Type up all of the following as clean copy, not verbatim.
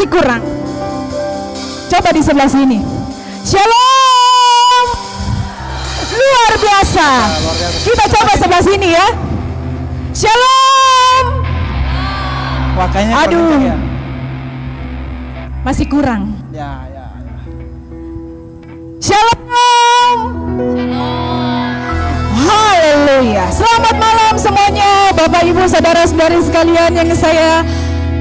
masih kurang. Coba di sebelah sini. Shalom. Luar biasa. Kita coba sebelah sini ya. Shalom. Wah, kayaknya kurang Aduh. kencang ya. Masih kurang. Ya. Shalom. Haleluya. Selamat malam semuanya, Bapak Ibu saudara-saudari sekalian yang saya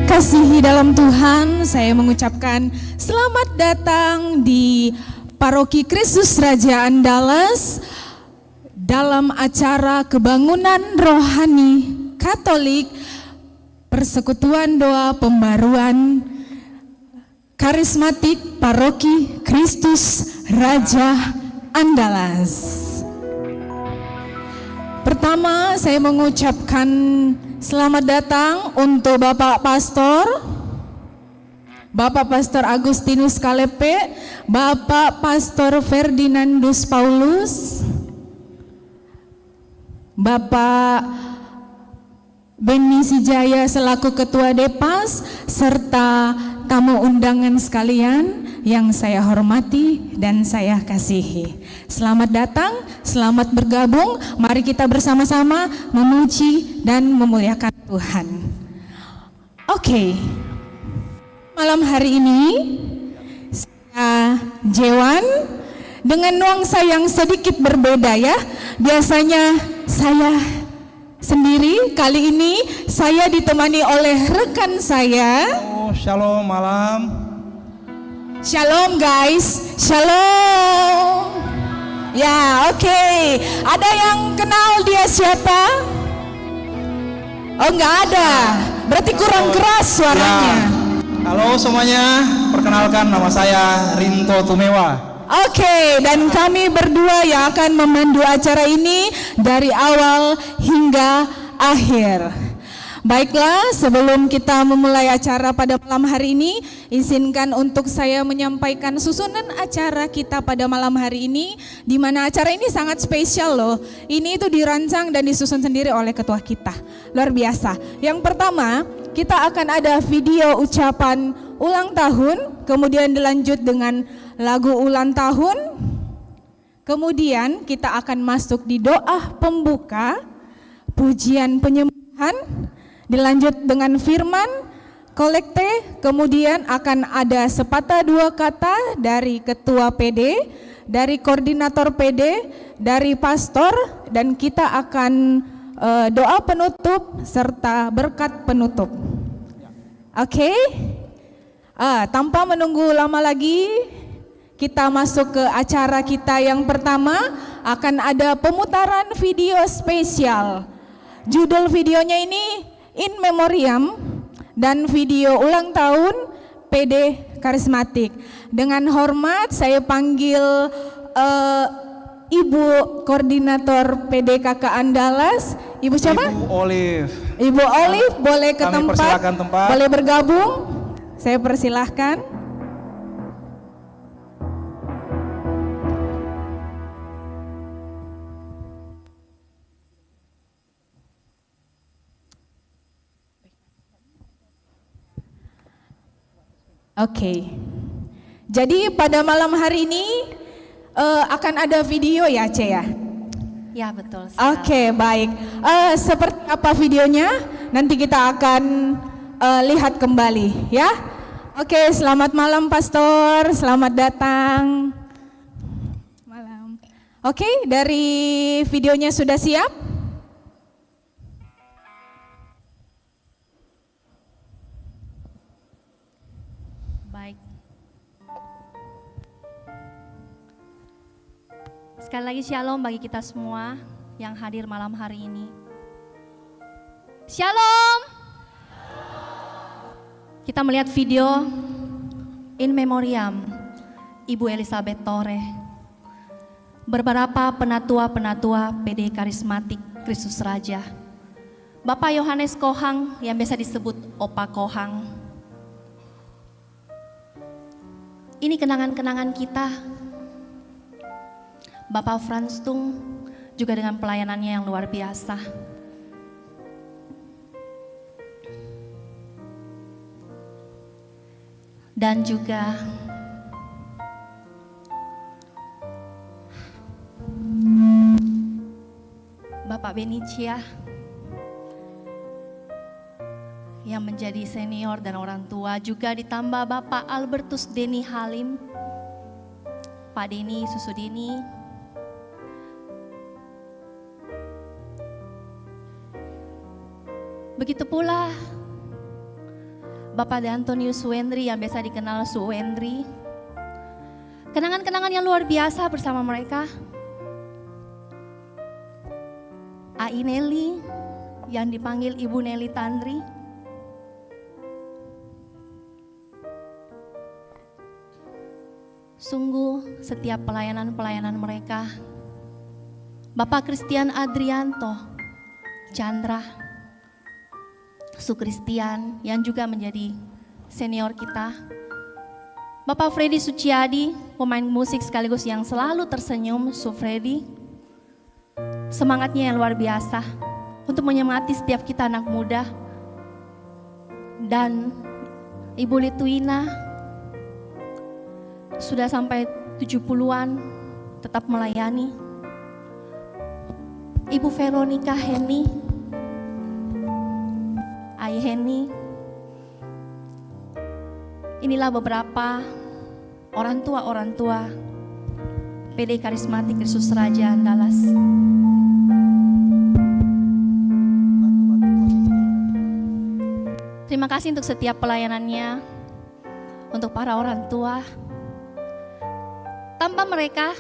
kasihi dalam Tuhan. Saya mengucapkan selamat datang di Paroki Kristus Raja Andalas dalam acara kebangunan rohani Katolik Persekutuan Doa Pembaruan Karismatik Paroki Kristus Raja Andalas. Pertama, saya mengucapkan selamat datang untuk Bapak Pastor Agustinus Kalepe, Bapak Pastor Ferdinandus Paulus, Bapak Beni Sijaya selaku Ketua Depas, serta tamu undangan sekalian yang saya hormati dan saya kasihi. Selamat datang, selamat bergabung. Mari kita bersama-sama memuji dan memuliakan Tuhan. Oke. Malam hari ini saya Jewan dengan nuansa yang sedikit berbeda ya. Biasanya saya sendiri, kali ini saya ditemani oleh rekan saya. Oh, shalom malam. Shalom guys, shalom. Ya, oke. Ada yang kenal dia siapa? Oh, nggak ada. Berarti kurang keras suaranya. Ya. Halo semuanya, perkenalkan nama saya Rinto Tumewa. Oke, dan kami berdua yang akan memandu acara ini dari awal hingga akhir. Baiklah, sebelum kita memulai acara pada malam hari ini, izinkan untuk saya menyampaikan susunan acara kita pada malam hari ini, di mana acara ini sangat spesial loh. Ini itu dirancang dan disusun sendiri oleh ketua kita. Luar biasa. Yang pertama, kita akan ada video ucapan ulang tahun, kemudian dilanjut dengan lagu ulang tahun. Kemudian kita akan masuk di doa pembuka, pujian penyembahan, dilanjut dengan firman, kolekte, kemudian akan ada sepatah dua kata dari ketua PD, dari koordinator PD, dari pastor, dan kita akan doa penutup serta berkat penutup. Oke? Tanpa menunggu lama lagi, kita masuk ke acara kita yang pertama. Akan ada pemutaran video spesial. Judul videonya ini In Memoriam dan video ulang tahun PD Karismatik. Dengan hormat saya panggil Ibu Koordinator PDKK Andalas, Ibu siapa? Ibu Olive. Ibu Olive, boleh ke Kami persilakan tempat. boleh bergabung. Saya persilahkan. Oke. Jadi pada malam hari ini akan ada video ya, Ce ya? Ya betul. Oke, baik. Seperti apa videonya? Nanti kita akan lihat kembali ya. Oke, selamat malam Pastor, selamat datang. Malam. Oke, dari videonya sudah siap? Baik. Sekali lagi shalom bagi kita semua yang hadir malam hari ini. Shalom. Kita melihat video In Memoriam Ibu Elizabeth Tore. Beberapa penatua-penatua PD Karismatik Kristus Raja. Bapak Yohanes Kohang yang biasa disebut Opa Kohang. Ini kenangan-kenangan kita. Bapak Franz Tung juga dengan pelayanannya yang luar biasa. dan juga Bapak Benicia yang menjadi senior dan orang tua, juga ditambah Bapak Albertus Deni Halim, Pak Deni, Susu Deni, begitu pula Bapak De Antonius Wendri yang biasa dikenal Su Wendri. Kenangan-kenangan yang luar biasa bersama mereka. Ai Nelly yang dipanggil Ibu Nelly Tandri. Sungguh setiap pelayanan-pelayanan mereka. Bapak Christian Adrianto Chandra, Su Christian yang juga menjadi senior kita. Bapak Freddy Suciadi, pemain musik sekaligus yang selalu tersenyum, Su Freddy. Semangatnya yang luar biasa untuk menyemangati setiap kita anak muda. Dan Ibu Litwina sudah sampai 70-an tetap melayani. Ibu Veronica Heni, Ai Heni. Inilah beberapa orang tua PD Karismatik Kristus Raja Andalas. Terima kasih untuk setiap pelayanannya, untuk para orang tua. Tanpa mereka,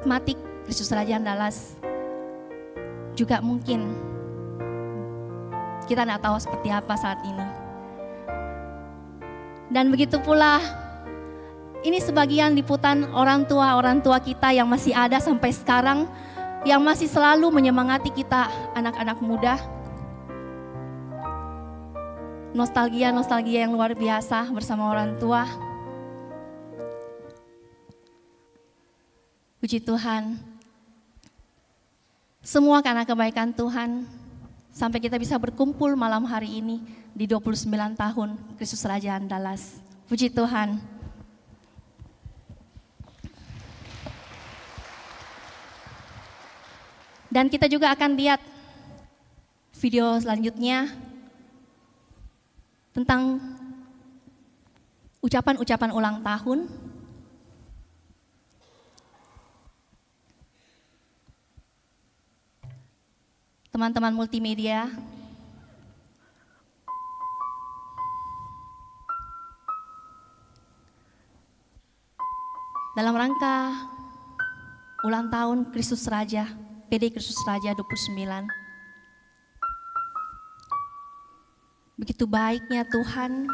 Karismatik Kristus Raja Andalas juga mungkin kita tidak tahu seperti apa saat ini. Dan begitu pula, ini sebagian liputan orang tua kita yang masih ada sampai sekarang, yang masih selalu menyemangati kita anak-anak muda. Nostalgia yang luar biasa bersama orang tua. Puji Tuhan, semua karena kebaikan Tuhan, sampai kita bisa berkumpul malam hari ini di 29 tahun Kristus Raja Andalas. Puji Tuhan. Dan kita juga akan lihat video selanjutnya tentang ucapan-ucapan ulang tahun. Teman-teman multimedia, dalam rangka ulang tahun Kristus Raja, PD Kristus Raja 29. Begitu baiknya Tuhan,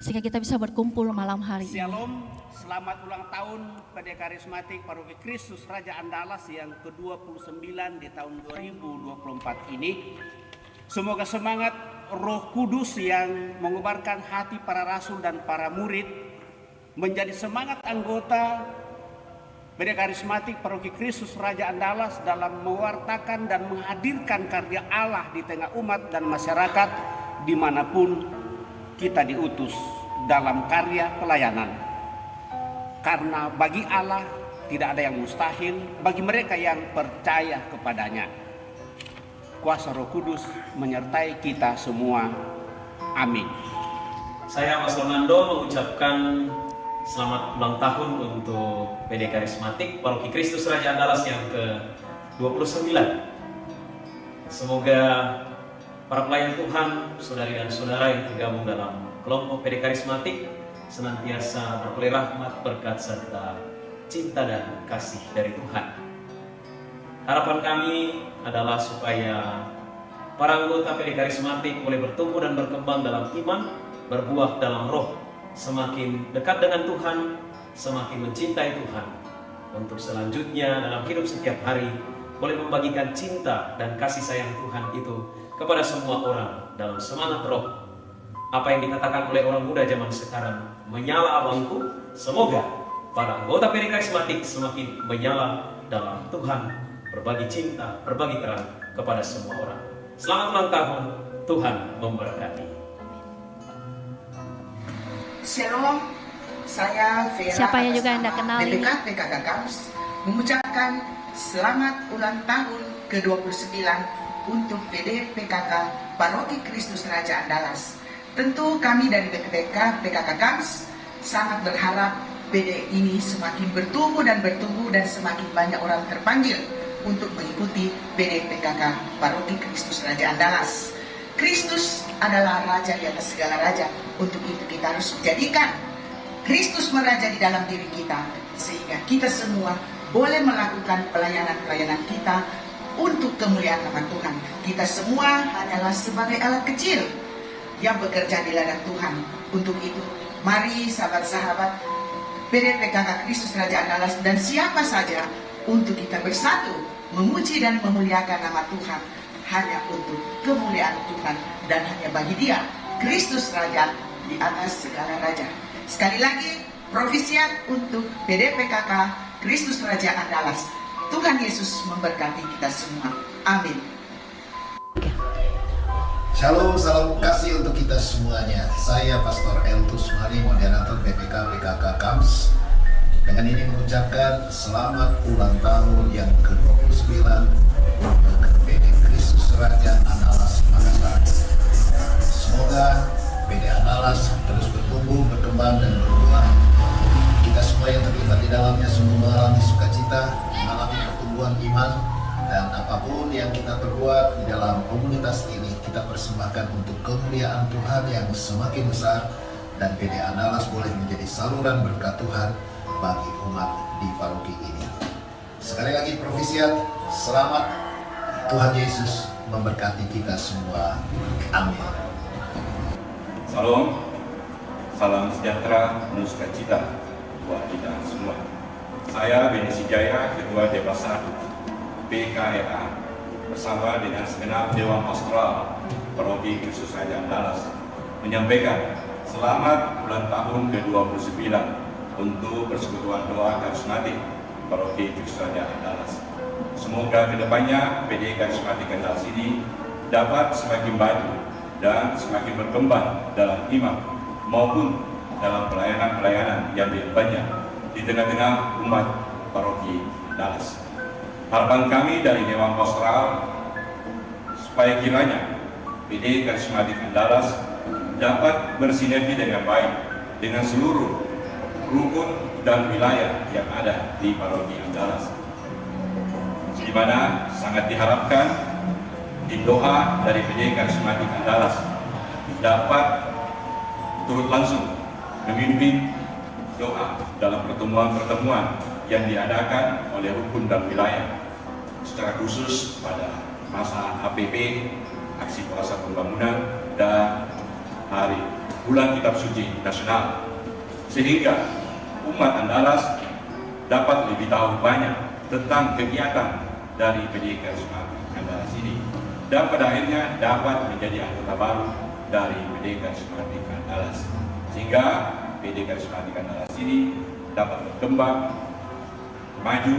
sehingga kita bisa berkumpul malam hari ini. Shalom, selamat ulang tahun PD Karismatik Paroki Kristus Raja Andalas yang ke-29 di tahun 2024 ini. Semoga semangat Roh Kudus yang mengobarkan hati para rasul dan para murid menjadi semangat anggota PD Karismatik Paroki Kristus Raja Andalas dalam mewartakan dan menghadirkan karya Allah di tengah umat dan masyarakat dimanapun kita diutus dalam karya pelayanan. Karena bagi Allah tidak ada yang mustahil bagi mereka yang percaya kepadanya. Kuasa Roh Kudus menyertai kita semua. Amin. Saya Mas Ronaldo mengucapkan selamat ulang tahun untuk PD Karismatik Paroki Kristus Raja Andalas yang ke-29. Semoga para pelayan Tuhan, saudari dan saudara yang tergabung dalam kelompok PD Karismatik senantiasa beroleh rahmat, berkat, serta cinta dan kasih dari Tuhan. Harapan kami adalah supaya para anggota PD Karismatik boleh bertumbuh dan berkembang dalam iman, berbuah dalam roh, semakin dekat dengan Tuhan, semakin mencintai Tuhan. Untuk selanjutnya dalam hidup setiap hari boleh membagikan cinta dan kasih sayang Tuhan itu kepada semua orang dalam semangat roh. Apa yang dikatakan oleh orang muda zaman sekarang, menyala abangku, semoga para anggota PD Karismatik semakin menyala dalam Tuhan, berbagi cinta, berbagi terang kepada semua orang. Selamat ulang tahun Tuhan memberkati. Shalom, saya Vera. Siapa yang juga Anda kenal ini? BPK PKK Kams mengucapkan selamat ulang tahun ke-29 untuk PD PKK Paroki Kristus Raja Andalas. Tentu kami dari BPK PKK Kams sangat berharap PD ini semakin bertumbuh dan semakin banyak orang terpanggil untuk mengikuti PD PKK Paroki Kristus Raja Andalas. Kristus adalah Raja di atas segala raja. Untuk itu kita harus menjadikan Kristus meraja di dalam diri kita, sehingga kita semua boleh melakukan pelayanan-pelayanan kita untuk kemuliaan nama Tuhan. Kita semua hanyalah sebagai alat kecil yang bekerja di ladang Tuhan. Untuk itu, mari sahabat-sahabat PD PKK Kristus Raja Andalas dan siapa saja untuk kita bersatu memuji dan memuliakan nama Tuhan, hanya untuk kemuliaan Tuhan dan hanya bagi Dia, Kristus Raja di atas segala raja. Sekali lagi, profisiat untuk PD PKK Kristus Raja Andalas. Tuhan Yesus memberkati kita semua. Amin. Shalom, salam kasih untuk kita semuanya. Saya Pastor Eltus Mari, moderator BPK PKK Kams. Dengan ini mengucapkan selamat ulang tahun yang ke-29 untuk PD Kristus Raja Andalas Makassar. Semoga PD Andalas terus bertumbuh, berkembang dan berkembang. Kita semua yang terlibat di dalamnya sungguh mengalami sukacita, mengalami pertumbuhan iman, dan apapun yang kita perbuat di dalam komunitas ini kita persembahkan untuk kemuliaan Tuhan yang semakin besar, dan PD Andalas boleh menjadi saluran berkat Tuhan bagi umat di paroki ini. Sekali lagi profisiat, selamat, Tuhan Yesus memberkati kita semua. Amin. Salam, salam sejahtera, penuh sukacita buat kita semua. Saya Beni Sijaya, Ketua Debasa PKRA, bersama dengan segenap Dewan Pastoral Paroki Kristus Raja Andalas menyampaikan selamat ulang tahun ke-29 untuk persekutuan doa karismatik Paroki Kristus Raja Andalas. Semoga kedepannya PD Karismatik Andalas ini dapat semakin maju dan semakin berkembang dalam iman maupun dalam pelayanan-pelayanan yang diembannya di tengah-tengah umat Paroki Andalas. Harapan kami dari Dewan Pastoral supaya kiranya PD Karismatik Andalas dapat bersinergi dengan baik dengan seluruh rukun dan wilayah yang ada di Paroki Andalas, di mana sangat diharapkan di doa dari PD Karismatik Andalas dapat turut langsung memimpin doa dalam pertemuan-pertemuan yang diadakan oleh rukun dan wilayah, secara khusus pada masa APP, Aksi Puasa Pembangunan, dan Hari Bulan Kitab Suci Nasional, sehingga umat Andalas dapat lebih tahu banyak tentang kegiatan dari PD Karismatik Andalas ini, dan pada akhirnya dapat menjadi anggota baru dari PD Karismatik Andalas, sehingga PD Karismatik Andalas ini dapat berkembang, maju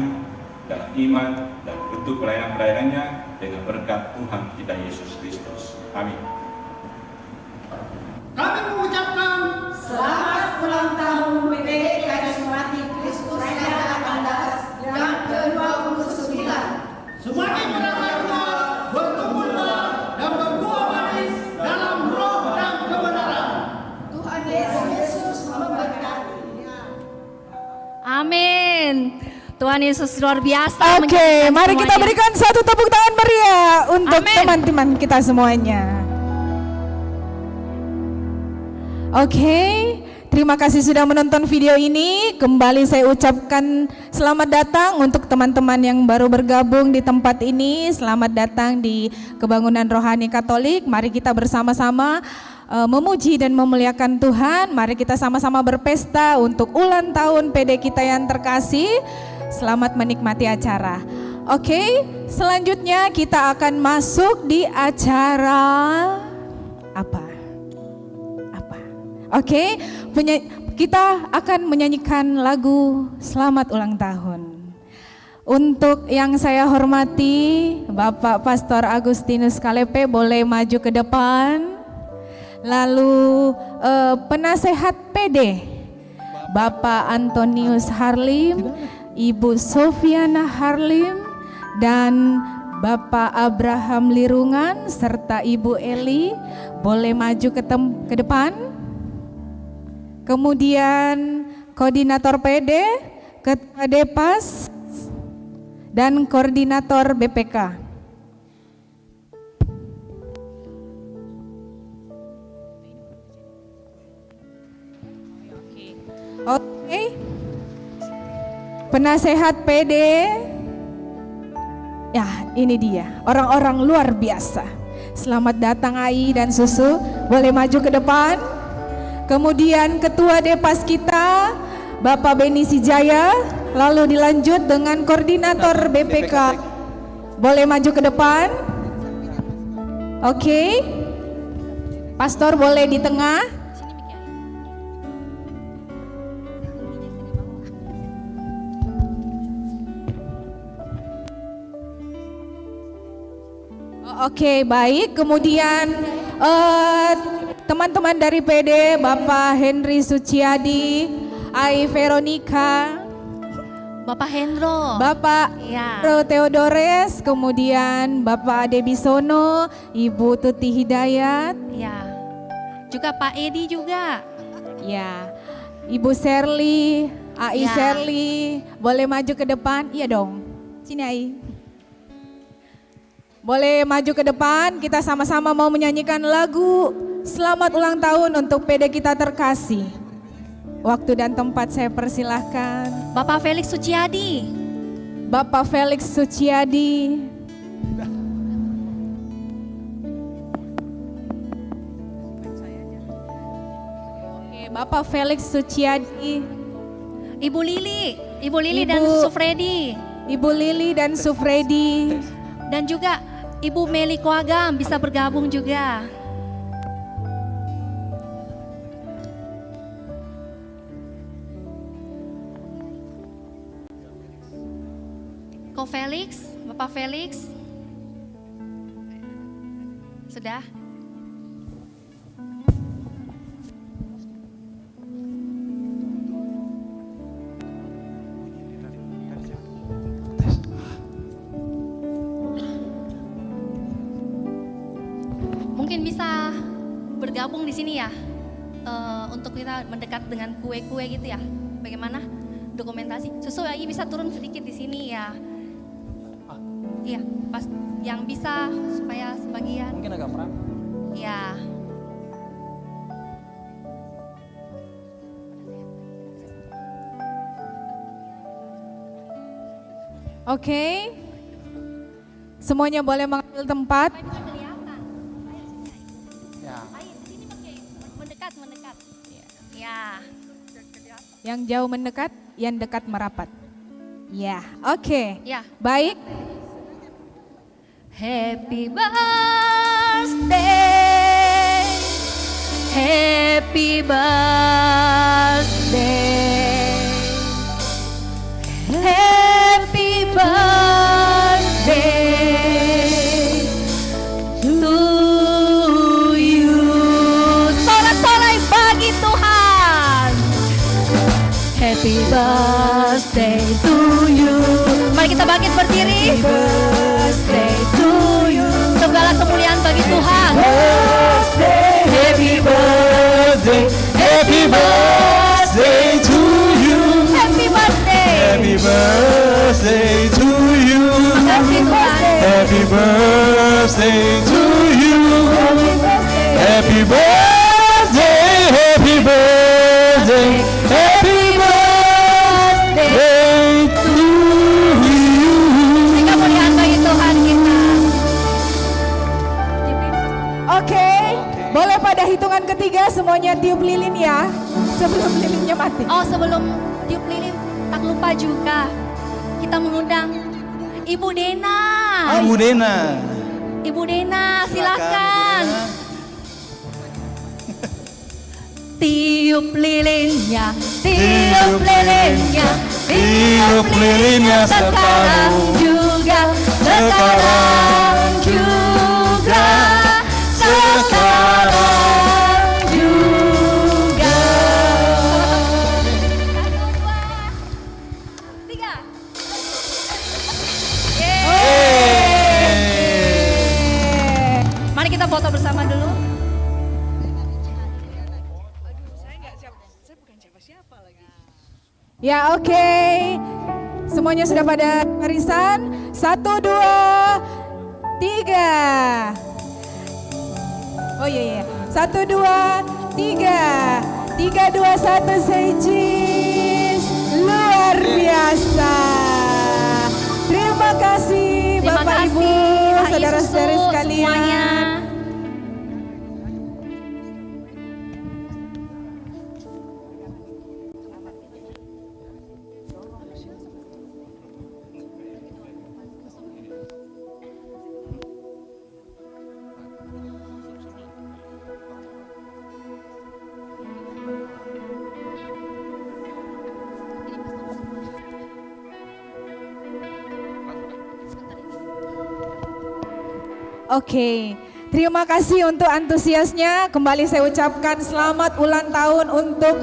dalam iman dan bentuk pelayanan-pelayanannya dengan berkat Tuhan kita Yesus Kristus. Amin. Kami mengucapkan selamat ulang tahun PD Karismatik Kristus Raja Andalas yang ke-29. Semakin berakar, bertumbuh dan berbuah manis dalam roh dan kebenaran. Tuhan Yesus memberkati. Amin. Tuhan Yesus luar biasa. Oke, mari kita berikan satu tepuk tangan meriah untuk Amin. teman-teman kita semuanya. Oke, terima kasih sudah menonton video ini. Kembali saya ucapkan selamat datang untuk teman-teman yang baru bergabung di tempat ini. Selamat datang di Kebangunan Rohani Katolik. Mari kita bersama-sama memuji dan memuliakan Tuhan. Mari kita sama-sama berpesta untuk ulang tahun PD kita yang terkasih. Selamat menikmati acara. Oke, selanjutnya kita akan masuk di acara apa? Oke, kita akan menyanyikan lagu Selamat Ulang Tahun. Untuk yang saya hormati, Bapak Pastor Agustinus Kalepe boleh maju ke depan. Lalu penasehat PD, Bapak Antonius Harlim, Ibu Sofiana Harlim, dan Bapak Abraham Lirungan serta Ibu Eli boleh maju ke depan. Kemudian koordinator PD, Ketua Depas, dan koordinator BPK. Oke. Penasehat PD. Ya, ini dia, orang-orang luar biasa. Selamat datang Ai dan Susu, boleh maju ke depan. Kemudian Ketua Depas kita, Bapak Beni Sijaya, lalu dilanjut dengan koordinator BPK. Boleh maju ke depan. Oke. Pastor boleh di tengah. Oke, baik. Kemudian teman-teman dari PD, Bapak Henry Suciadi, Ai Veronica, Bapak Hendro. Bapak Ya. Theodores, kemudian Bapak Ade Bisono, Ibu Tuti Hidayat, Ya. Juga Pak Edi juga. ya, Ibu Serly, Ai Ya. Serly, boleh maju ke depan? Iya dong, sini Ai. Boleh maju ke depan, kita sama-sama mau menyanyikan lagu Selamat Ulang Tahun untuk PD kita terkasih. Waktu dan tempat saya persilahkan. Bapak Felix Suciadi. Bapak Felix Suciadi. Oke, Bapak Felix Suciadi. Ibu Lili dan Sufredi. Ibu Lili dan Sufredi. Dan juga Ibu Meli Koagam bisa bergabung juga. Ko Felix, Bapak Felix. Sudah? Mungkin bisa bergabung di sini ya, untuk kita mendekat dengan kue-kue gitu ya. Bagaimana dokumentasi? Susu lagi bisa turun sedikit di sini ya. Iya, pas yang bisa supaya sebagian. Mungkin agak merah. Ya. Oke. Semuanya boleh mengambil tempat. Mendekat. Ya. Yang jauh mendekat, yang dekat merapat. Ya, oke. Ya. Baik. Happy birthday, happy birthday, happy birthday to you. Sorak-sorai bagi Tuhan. Happy birthday to you. Mari kita bangkit berdiri. Happy birthday to you. Segala kemuliaan bagi Tuhan. Happy birthday, happy birthday to you. Happy birthday. Happy birthday to you. Happy birthday. Happy birthday to you. Happy birthday, happy birthday, happy birthday to you. Kemuliaan bagi Tuhan kita. Oke. Boleh pada hitungan ketiga semuanya tiup lilin ya. Sebelum lilinnya mati. Oh, sebelum tiup lilin, tak lupa juga kita mengundang Ibu Dena. Ibu Dena. Ibu Dena, silakan. tiup lilinnya, tiup lilinnya, tiup lilinnya sekarang juga, sekarang juga, sekarang juga. Tiga. Mari kita foto bersama dulu. Ya oke, semuanya sudah pada barisan. 1, 2, 3. Oh iya, 1, 2, 3. 3, 2, 1, say cheese. Luar biasa. Terima kasih Terima Bapak kasih, Ibu, HI saudara-saudari Susu sekalian. semuanya. Oke, terima kasih untuk antusiasnya. Kembali saya ucapkan selamat ulang tahun untuk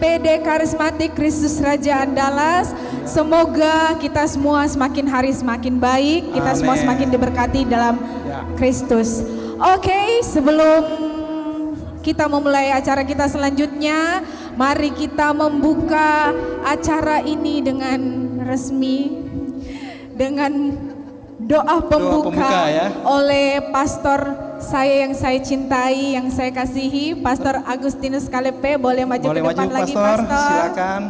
PD Karismatik Kristus Raja Andalas. Semoga kita semua semakin hari semakin baik, kita semua Amin. semakin diberkati dalam Ya. Kristus. Oke, sebelum kita memulai acara kita selanjutnya, mari kita membuka acara ini dengan resmi dengan doa pembuka ya. oleh pastor saya yang saya cintai, yang saya kasihi, Pastor Agustinus Kalepe. Boleh maju Boleh ke depan maju lagi, Pastor, Pastor. silakan.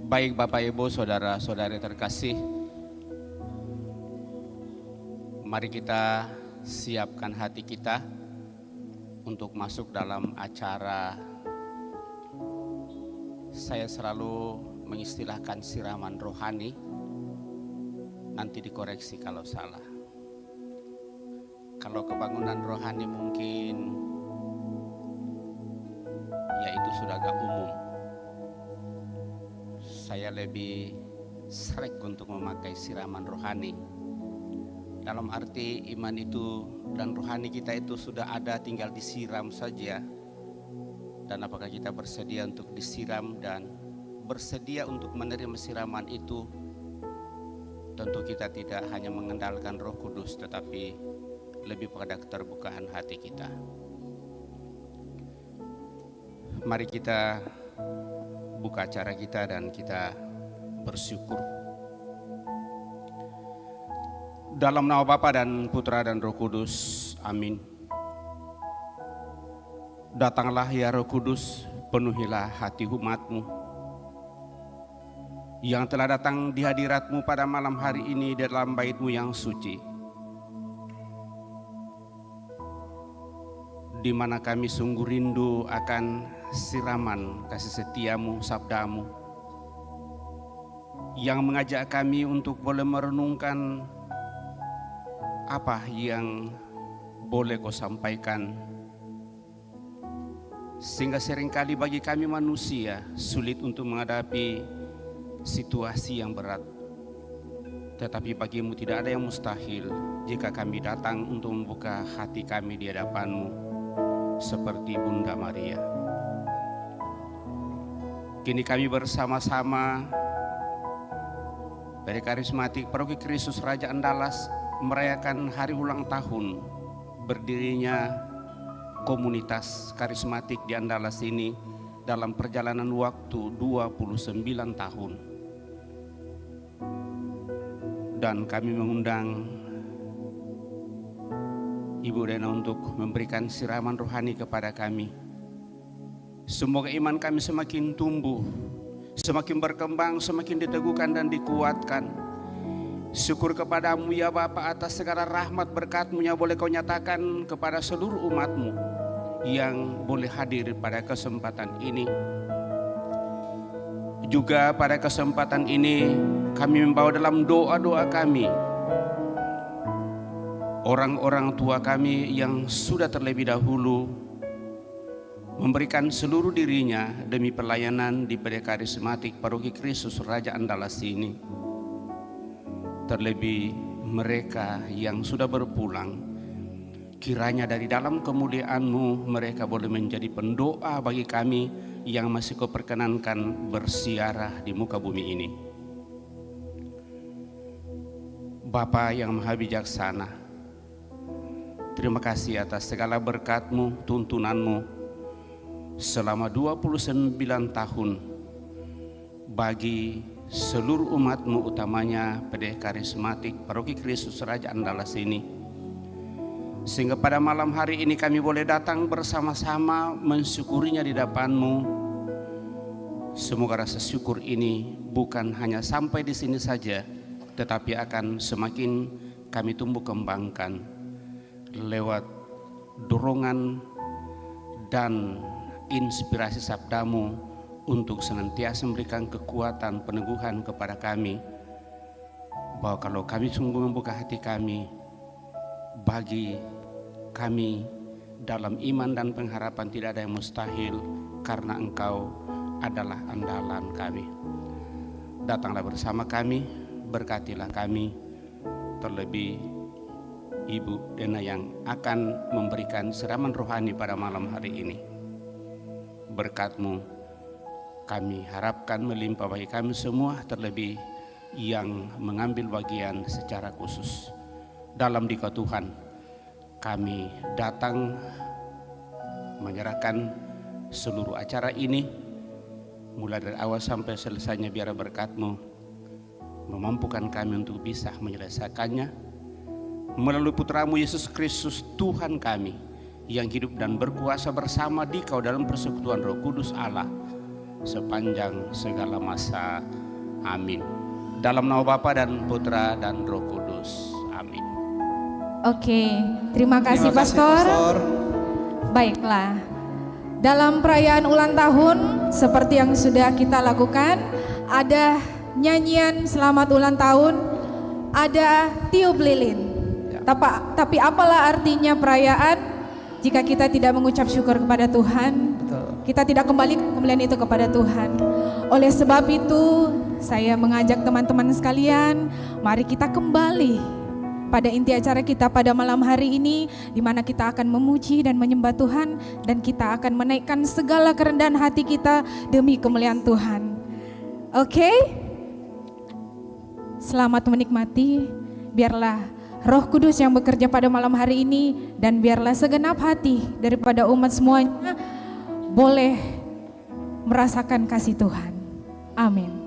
Baik Bapak Ibu, saudara-saudari terkasih, mari kita siapkan hati kita untuk masuk dalam acara. Saya selalu mengistilahkan siraman rohani, nanti dikoreksi kalau salah. Kalau kebangunan rohani mungkin ya itu sudah agak umum. Saya lebih srek untuk memakai siraman rohani. Dalam arti iman itu dan rohani kita itu sudah ada, tinggal disiram saja. Dan apakah kita bersedia untuk disiram dan bersedia untuk menerima siraman itu? Tentu kita tidak hanya mengandalkan Roh Kudus, tetapi lebih pada keterbukaan hati kita. Mari kita buka acara kita dan kita bersyukur. Dalam nama Bapa dan Putra dan Roh Kudus, amin. Datanglah ya Roh Kudus, penuhilah hati umat-Mu yang telah datang di hadirat-Mu pada malam hari ini dalam bait-Mu yang suci, di mana kami sungguh rindu akan siraman kasih setia-Mu, sabda-Mu yang mengajak kami untuk boleh merenungkan apa yang boleh Kau sampaikan, sehingga seringkali bagi kami manusia sulit untuk menghadapi situasi yang berat. Tetapi bagi-Mu tidak ada yang mustahil jika kami datang untuk membuka hati kami di hadapan-Mu seperti Bunda Maria. Kini kami bersama-sama dari Karismatik Paroki Kristus Raja Andalas merayakan hari ulang tahun berdirinya komunitas karismatik di Andalas ini dalam perjalanan waktu 29 tahun. Dan kami mengundang Ibu Dena untuk memberikan siraman rohani kepada kami. Semoga iman kami semakin tumbuh, semakin berkembang, semakin diteguhkan dan dikuatkan. Syukur kepada-Mu ya Bapa atas segala rahmat berkat-Mu yang boleh Kau nyatakan kepada seluruh umat-Mu yang boleh hadir pada kesempatan ini. Juga pada kesempatan ini kami membawa dalam doa-doa kami orang-orang tua kami yang sudah terlebih dahulu memberikan seluruh dirinya demi pelayanan di PDK Karismatik Paroki Kristus Raja Andalas ini. Terlebih mereka yang sudah berpulang, kiranya dari dalam kemuliaan-Mu mereka boleh menjadi pendoa bagi kami yang masih Kau perkenankan bersiarah di muka bumi ini. Bapa yang Maha Bijaksana, terima kasih atas segala berkat-Mu, tuntunan-Mu selama 29 tahun bagi seluruh umat-Mu, utamanya PDK Karismatik Paroki Kristus Raja Andalas ini. Sehingga pada malam hari ini kami boleh datang bersama-sama mensyukurinya di depan-Mu. Semoga rasa syukur ini bukan hanya sampai di sini saja, tetapi akan semakin kami tumbuh kembangkan lewat dorongan dan inspirasi sabda-Mu untuk senantiasa memberikan kekuatan peneguhan kepada kami, bahwa kalau kami sungguh membuka hati kami, bagi kami dalam iman dan pengharapan tidak ada yang mustahil, karena Engkau adalah andalan kami. Datanglah bersama kami, berkatilah kami, terlebih Ibu Dena yang akan memberikan siraman rohani pada malam hari ini. Berkat-Mu kami harapkan melimpah bagi kami semua, terlebih yang mengambil bagian secara khusus. Dalam Dikau Tuhan, kami datang menyerahkan seluruh acara ini, mulai dari awal sampai selesainya, biar berkat-Mu memampukan kami untuk bisa menyelesaikannya melalui Putra-Mu Yesus Kristus Tuhan kami, yang hidup dan berkuasa bersama Dikau dalam persekutuan Roh Kudus Allah sepanjang segala masa. Amin. Dalam nama Bapa dan Putra dan Roh Kudus. Amin. Oke, terima kasih Pastor. Baiklah, dalam perayaan ulang tahun seperti yang sudah kita lakukan, ada nyanyian selamat ulang tahun, ada tiup lilin. Tapi apalah artinya perayaan jika kita tidak mengucap syukur kepada Tuhan? Kita tidak kembali kemuliaan itu kepada Tuhan. Oleh sebab itu, saya mengajak teman-teman sekalian, mari kita kembali pada inti acara kita pada malam hari ini, di mana kita akan memuji dan menyembah Tuhan, dan kita akan menaikkan segala kerendahan hati kita demi kemuliaan Tuhan. Oke? Selamat menikmati. Biarlah Roh Kudus yang bekerja pada malam hari ini, dan biarlah segenap hati daripada umat semuanya boleh merasakan kasih Tuhan. Amin.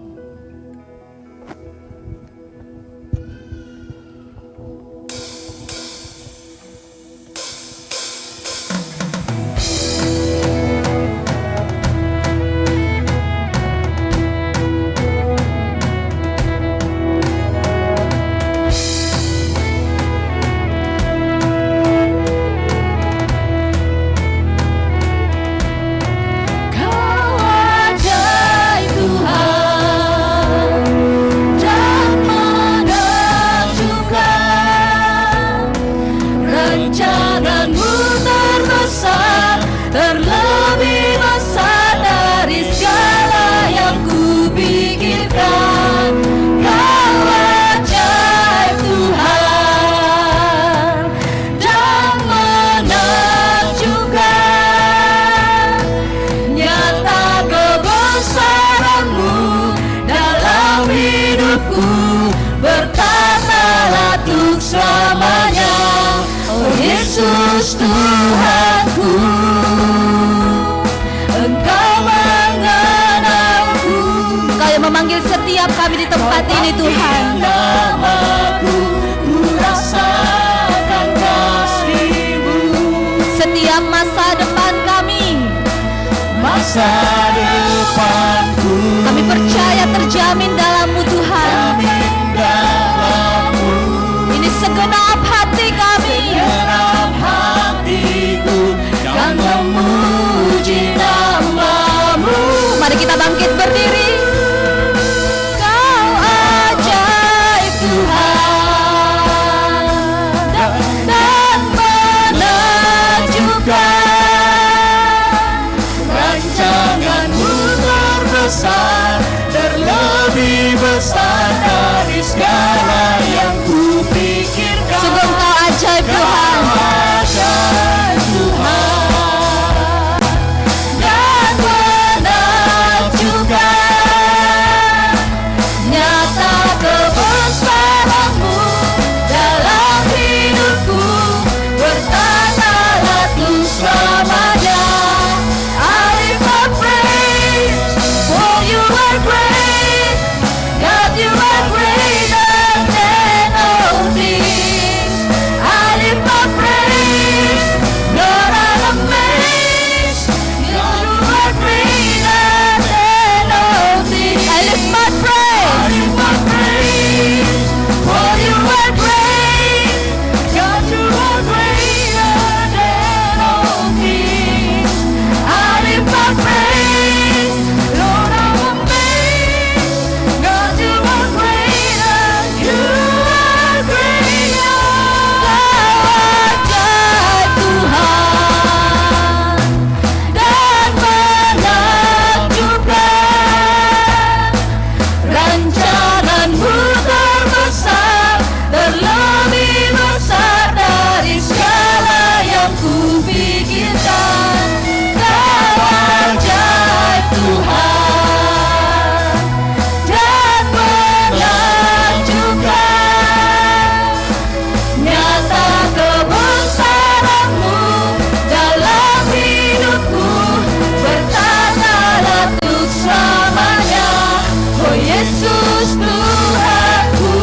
Yesus Tuhanku, Engkau mengenalku. Engkau yang memanggil setiap kami di tempat ini Tuhan. Namaku, ku rasakan kasih-Mu. Setiap masa depan kami, masa depanku, kami percaya terjamin dalam-Mu Tuhan. Ini segenap hati kami, segenap hatiku yang besar dari segala yang kupikirkan. Sungguh Engkau ajaib Tuhan. Ajaib Tuhan, dan menakjubkan. Nyata kebesaran-Mu dalam hidupku, bertanalah Tuhan selamanya. I lift my praise, for You are great. God, You are greater than all things. I lift my praise, Lord, I'm amazed. God, You are greater than all things. I lift my praise, for You are great. God, You are greater than all things. I lift my praise, Lord, I'm amazed. God, You are greater. You are greater. Ajaib Tuhan, dan menakjubkan. Rancangan-Mu terbesar, terlebih besar dari segala yang kupikirkan. Kau ajaib Tuhan, dan menakjubkan. Nyata kebesaran-Mu dalam hidupku, bertanalah untuk selamanya. Oh Yesus Tuhanku.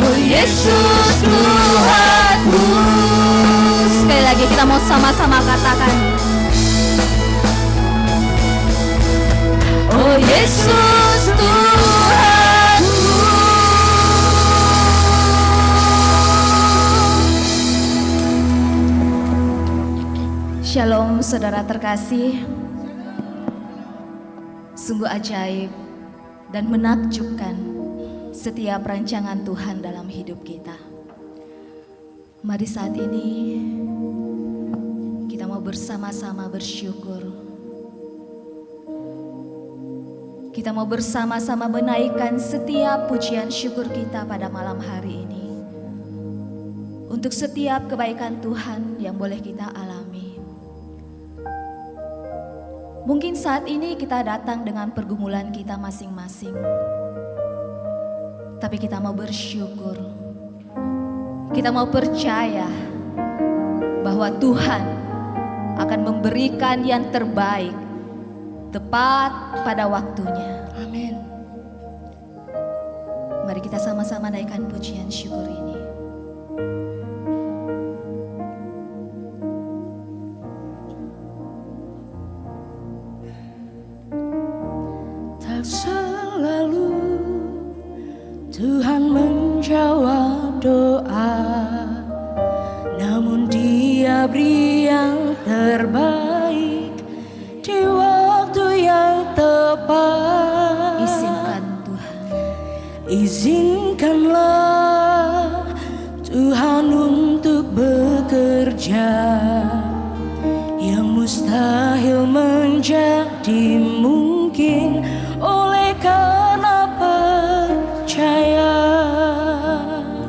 Oh Yesus Tuhanku. Sekali lagi kita mau sama-sama katakan. Oh Yesus Tuhanku. Shalom saudara terkasih. Sungguh ajaib dan menakjubkan setiap rancangan Tuhan dalam hidup kita. Mari saat ini kita mau bersama-sama bersyukur. Kita mau bersama-sama menaikkan setiap pujian syukur kita pada malam hari ini. Untuk setiap kebaikan Tuhan yang boleh kita alami. Mungkin saat ini kita datang dengan pergumulan kita masing-masing. Tapi kita mau bersyukur. Kita mau percaya bahwa Tuhan akan memberikan yang terbaik tepat pada waktunya. Amin. Mari kita sama-sama naikkan pujian syukur ini. Tak selalu Tuhan menjawab doa, namun Dia beri yang terbaik di waktu yang tepat. Izinkan Tuhan. Izinkanlah Tuhan untuk bekerja, yang mustahil menjadi mungkin oleh karena percaya.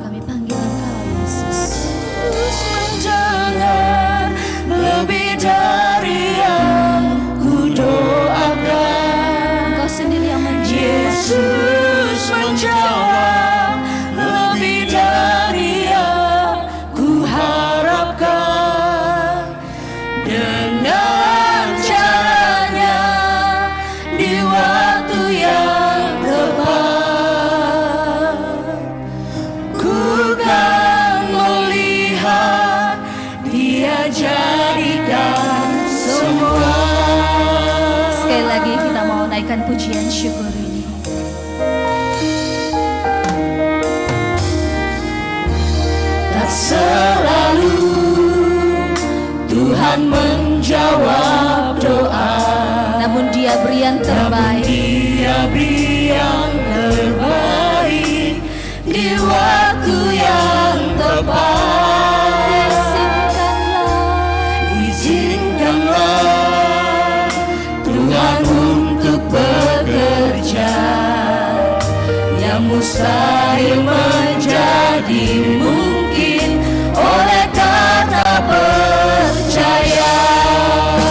Kami panggil Engkau Yesus. Terus mendengar lebih dari yang ku doakan. Engkau sendiri yang menjawab. Yesus menjawab lebih dari yang ku harapkan. Dengan caranya di waktu yang tepat, ku kan melihat Dia jadikan semua. Sekali lagi kita mau naikkan pujian syukur ini. Tak selalu Tuhan menjawab doa, Namun Dia beri yang terbaik. Dia beri yang terbaik di waktu yang tepat. Izinkanlah mustahil menjadi mungkin oleh karena percaya.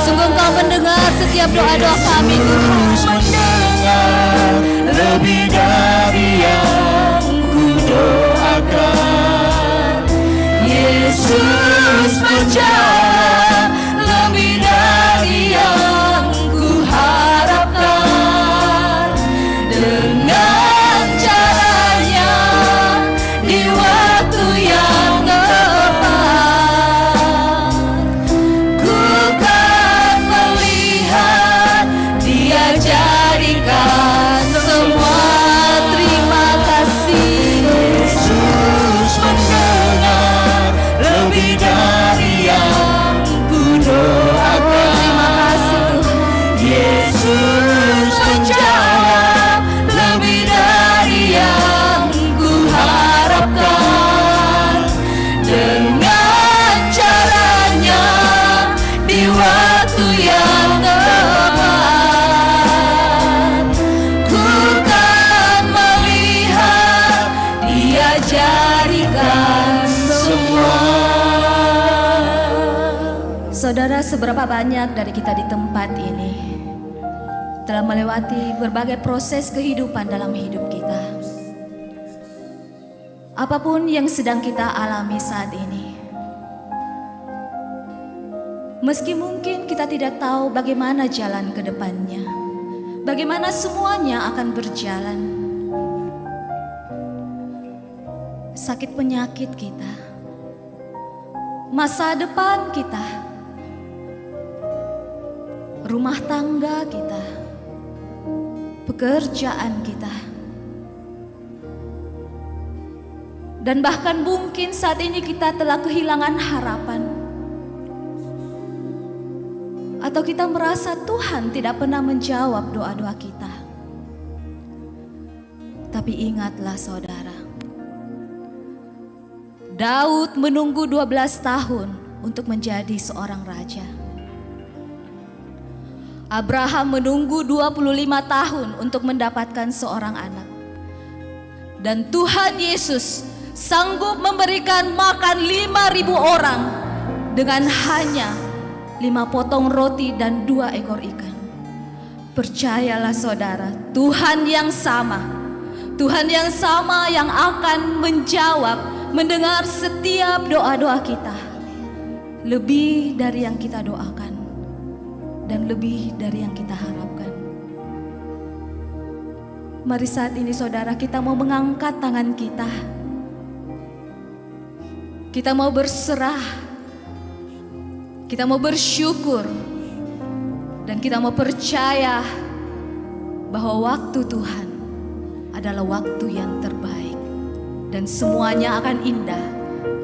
Sungguh Engkau mendengar setiap doa-doa kami Tuhan. Mendengar lebih dari yang ku doakan. Yesus menjawab lebih dari yang ku harapkan. Dengan caranya di waktu yang tepat, ku kan melihat Dia jadikan semua. Terima kasih Yesus mendengar lebih dari yang ku doakan. Terima kasih Yesus menjawab lebih dari yang ku harapkan. Dengan caranya di waktu yang tepat, ku kan melihat Dia jadikan semua. Saudara, seberapa banyak dari kita di tempat ini telah melewati berbagai proses kehidupan dalam hidup kita. Apapun yang sedang kita alami saat ini, meski mungkin kita tidak tahu bagaimana jalan ke depannya, bagaimana semuanya akan berjalan, sakit penyakit kita, masa depan kita, rumah tangga kita, pekerjaan kita, dan bahkan mungkin saat ini kita telah kehilangan harapan, atau kita merasa Tuhan tidak pernah menjawab doa-doa kita. Tapi ingatlah saudara, Daud menunggu 12 tahun untuk menjadi seorang raja. Abraham menunggu 25 tahun untuk mendapatkan seorang anak. Dan Tuhan Yesus sanggup memberikan makan 5.000 orang dengan hanya 5 potong roti dan 2 ekor ikan. Percayalah saudara, Tuhan yang sama yang akan menjawab, mendengar setiap doa-doa kita, lebih dari yang kita doakan dan lebih dari yang kita harapkan. Mari saat ini saudara, kita mau mengangkat tangan kita. Kita mau berserah, kita mau bersyukur, dan kita mau percaya bahwa waktu Tuhan adalah waktu yang terbaik. Dan semuanya akan indah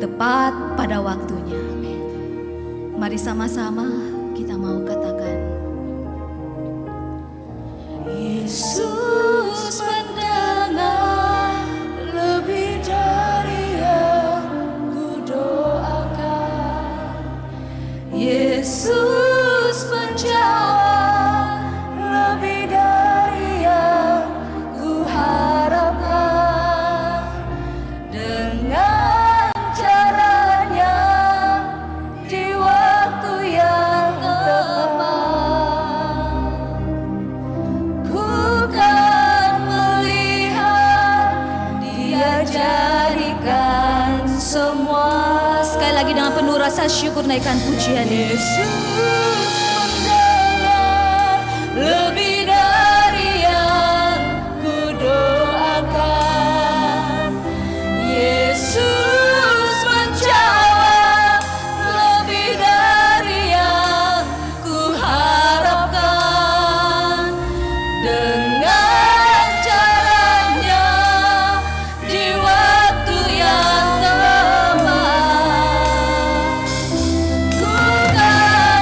tepat pada waktunya. Mari sama-sama kita mau katakan, Yesus mendengar lebih dari yang ku doakan. Yesus menjawab lebih dari yang ku harapkan. Dengan caranya di waktu yang tepat, ku kan melihat Dia jadikan semua. sekali lagi dengan penuh rasa syukur naikkan pujian Yesus. Mendengar lebih dari yang ku doakan. Yesus menjawab lebih dari yang ku harapkan. Dengan caranya di waktu yang tepat, ku kan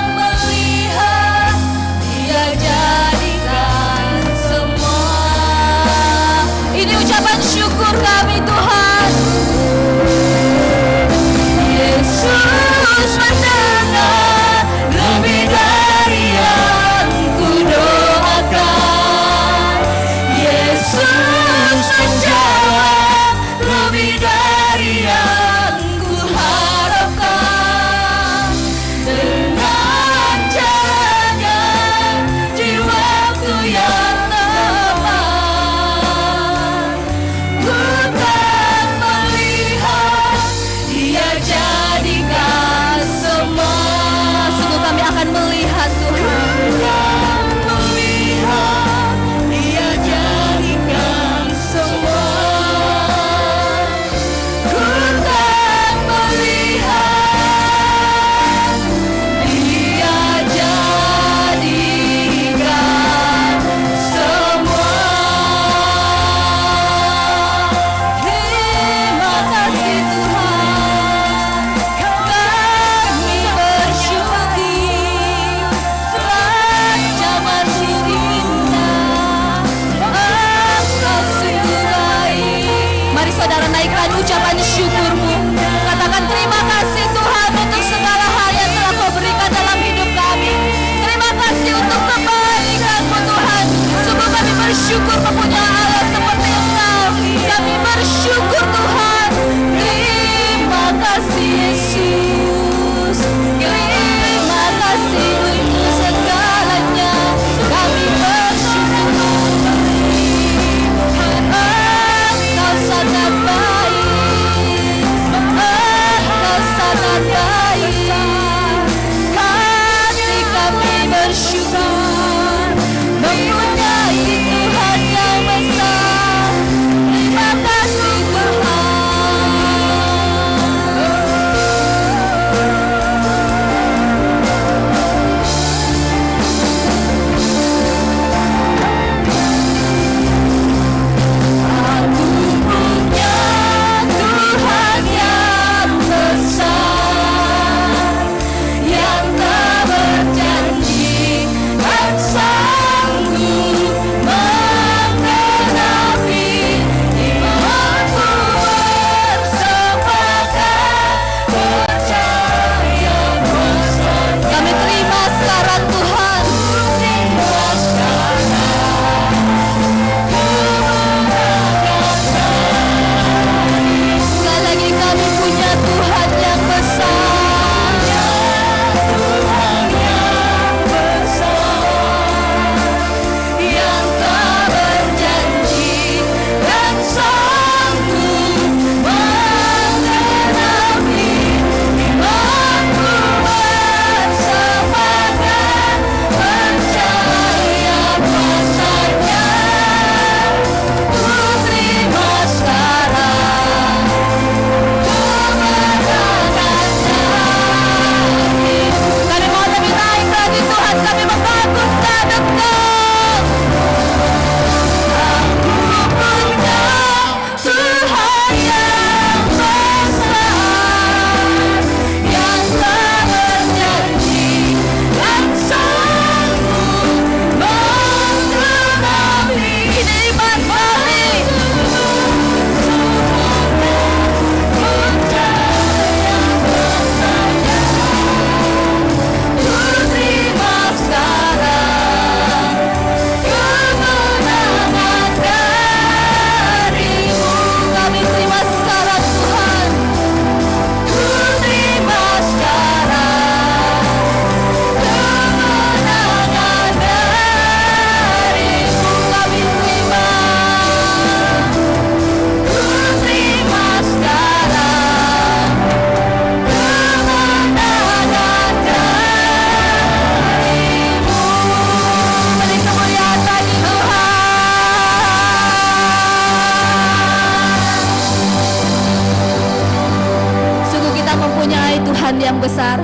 besar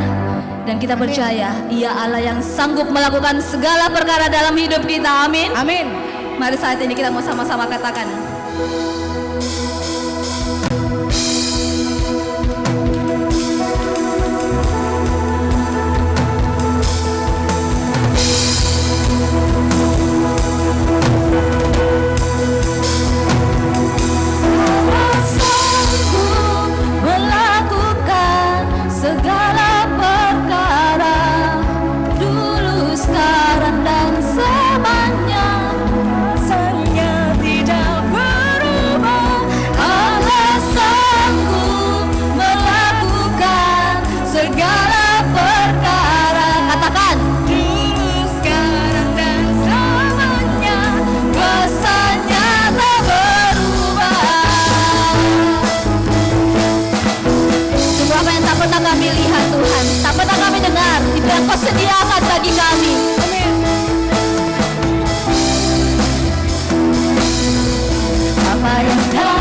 dan kita percaya Ia Allah yang sanggup melakukan segala perkara dalam hidup kita. Amin. Amin. Mari saat ini kita mau sama-sama katakan. Sanggup melakukan segala perkara dulu, sekarang dan selamanya. Kuasanya tidak berubah. Allah sanggup melakukan segala perkara. Katakan dulu, sekarang dan selamanya. Kuasanya tak berubah. Semua apa yang tak pernah kami lihat Tuhan, tak pernah kami dengar, itu yang Kau sediakan bagi kami. Apa yang tak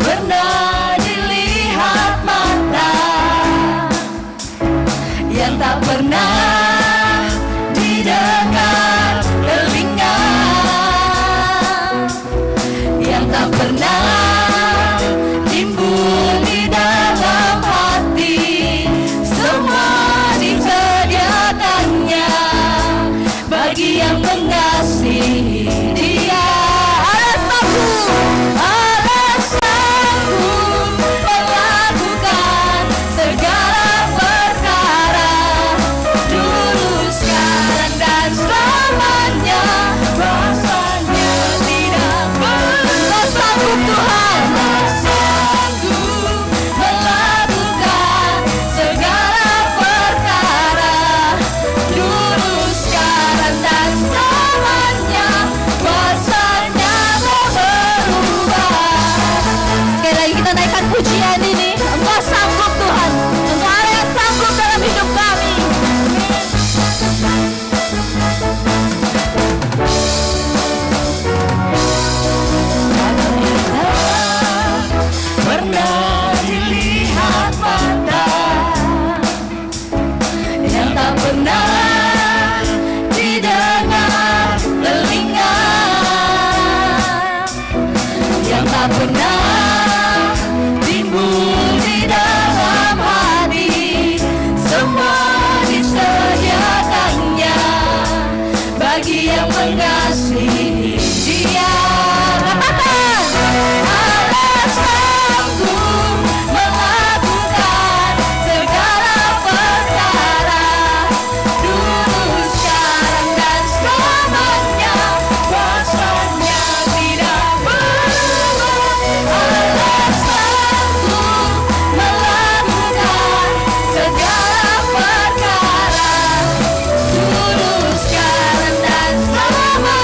pernah dilihat mata, yang tak pernah didengar telinga, yang tak pernah timbul di dalam hati, semua disediakannya bagi yang mengasihi Dia. Allah sanggup melakukan segala perkara dulu, sekarang dan selamanya. Kuasanya tidak berubah. Sanggup Tuhan, sanggup melakukan segala perkara dulu, sekarang dan selamanya. Kuasanya tak berubah. Sekali lagi kita naikkan pujian ini. Engkau sanggup Tuhan, Engkau Allah yang sanggup dalam hidup kami. Pernah dilihat mata, yang tak pernah didengar telinga, yang tak pernah timbul di dalam hati, semua disediakannya bagi yang mengasihi Dia. Katakan, Allah sanggup melakukan segala perkara dulu, sekarang dan selamanya. Kuasanya tidak berubah. Allah sanggup melakukan segala perkara dulu, sekarang dan selamanya.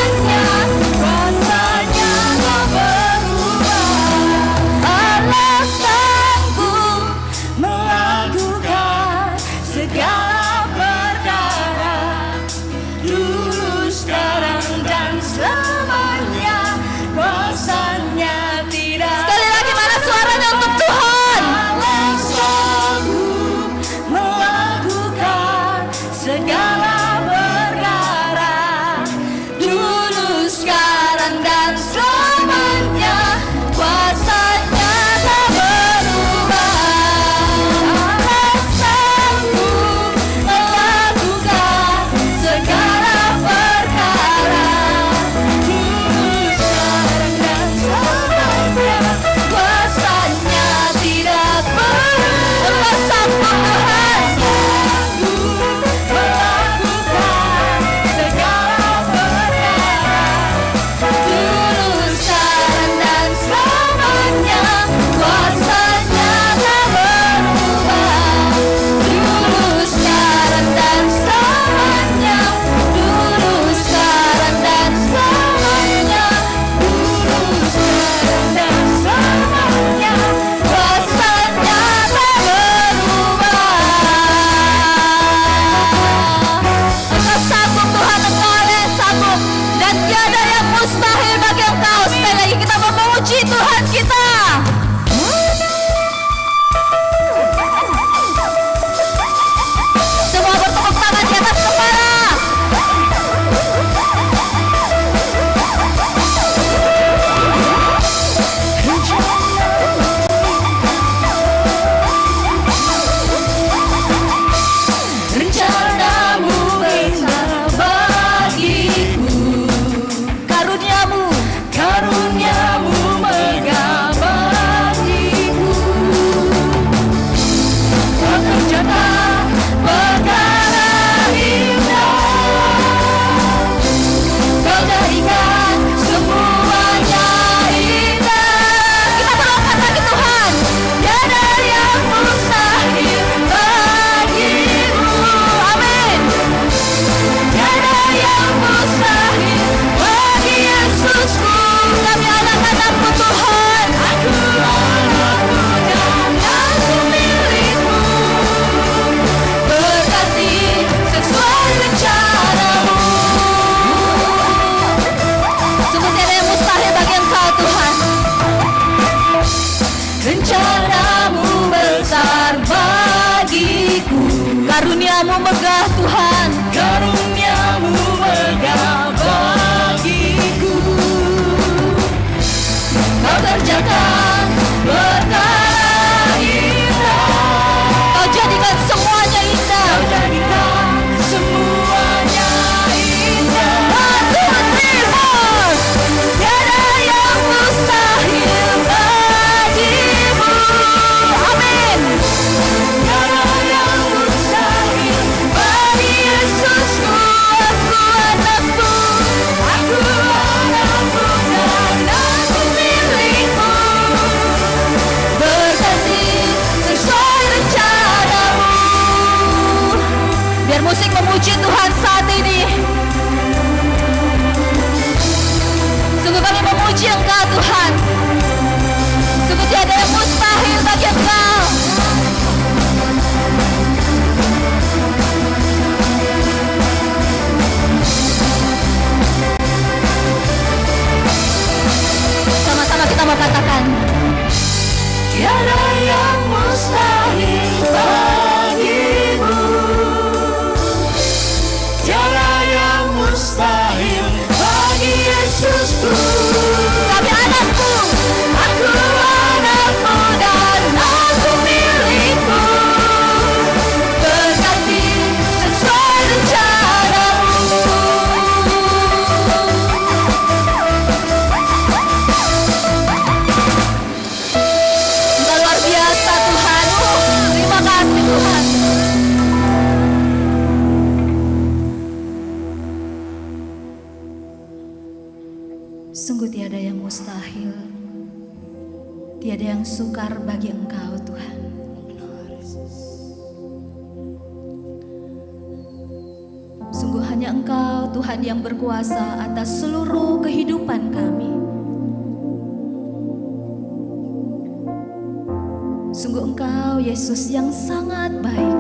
Sungguh tiada yang mustahil, tiada yang sukar bagi Engkau Tuhan. Sungguh hanya Engkau Tuhan yang berkuasa atas seluruh kehidupan kami. Sungguh Engkau Yesus yang sangat baik,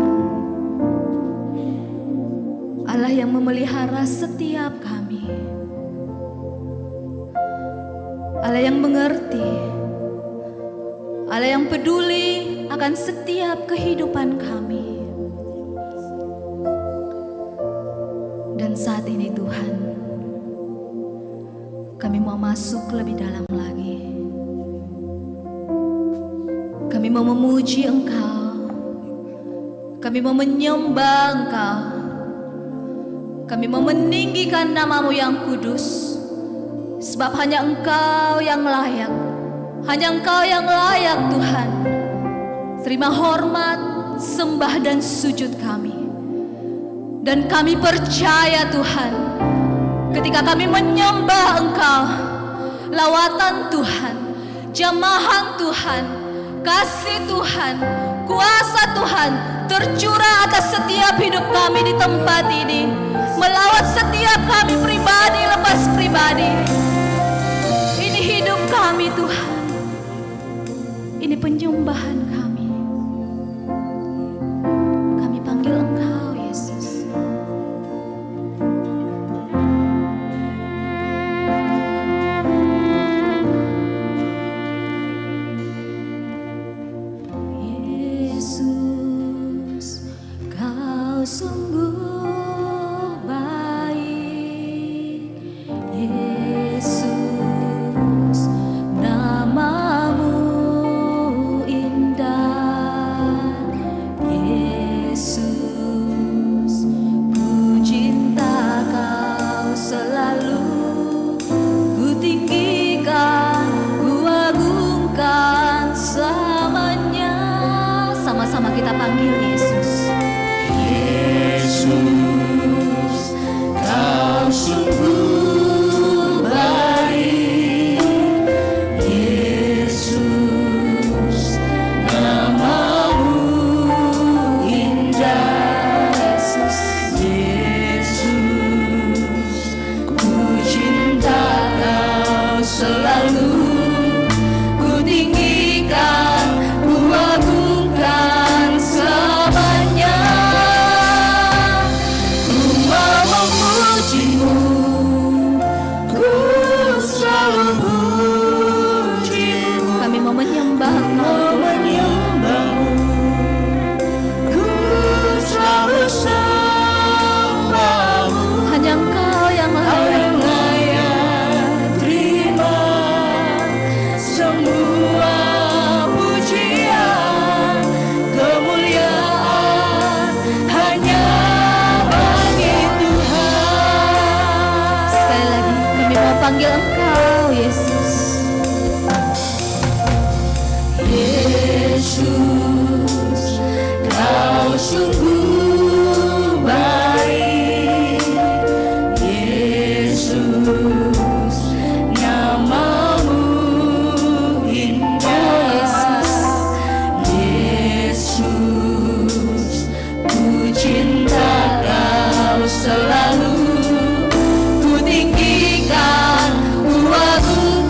Allah yang memelihara setiap kami, Allah yang mengerti, Allah yang peduli akan setiap kehidupan kami. Dan saat ini Tuhan, kami mau masuk lebih dalam lagi. Kami mau memuji Engkau, kami mau menyembah Engkau, kami mau meninggikan nama-Mu yang kudus. Sebab hanya Engkau yang layak, hanya Engkau yang layak Tuhan. Terima hormat, sembah dan sujud kami. Dan kami percaya Tuhan, ketika kami menyembah Engkau, lawatan Tuhan, jamahan Tuhan, kasih Tuhan, kuasa Tuhan tercurah atas setiap hidup kami di tempat ini, melawat setiap kami pribadi lepas pribadi. Ini hidup kami Tuhan, ini penyembahan kami. Kami panggil Engkau Yesus. Yesus, Kau sungguh baik. Yesus, nama-Mu indah. Yesus, ku cinta Kau selalu. Ku tinggikan, ku agungkan selamanya. Sama-sama kita panggil Yesus. Yesus, Kau sungguh baik. Yesus, nama-Mu indah. Yesus, ku cinta Kau selalu. Ku tinggikan, ku agungkan selamanya. Ku mau memuji-Mu, ku selalu puji-Mu. Kami mau menyembah Engkau, ku selalu sembah-Mu. Hanya Engkau yang layak terima semua pujian, kemuliaan hanya bagi Tuhan. Sekali lagi kami mau panggil Engkau Yesus. Yesus, Kau sungguh baik. Yesus, nama-Mu indah. Yesus, ku cinta Kau selalu. Ku tinggikan, ku agungkan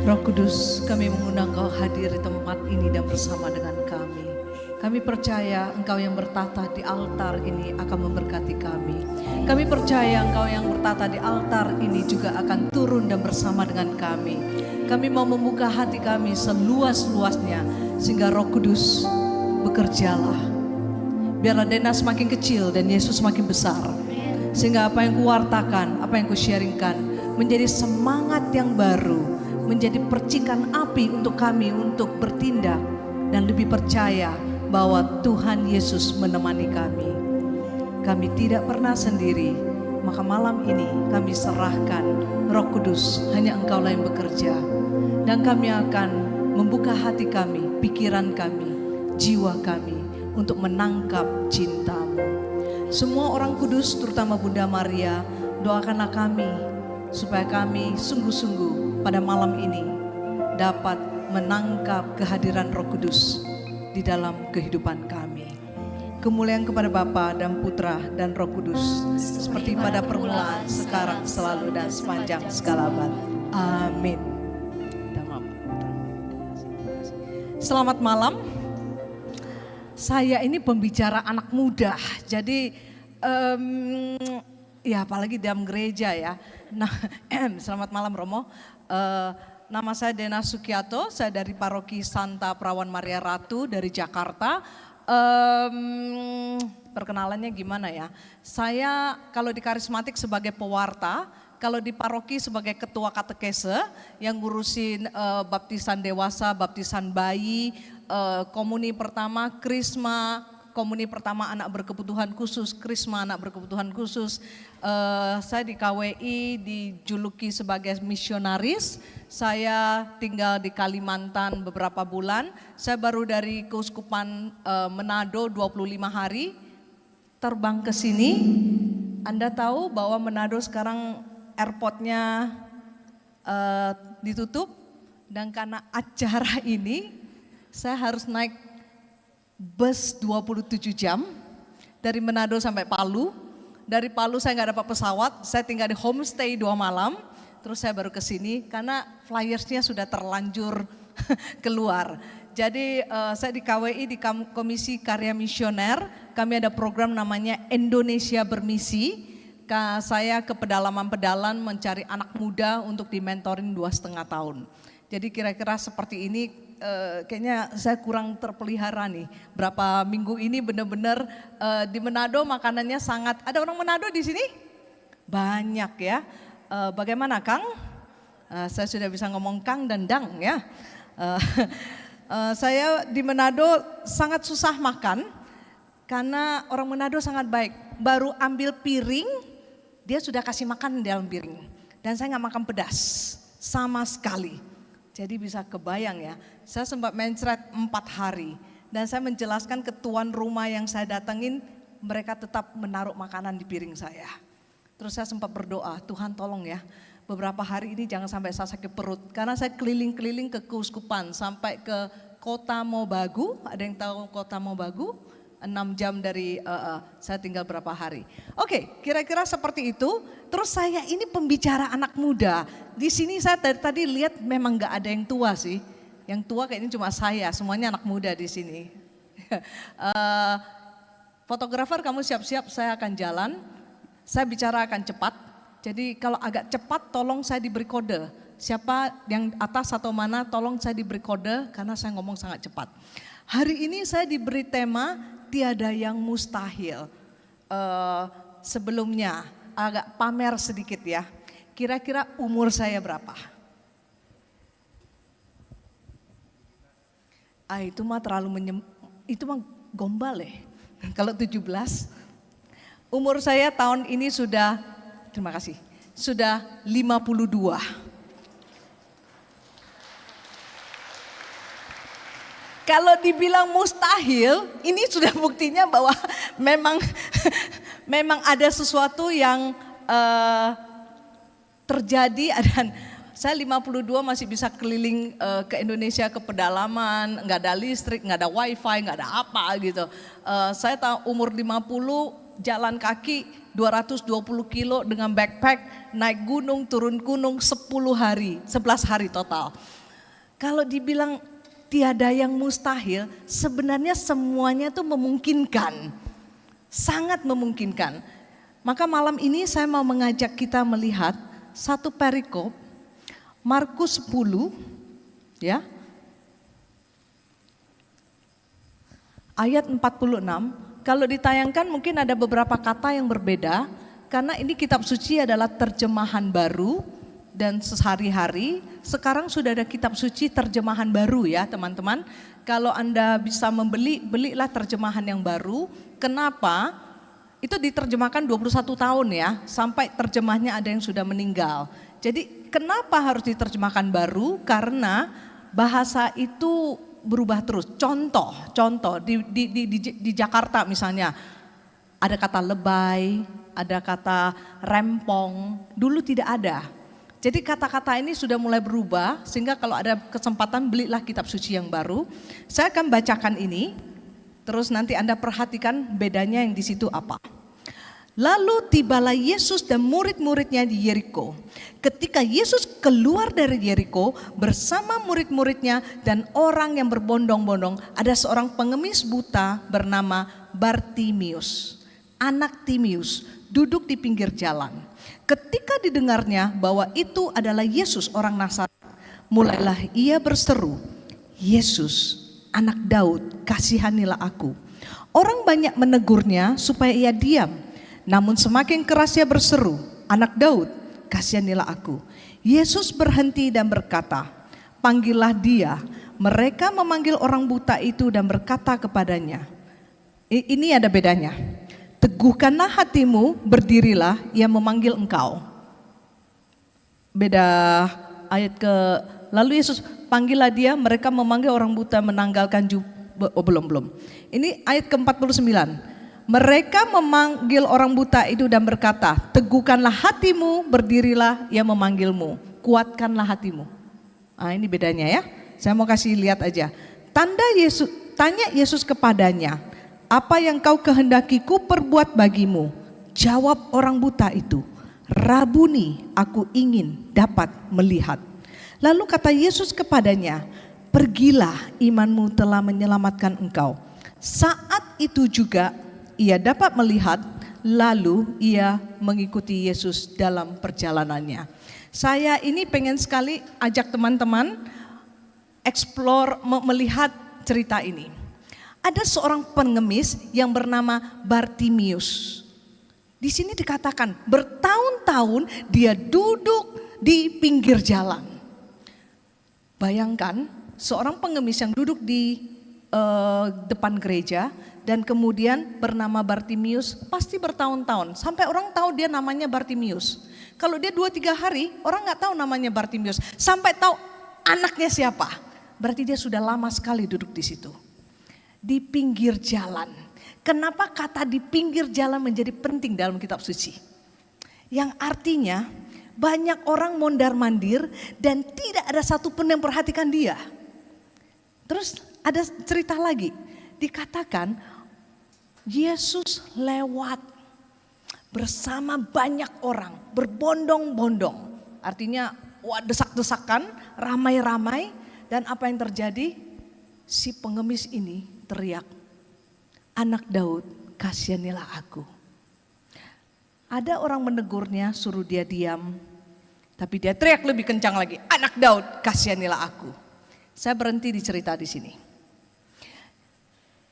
Roh Kudus, kami mengundang Kau hadir di tempat ini dan bersama dengan kami. Kami percaya Engkau yang bertata di altar ini akan memberkati kami. Kami percaya Engkau yang bertata di altar ini juga akan turun dan bersama dengan kami. Kami mau membuka hati kami seluas-luasnya sehingga Roh Kudus bekerjalah. Biarlah Dena semakin kecil dan Yesus semakin besar. Sehingga apa yang kuwartakan, apa yang ku-sharingkan menjadi semangat yang baru, menjadi percikan api untuk kami untuk bertindak dan lebih percaya bahwa Tuhan Yesus menemani kami. Kami tidak pernah sendiri, maka malam ini kami serahkan Roh Kudus, hanya Engkaulah yang bekerja. Dan kami akan membuka hati kami, pikiran kami, jiwa kami untuk menangkap cinta-Mu. Semua orang kudus, terutama Bunda Maria, doakanlah kami supaya kami sungguh-sungguh pada malam ini dapat menangkap kehadiran Roh Kudus di dalam kehidupan kami. Kemuliaan kepada Bapa dan Putra dan Roh Kudus, seperti pada permulaan, sekarang, selalu, dan sepanjang segala abad. Amin. Selamat malam. Saya ini pembicara anak muda, jadi ya apalagi dalam gereja ya. Nah, selamat malam Romo. Nama saya Dena Sukiato, saya dari Paroki Santa Perawan Maria Ratu dari Jakarta. Perkenalannya gimana ya? Saya kalau di karismatik sebagai pewarta, kalau di paroki sebagai ketua katekese yang ngurusin baptisan dewasa, baptisan bayi, komuni pertama, krisma, komuni pertama anak berkebutuhan khusus, krisma anak berkebutuhan khusus. Saya di KWI dijuluki sebagai misionaris. Saya tinggal di Kalimantan beberapa bulan. Saya baru dari Keuskupan Manado 25 hari terbang ke sini. Anda tahu bahwa Manado sekarang airportnya ditutup, dan karena acara ini saya harus naik bus 27 jam dari Manado sampai Palu. Dari Palu saya nggak dapat pesawat, saya tinggal di homestay 2 malam, terus saya baru ke sini karena flyersnya sudah terlanjur keluar. Jadi saya di KWI di Komisi Karya Misioner, kami ada program namanya Indonesia Bermisi. Saya ke pedalaman-pedalan mencari anak muda untuk dimentorin 2,5 tahun. Jadi kira-kira seperti ini, kayaknya saya kurang terpelihara nih. Berapa minggu ini benar-benar di Manado makanannya sangat. Ada orang Manado di sini? Banyak ya. Bagaimana Kang? Saya sudah bisa ngomong Kang dan Dang ya. Saya di Manado sangat susah makan karena orang Manado sangat baik. Baru ambil piring, dia sudah kasih makan di dalam piring. Dan saya nggak makan pedas sama sekali. Jadi bisa kebayang ya, saya sempat mencret 4 hari. Dan saya menjelaskan ke tuan rumah yang saya datengin, mereka tetap menaruh makanan di piring saya. Terus saya sempat berdoa, Tuhan tolong ya, beberapa hari ini jangan sampai saya sakit perut. Karena saya keliling-keliling ke Keuskupan sampai ke Kota Mobagu. Ada yang tahu Kota Mobagu? 6 jam dari saya tinggal berapa hari. Oke, kira-kira seperti itu. Terus saya ini pembicara anak muda. Di sini saya dari tadi lihat memang nggak ada yang tua sih. Yang tua kayaknya cuma saya, semuanya anak muda di sini. Fotografer kamu siap-siap, saya akan jalan. Saya bicara akan cepat. Jadi kalau agak cepat tolong saya diberi kode. Siapa yang atas atau mana tolong saya diberi kode karena saya ngomong sangat cepat. Hari ini saya diberi tema tiada yang mustahil. Sebelumnya agak pamer sedikit ya. Kira-kira umur saya berapa? Itu mah terlalu itu mah gombal ya. Kalau 17. Umur saya tahun ini sudah, terima kasih, sudah 52. Kalau dibilang mustahil, ini sudah buktinya bahwa memang ada sesuatu yang terjadi. Dan saya 52 masih bisa keliling ke Indonesia, ke pedalaman, nggak ada listrik, nggak ada wifi, nggak ada apa gitu. Saya tahu umur 50 jalan kaki 220 kilo dengan backpack, naik gunung, turun gunung 11 hari total. Kalau dibilang tiada yang mustahil, sebenarnya semuanya itu memungkinkan. Sangat memungkinkan. Maka malam ini saya mau mengajak kita melihat satu perikop Markus 10 ya. Ayat 46. Kalau ditayangkan mungkin ada beberapa kata yang berbeda karena ini kitab suci adalah terjemahan baru dan sehari-hari sekarang sudah ada kitab suci terjemahan baru ya teman-teman. Kalau Anda bisa membeli, belilah terjemahan yang baru. Kenapa? Itu diterjemahkan 21 tahun ya, sampai terjemahnya ada yang sudah meninggal. Jadi kenapa harus diterjemahkan baru? Karena bahasa itu berubah terus. Contoh di Jakarta misalnya ada kata lebay, ada kata rempong, dulu tidak ada. Jadi kata-kata ini sudah mulai berubah sehingga kalau ada kesempatan belilah kitab suci yang baru. Saya akan bacakan ini, terus nanti Anda perhatikan bedanya yang di situ apa. Lalu tibalah Yesus dan murid-muridnya di Yeriko. Ketika Yesus keluar dari Yeriko bersama murid-muridnya dan orang yang berbondong-bondong, ada seorang pengemis buta bernama Bartimius, anak Timius, duduk di pinggir jalan. Ketika didengarnya bahwa itu adalah Yesus orang Nazaret, mulailah ia berseru, "Yesus, anak Daud, kasihanilah aku." Orang banyak menegurnya supaya ia diam. Namun semakin keras ia berseru, "Anak Daud, kasihanilah aku." Yesus berhenti dan berkata, "Panggillah dia." Mereka memanggil orang buta itu dan berkata kepadanya, ini ada bedanya. "Teguhkanlah hatimu, berdirilah, ia memanggil engkau." Beda ayat lalu Yesus panggillah dia, mereka memanggil orang buta menanggalkan belum. Ini ayat ke-49. Mereka memanggil orang buta itu dan berkata, "Teguhkanlah hatimu, berdirilah, ia memanggilmu." Kuatkanlah hatimu. Nah, ini bedanya ya. Saya mau kasih lihat aja. Tanya Yesus kepadanya, "Apa yang kau kehendaki ku perbuat bagimu?" Jawab orang buta itu, "Rabuni, aku ingin dapat melihat." Lalu kata Yesus kepadanya, "Pergilah, imanmu telah menyelamatkan engkau." Saat itu juga ia dapat melihat, lalu ia mengikuti Yesus dalam perjalanannya. Saya ini pengen sekali ajak teman-teman explore, melihat cerita ini. Ada seorang pengemis yang bernama Bartimius. Di sini dikatakan bertahun-tahun dia duduk di pinggir jalan. Bayangkan seorang pengemis yang duduk di depan gereja dan kemudian bernama Bartimius, pasti bertahun-tahun sampai orang tahu dia namanya Bartimius. Kalau dia 2-3 hari orang nggak tahu namanya Bartimius, sampai tahu anaknya siapa. Berarti dia sudah lama sekali duduk di situ. Di pinggir jalan. Kenapa kata di pinggir jalan menjadi penting dalam kitab suci? Yang artinya banyak orang mondar-mandir dan tidak ada satupun yang perhatikan dia. Terus ada cerita lagi, dikatakan Yesus lewat bersama banyak orang, berbondong-bondong. Artinya desak-desakan, ramai-ramai, dan apa yang terjadi? Si pengemis ini teriak, "Anak Daud, kasihanilah aku." Ada orang menegurnya, suruh dia diam, tapi dia teriak lebih kencang lagi, "Anak Daud, kasihanilah aku." Saya berhenti di cerita di sini.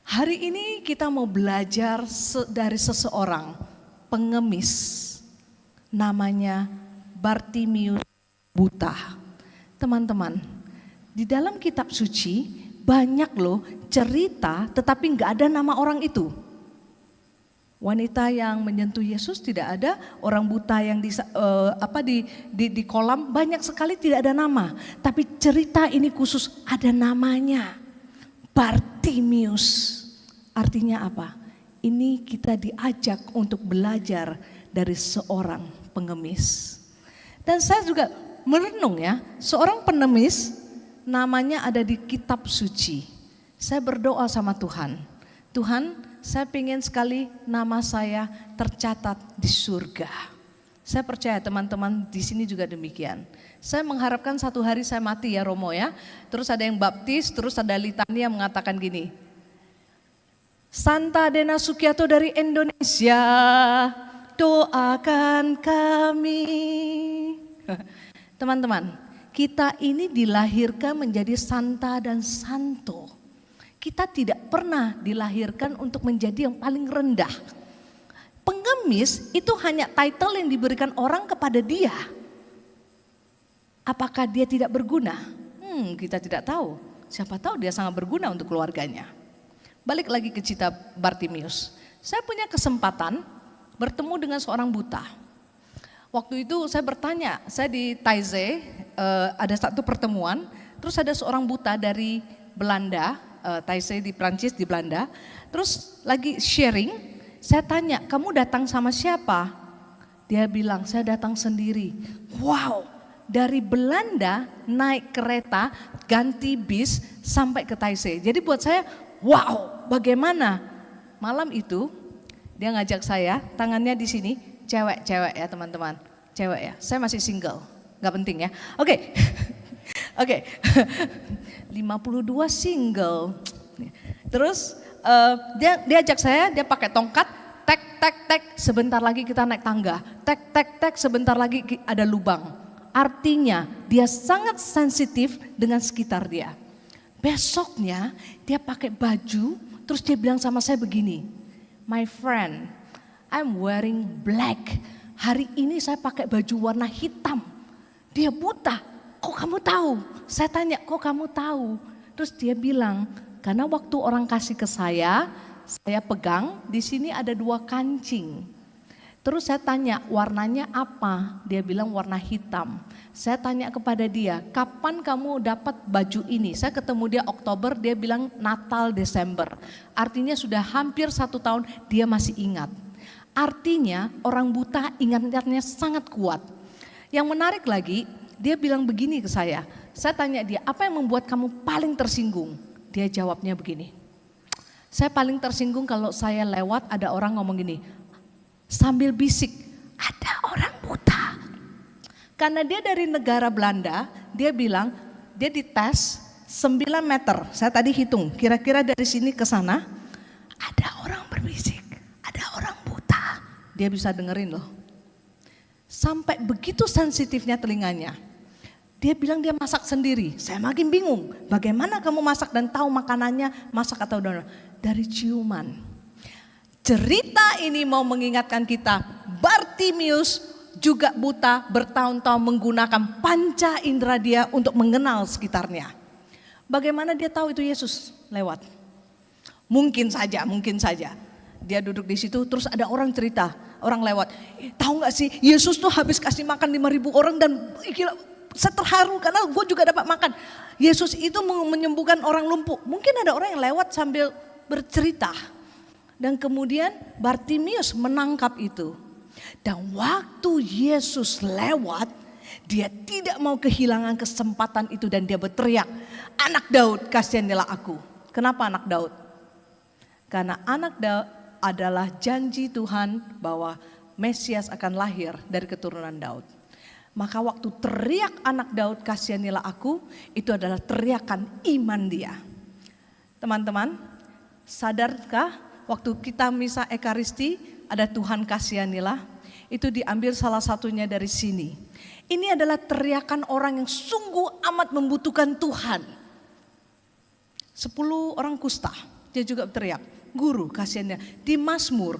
Hari ini kita mau belajar dari seseorang pengemis namanya Bartimius buta. Teman-teman, di dalam kitab suci banyak loh cerita tetapi nggak ada nama orang itu. Wanita yang menyentuh Yesus tidak ada, orang buta yang di kolam banyak sekali tidak ada nama. Tapi cerita ini khusus ada namanya. Bartimius. Artinya apa? Ini kita diajak untuk belajar dari seorang pengemis. Dan saya juga merenung ya, seorang pengemis namanya ada di kitab suci. Saya berdoa sama Tuhan. Tuhan, saya pengen sekali nama saya tercatat di surga. Saya percaya teman-teman di sini juga demikian. Saya mengharapkan satu hari saya mati ya Romo ya. Terus ada yang baptis, terus ada litania mengatakan gini. Santa Dena Sukiato dari Indonesia, doakan kami. Teman-teman, kita ini dilahirkan menjadi santa dan santo. Kita tidak pernah dilahirkan untuk menjadi yang paling rendah. Pengemis itu hanya title yang diberikan orang kepada dia. Apakah dia tidak berguna? Kita tidak tahu. Siapa tahu dia sangat berguna untuk keluarganya. Balik lagi ke cerita Bartimius. Saya punya kesempatan bertemu dengan seorang buta. Waktu itu saya bertanya, saya di Taizé, ada satu pertemuan, terus ada seorang buta dari Belanda, Taizé di Prancis di Belanda, terus lagi sharing. Saya tanya, kamu datang sama siapa? Dia bilang, saya datang sendiri. Wow, dari Belanda naik kereta, ganti bis sampai ke Taizé. Jadi buat saya, wow, bagaimana? Malam itu dia ngajak saya, tangannya di sini, cewek ya teman-teman, cewek ya. Saya masih single, nggak penting ya. Oke, oke, 52 single. Terus dia ajak saya, dia pakai tongkat, tek, sebentar lagi kita naik tangga, tek, sebentar lagi ada lubang. Artinya dia sangat sensitif dengan sekitar dia. Besoknya dia pakai baju, terus dia bilang sama saya begini, my friend, I'm wearing black. Hari ini saya pakai baju warna hitam. Dia buta, kok kamu tahu? Saya tanya, kok kamu tahu? Terus dia bilang, karena waktu orang kasih ke saya pegang, di sini ada 2 kancing. Terus saya tanya, warnanya apa? Dia bilang warna hitam. Saya tanya kepada dia, kapan kamu dapat baju ini? Saya ketemu dia Oktober, dia bilang Natal Desember. Artinya sudah hampir 1 tahun dia masih ingat. Artinya orang buta ingatannya sangat kuat. Yang menarik lagi, dia bilang begini ke saya tanya dia, apa yang membuat kamu paling tersinggung? Dia jawabnya begini, saya paling tersinggung kalau saya lewat ada orang ngomong gini, sambil bisik, ada orang buta. Karena dia dari negara Belanda, dia bilang, dia dites 9 meter, saya tadi hitung, kira-kira dari sini ke sana, ada orang berbisik, ada orang buta. Dia bisa dengerin loh. Sampai begitu sensitifnya telinganya. Dia bilang dia masak sendiri. Saya makin bingung, bagaimana kamu masak dan tahu makanannya masak atau donor? Dari ciuman. Cerita ini mau mengingatkan kita, Bartimius juga buta bertahun-tahun menggunakan panca indera dia untuk mengenal sekitarnya. Bagaimana dia tahu itu Yesus lewat? Mungkin saja. Dia duduk di situ terus ada orang cerita, orang lewat. Tahu gak sih Yesus tuh habis kasih makan 5.000 orang dan gila, saya terharu karena gue juga dapat makan. Yesus itu menyembuhkan orang lumpuh. Mungkin ada orang yang lewat sambil bercerita. Dan kemudian Bartimius menangkap itu. Dan waktu Yesus lewat, dia tidak mau kehilangan kesempatan itu dan dia berteriak, anak Daud kasihanilah aku. Kenapa anak Daud? Karena anak Daud adalah janji Tuhan bahwa Mesias akan lahir dari keturunan Daud. Maka waktu teriak anak Daud kasihanilah aku, itu adalah teriakan iman dia. Teman-teman, sadarkah waktu kita misa Ekaristi ada Tuhan kasihanilah, itu diambil salah satunya dari sini. Ini adalah teriakan orang yang sungguh amat membutuhkan Tuhan. 10 orang kusta, dia juga teriak, Guru kasihanilah. Di Mazmur,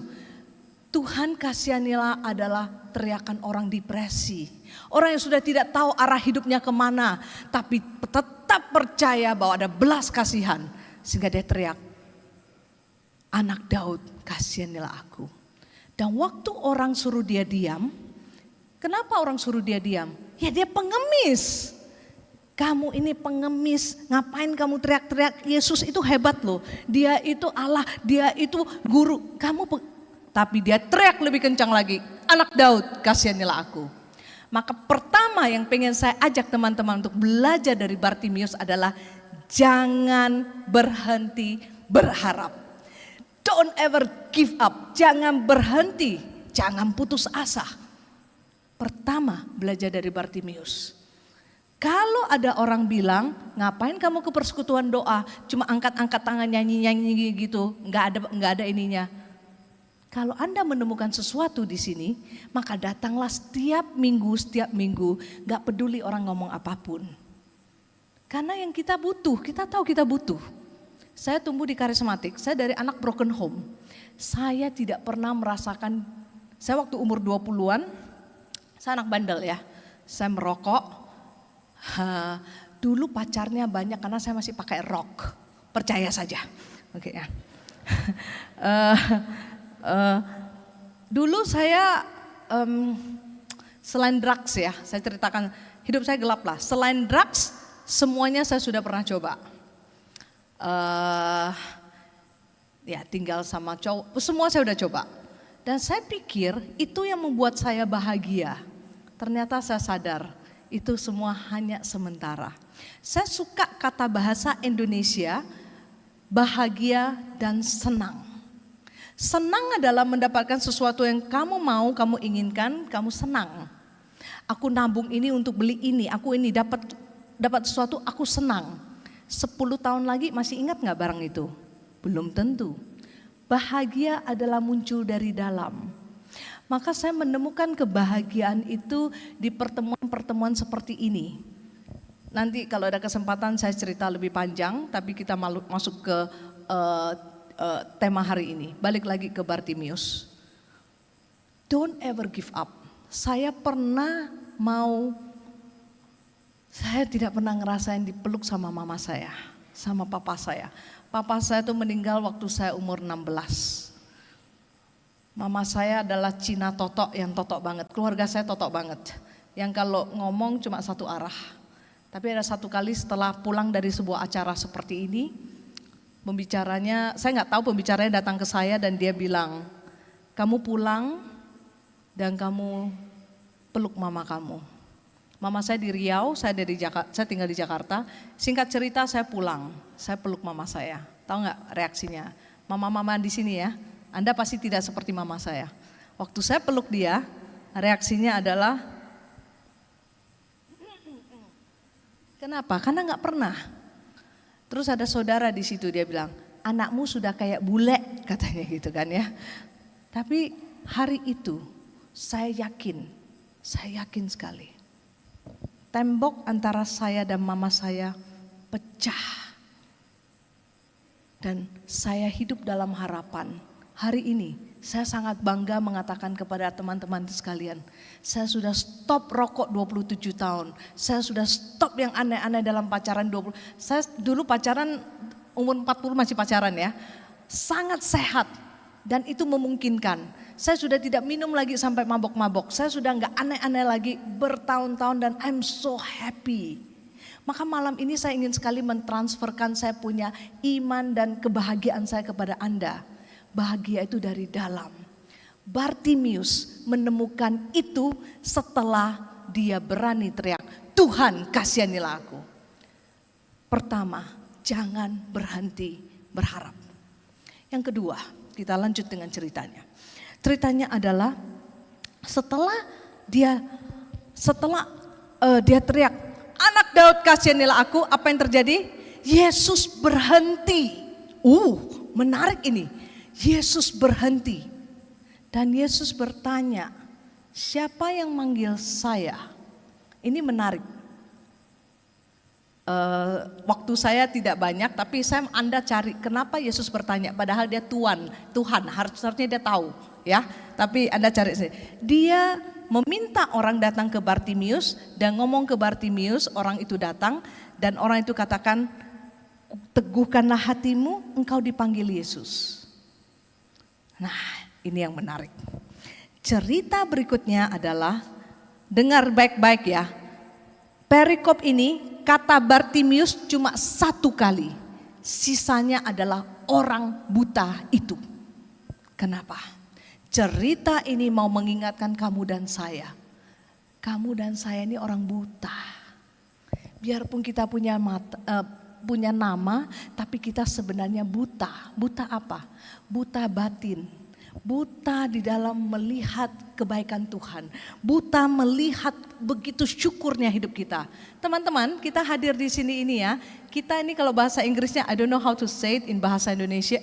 Tuhan kasihanilah adalah teriakan orang depresi. Orang yang sudah tidak tahu arah hidupnya kemana, tapi tetap percaya bahwa ada belas kasihan. Sehingga dia teriak, anak Daud kasihanilah aku. Dan waktu orang suruh dia diam, kenapa orang suruh dia diam? Ya dia pengemis. Kamu ini pengemis, ngapain kamu teriak-teriak? Yesus itu hebat loh, dia itu Allah, dia itu guru. Tapi dia teriak lebih kencang lagi, anak Daud kasihanilah aku. Maka pertama yang pengen saya ajak teman-teman untuk belajar dari Bartimius adalah jangan berhenti berharap. Don't ever give up, jangan berhenti, jangan putus asa. Pertama, belajar dari Bartimius. Kalau ada orang bilang, ngapain kamu ke persekutuan doa, cuma angkat-angkat tangan nyanyi-nyanyi gitu, nggak ada ininya. Kalau Anda menemukan sesuatu di sini, maka datanglah setiap minggu, nggak peduli orang ngomong apapun. Karena yang kita butuh, kita tahu kita butuh. Saya tumbuh di karismatik, saya dari anak broken home. Saya tidak pernah merasakan, saya waktu umur 20-an, saya anak bandel ya, saya merokok. Dulu pacarnya banyak karena saya masih pakai rok, percaya saja. Oke ya. Dulu saya selain drugs ya, saya ceritakan hidup saya gelap lah. Selain drugs, semuanya saya sudah pernah coba. Ya tinggal sama cowok, semua saya udah coba. Dan saya pikir itu yang membuat saya bahagia. Ternyata saya sadar itu semua hanya sementara. Saya suka kata bahasa Indonesia, bahagia dan senang. Senang adalah mendapatkan sesuatu yang kamu mau, kamu inginkan, kamu senang. Aku nabung ini untuk beli ini, aku ini dapat sesuatu, aku senang. 10 tahun lagi masih ingat gak barang itu? Belum tentu. Bahagia adalah muncul dari dalam. Maka saya menemukan kebahagiaan itu di pertemuan-pertemuan seperti ini. Nanti kalau ada kesempatan saya cerita lebih panjang, tapi kita masuk ke tema hari ini. Balik lagi ke Bartimius. Don't ever give up. Saya tidak pernah ngerasain dipeluk sama mama saya, sama papa saya. Papa saya itu meninggal waktu saya umur 16. Mama saya adalah Cina totok yang totok banget, keluarga saya totok banget. Yang kalau ngomong cuma satu arah. Tapi ada satu kali setelah pulang dari sebuah acara seperti ini, pembicaranya, saya nggak tahu pembicaranya datang ke saya dan dia bilang, kamu pulang dan kamu peluk mama kamu. Mama saya di Riau, saya tinggal di Jakarta. Singkat cerita saya pulang, saya peluk mama saya. Tahu nggak reaksinya? Mama-mama di sini ya. Anda pasti tidak seperti mama saya. Waktu saya peluk dia, reaksinya adalah, kenapa? Karena nggak pernah. Terus ada saudara di situ dia bilang, anakmu sudah kayak bule katanya gitu kan ya. Tapi hari itu saya yakin sekali. Tembok antara saya dan mama saya pecah. Dan saya hidup dalam harapan. Hari ini saya sangat bangga mengatakan kepada teman-teman sekalian, saya sudah stop rokok 27 tahun. Saya sudah stop yang aneh-aneh dalam pacaran 20. Saya dulu pacaran umur 40 masih pacaran ya. Sangat sehat dan itu memungkinkan. Saya sudah tidak minum lagi sampai mabok-mabok. Saya sudah enggak aneh-aneh lagi bertahun-tahun dan I'm so happy. Maka malam ini saya ingin sekali mentransferkan saya punya iman dan kebahagiaan saya kepada Anda. Bahagia itu dari dalam. Bartimius menemukan itu setelah dia berani teriak, Tuhan kasihanilah aku. Pertama, jangan berhenti berharap. Yang kedua, kita lanjut dengan ceritanya. Ceritanya adalah setelah dia teriak, anak Daud kasihanilah aku, apa yang terjadi? Yesus berhenti. Menarik ini. Yesus berhenti dan Yesus bertanya, siapa yang manggil saya? Ini menarik. Waktu saya tidak banyak, tapi Anda cari kenapa Yesus bertanya, padahal dia Tuhan, harusnya dia tahu, ya. Tapi Anda cari sih. Dia meminta orang datang ke Bartimius dan ngomong ke Bartimius, orang itu datang dan orang itu katakan, teguhkanlah hatimu, engkau dipanggil Yesus. Nah, ini yang menarik. Cerita berikutnya adalah, dengar baik-baik ya. Perikop ini kata Bartimius cuma 1 kali. Sisanya adalah orang buta itu. Kenapa? Cerita ini mau mengingatkan kamu dan saya. Kamu dan saya ini orang buta. Biarpun kita punya nama, tapi kita sebenarnya buta. Buta apa? Buta batin, buta di dalam melihat kebaikan Tuhan, buta melihat begitu syukurnya hidup kita. Teman-teman, kita hadir di sini ini ya, kita ini kalau bahasa Inggrisnya, I don't know how to say it in bahasa Indonesia,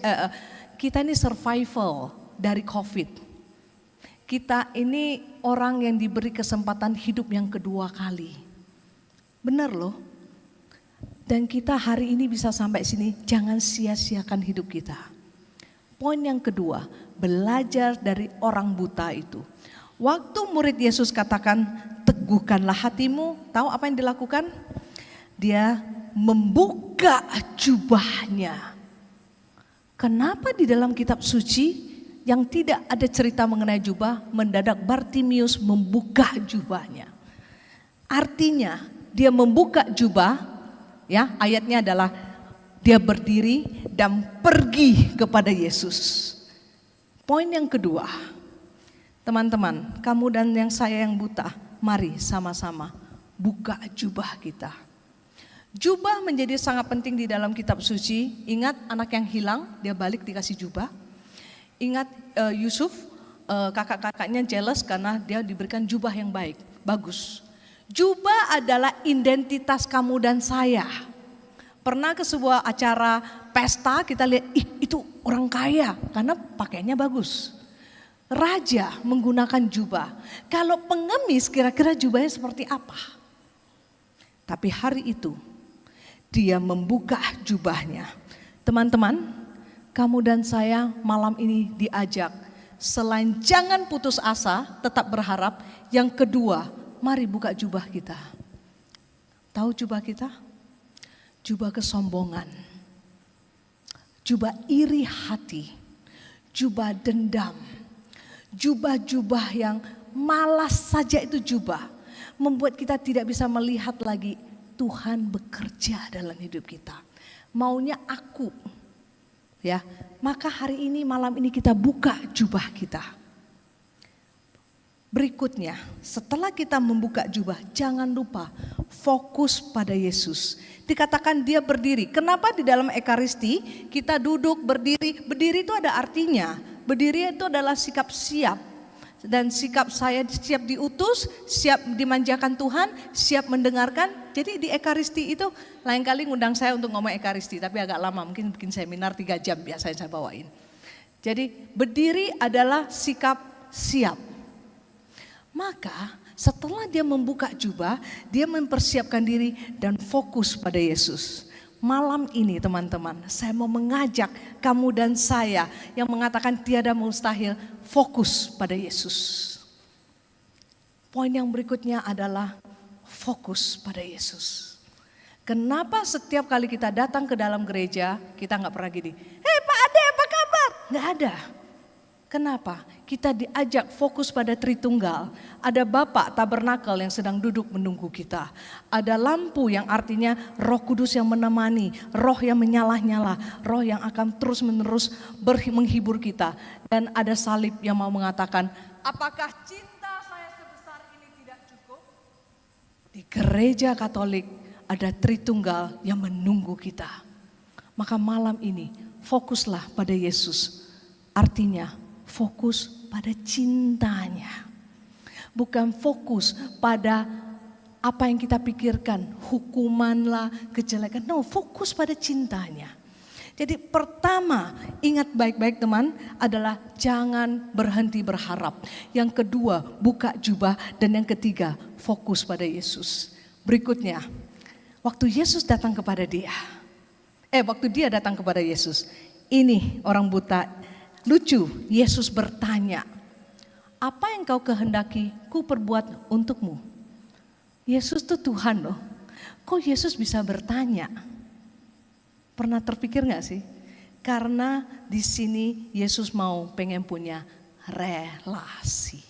kita ini survival dari COVID. Kita ini orang yang diberi kesempatan hidup yang kedua kali. Benar loh. Dan kita hari ini bisa sampai sini, jangan sia-siakan hidup kita. Poin yang kedua, belajar dari orang buta itu. Waktu murid Yesus katakan, teguhkanlah hatimu, tahu apa yang dilakukan? Dia membuka jubahnya. Kenapa di dalam kitab suci yang tidak ada cerita mengenai jubah, mendadak Bartimius membuka jubahnya? Artinya dia membuka jubah, ya ayatnya adalah dia berdiri dan pergi kepada Yesus. Poin yang kedua, teman-teman, kamu dan yang saya yang buta, mari sama-sama buka jubah kita. Jubah menjadi sangat penting di dalam kitab suci. Ingat anak yang hilang, dia balik dikasih jubah. Ingat Yusuf, kakak-kakaknya jealous karena dia diberikan jubah yang baik, bagus. Jubah adalah identitas kamu dan saya. Pernah ke sebuah acara pesta, kita lihat, itu orang kaya karena pakaiannya bagus. Raja menggunakan jubah. Kalau pengemis kira-kira jubahnya seperti apa? Tapi hari itu dia membuka jubahnya. Teman-teman, kamu dan saya malam ini diajak, selain jangan putus asa, tetap berharap. Yang kedua, mari buka jubah kita. Tahu jubah kita? Jubah kesombongan, jubah iri hati, jubah dendam, jubah-jubah yang malas saja itu jubah. Membuat kita tidak bisa melihat lagi Tuhan bekerja dalam hidup kita. Maunya aku, ya. Maka hari ini, malam ini kita buka jubah kita. Berikutnya, setelah kita membuka jubah, jangan lupa fokus pada Yesus. Dikatakan dia berdiri. Kenapa di dalam Ekaristi kita duduk berdiri? Berdiri itu ada artinya. Berdiri itu adalah sikap siap. Dan sikap saya siap diutus, siap dimanjakan Tuhan, siap mendengarkan. Jadi di Ekaristi itu lain kali ngundang saya untuk ngomong Ekaristi, tapi agak lama, mungkin bikin seminar 3 jam biasanya saya bawain. Jadi berdiri adalah sikap siap. Maka setelah dia membuka jubah, dia mempersiapkan diri dan fokus pada Yesus. Malam ini teman-teman, saya mau mengajak kamu dan saya yang mengatakan tiada mustahil, fokus pada Yesus. Poin yang berikutnya adalah fokus pada Yesus. Kenapa setiap kali kita datang ke dalam gereja, kita gak pernah gini, "Hei Pak Ade, apa kabar?" Gak ada. Kenapa? Kita diajak fokus pada Tritunggal. Ada Bapak tabernakel yang sedang duduk menunggu kita. Ada lampu yang artinya Roh Kudus yang menemani, roh yang menyala-nyala, roh yang akan terus-menerus menghibur kita. Dan ada salib yang mau mengatakan, apakah cinta saya sebesar ini tidak cukup? Di gereja Katolik ada Tritunggal yang menunggu kita. Maka malam ini fokuslah pada Yesus. Artinya fokus pada cintanya. Bukan fokus pada apa yang kita pikirkan, hukumanlah, kejelekan. No, fokus pada cintanya. Jadi pertama, ingat baik-baik teman, adalah jangan berhenti berharap. Yang kedua, buka jubah. Dan yang ketiga, fokus pada Yesus. Berikutnya, waktu Yesus datang kepada dia. Waktu dia datang kepada Yesus. Ini orang buta. Lucu, Yesus bertanya, apa yang kau kehendaki ku perbuat untukmu? Yesus tuh Tuhan loh. Kok Yesus bisa bertanya? Pernah terpikir gak sih? Karena di sini Yesus pengen punya relasi.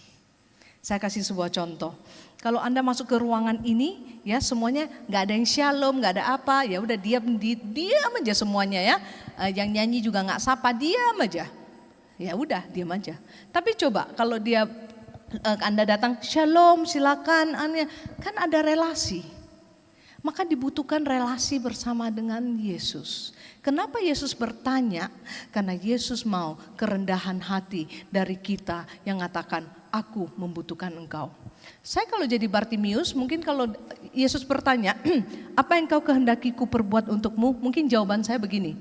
Saya kasih sebuah contoh. Kalau Anda masuk ke ruangan ini, ya semuanya nggak ada yang shalom, nggak ada apa, ya udah diam aja semuanya ya. Yang nyanyi juga nggak sapa, diam aja. Ya udah diam aja. Tapi coba kalau Anda datang, shalom silakan, kan ada relasi. Maka dibutuhkan relasi bersama dengan Yesus. Kenapa Yesus bertanya? Karena Yesus mau kerendahan hati dari kita yang mengatakan, aku membutuhkan engkau. Saya kalau jadi Bartimius, mungkin kalau Yesus bertanya, apa yang kau kehendaki ku perbuat untukmu? Mungkin jawaban saya begini,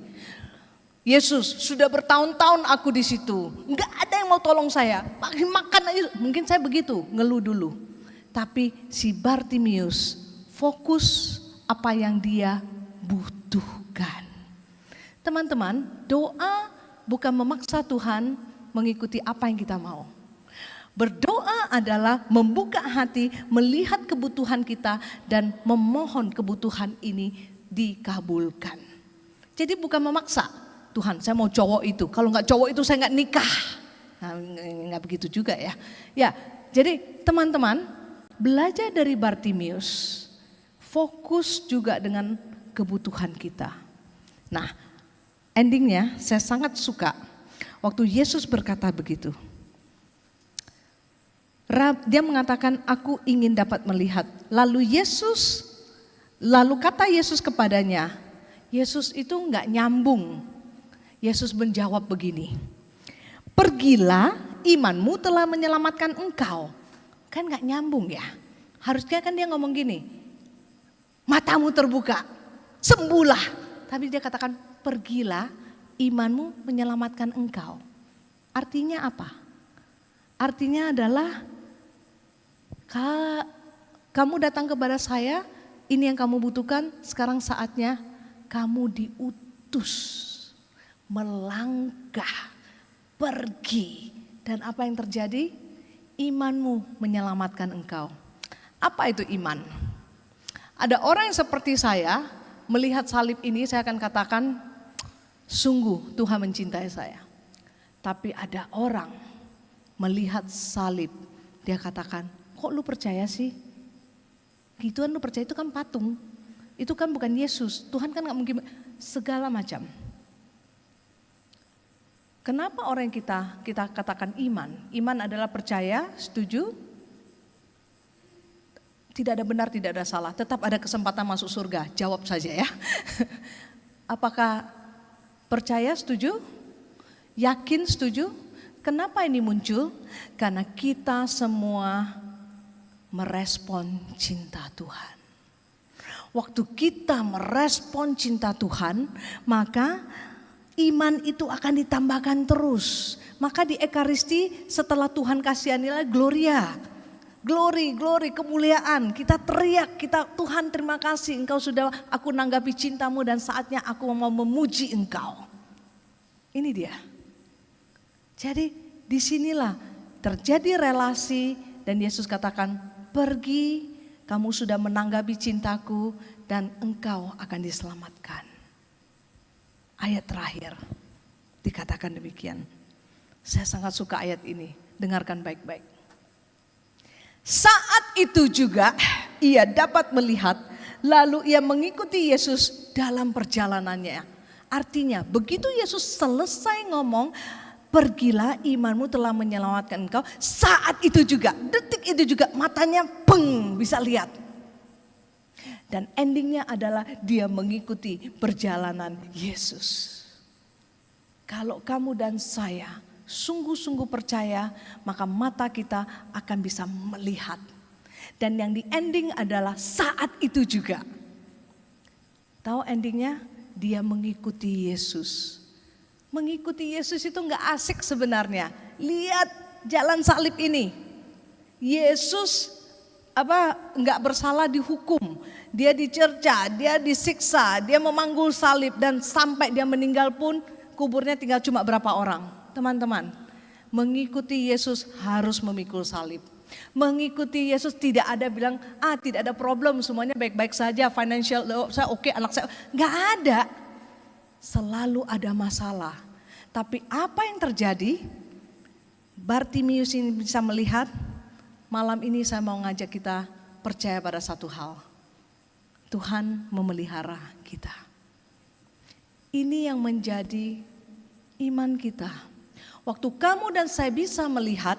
Yesus, sudah bertahun-tahun aku di situ, nggak ada yang mau tolong saya, makan aja. Mungkin saya begitu, ngeluh dulu. Tapi si Bartimius fokus apa yang dia butuhkan. Teman-teman, doa bukan memaksa Tuhan mengikuti apa yang kita mau. Berdoa adalah membuka hati, melihat kebutuhan kita dan memohon kebutuhan ini dikabulkan. Jadi bukan memaksa, Tuhan saya mau cowok itu, kalau nggak cowok itu saya nggak nikah. Nah, nggak begitu juga ya. Ya, jadi teman-teman belajar dari Bartimius, fokus juga dengan kebutuhan kita. Nah, endingnya saya sangat suka waktu Yesus berkata begitu. Dia mengatakan, aku ingin dapat melihat. Lalu kata Yesus kepadanya, Yesus itu nggak nyambung. Yesus menjawab begini, pergilah, imanmu telah menyelamatkan engkau. Kan nggak nyambung ya. Harusnya kan dia ngomong gini, matamu terbuka, sembuhlah. Tapi dia katakan, pergilah, imanmu menyelamatkan engkau. Artinya apa? Artinya adalah kamu datang kepada saya, ini yang kamu butuhkan, sekarang saatnya kamu diutus, melangkah, pergi. Dan apa yang terjadi? Imanmu menyelamatkan engkau. Apa itu iman? Ada orang yang seperti saya, melihat salib ini saya akan katakan, sungguh Tuhan mencintai saya. Tapi ada orang melihat salib, dia katakan, kok lu percaya sih? Gituan lu percaya, itu kan patung. Itu kan bukan Yesus. Tuhan kan gak mungkin, segala macam. Kenapa orang yang kita katakan iman? Iman adalah percaya, setuju? Tidak ada benar, tidak ada salah. Tetap ada kesempatan masuk surga. Jawab saja ya. Apakah percaya, setuju? Yakin, setuju? Kenapa ini muncul? Karena kita semua merespon cinta Tuhan. Waktu kita merespon cinta Tuhan, maka iman itu akan ditambahkan terus. Maka di Ekaristi setelah Tuhan kasihanilah Gloria, glory, glory, kemuliaan. Kita teriak, Tuhan terima kasih Engkau sudah aku nanggapi cintamu dan saatnya aku mau memuji Engkau. Ini dia. Jadi disinilah terjadi relasi dan Yesus katakan, pergi, kamu sudah menanggapi cintaku dan engkau akan diselamatkan. Ayat terakhir dikatakan demikian. Saya sangat suka ayat ini, dengarkan baik-baik. Saat itu juga ia dapat melihat, lalu ia mengikuti Yesus dalam perjalanannya. Artinya begitu Yesus selesai ngomong, pergilah, imanmu telah menyelamatkan engkau. Saat itu juga, detik itu juga matanya peng bisa lihat. Dan endingnya adalah dia mengikuti perjalanan Yesus. Kalau kamu dan saya sungguh-sungguh percaya, maka mata kita akan bisa melihat. Dan yang di ending adalah saat itu juga. Tahu endingnya? Dia mengikuti Yesus. Mengikuti Yesus itu gak asik sebenarnya. Lihat jalan salib ini. Yesus gak bersalah dihukum. Dia dicerca, dia disiksa, dia memanggul salib dan sampai dia meninggal pun kuburnya tinggal cuma berapa orang. Teman-teman, mengikuti Yesus harus memikul salib. Mengikuti Yesus tidak ada bilang, tidak ada problem, semuanya baik-baik saja, financial, saya oke, anak saya. Gak ada. Selalu ada masalah. Tapi apa yang terjadi? Bartimius ini bisa melihat. Malam ini saya mau ngajak kita percaya pada satu hal. Tuhan memelihara kita. Ini yang menjadi iman kita. Waktu kamu dan saya bisa melihat,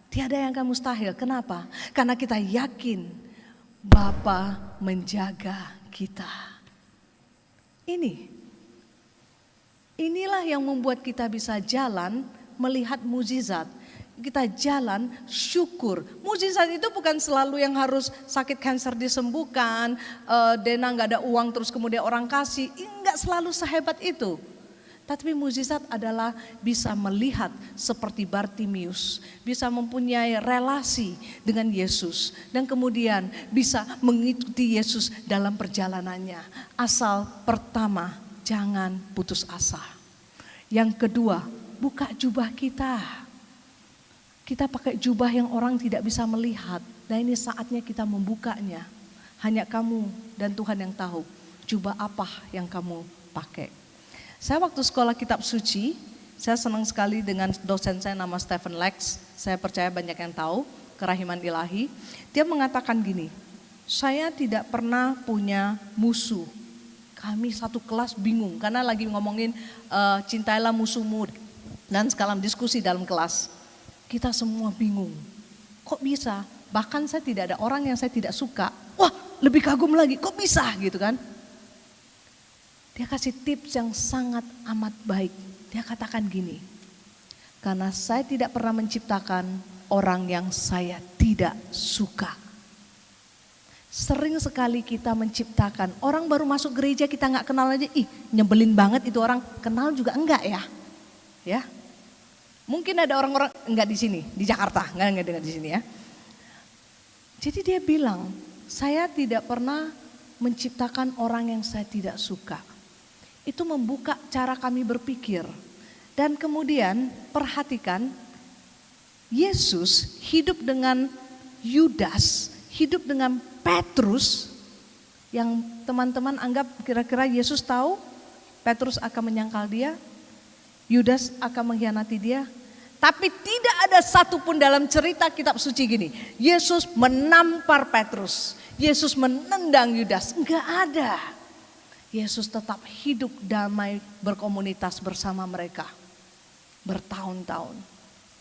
tiada yang akan mustahil. Kenapa? Karena kita yakin Bapa menjaga kita. Inilah yang membuat kita bisa jalan melihat mukjizat. Kita jalan syukur. Mukjizat itu bukan selalu yang harus sakit kanker disembuhkan, Dena nggak ada uang terus kemudian orang kasih. Nggak selalu sehebat itu. Tapi mukjizat adalah bisa melihat seperti Bartimius, bisa mempunyai relasi dengan Yesus dan kemudian bisa mengikuti Yesus dalam perjalanannya. Asal pertama, jangan putus asa. Yang kedua, buka jubah kita. Kita pakai jubah yang orang tidak bisa melihat. Dan ini saatnya kita membukanya. Hanya kamu dan Tuhan yang tahu jubah apa yang kamu pakai. Saya waktu sekolah kitab suci, saya senang sekali dengan dosen saya nama Stephen Lex. Saya percaya banyak yang tahu, kerahiman ilahi. Dia mengatakan gini, saya tidak pernah punya musuh. Kami satu kelas bingung karena lagi ngomongin cintailah musuhmu. Dan sekarang diskusi dalam kelas, kita semua bingung. Kok bisa? Bahkan saya tidak ada orang yang saya tidak suka. Wah, lebih kagum lagi, kok bisa gitu kan? Dia kasih tips yang sangat amat baik. Dia katakan gini, karena saya tidak pernah menciptakan orang yang saya tidak suka. Sering sekali kita menciptakan, orang baru masuk gereja kita nggak kenal aja, nyebelin banget itu orang, kenal juga enggak ya? Ya, mungkin ada orang-orang enggak di sini, di Jakarta, enggak di sini ya. Jadi dia bilang, saya tidak pernah menciptakan orang yang saya tidak suka. Itu membuka cara kami berpikir. Dan kemudian perhatikan, Yesus hidup dengan Yudas, hidup dengan Petrus, yang teman-teman anggap kira-kira Yesus tahu Petrus akan menyangkal dia, Yudas akan mengkhianati dia. Tapi tidak ada satupun dalam cerita kitab suci gini, Yesus menampar Petrus, Yesus menendang Yudas, enggak ada. Yesus tetap hidup damai berkomunitas bersama mereka bertahun-tahun.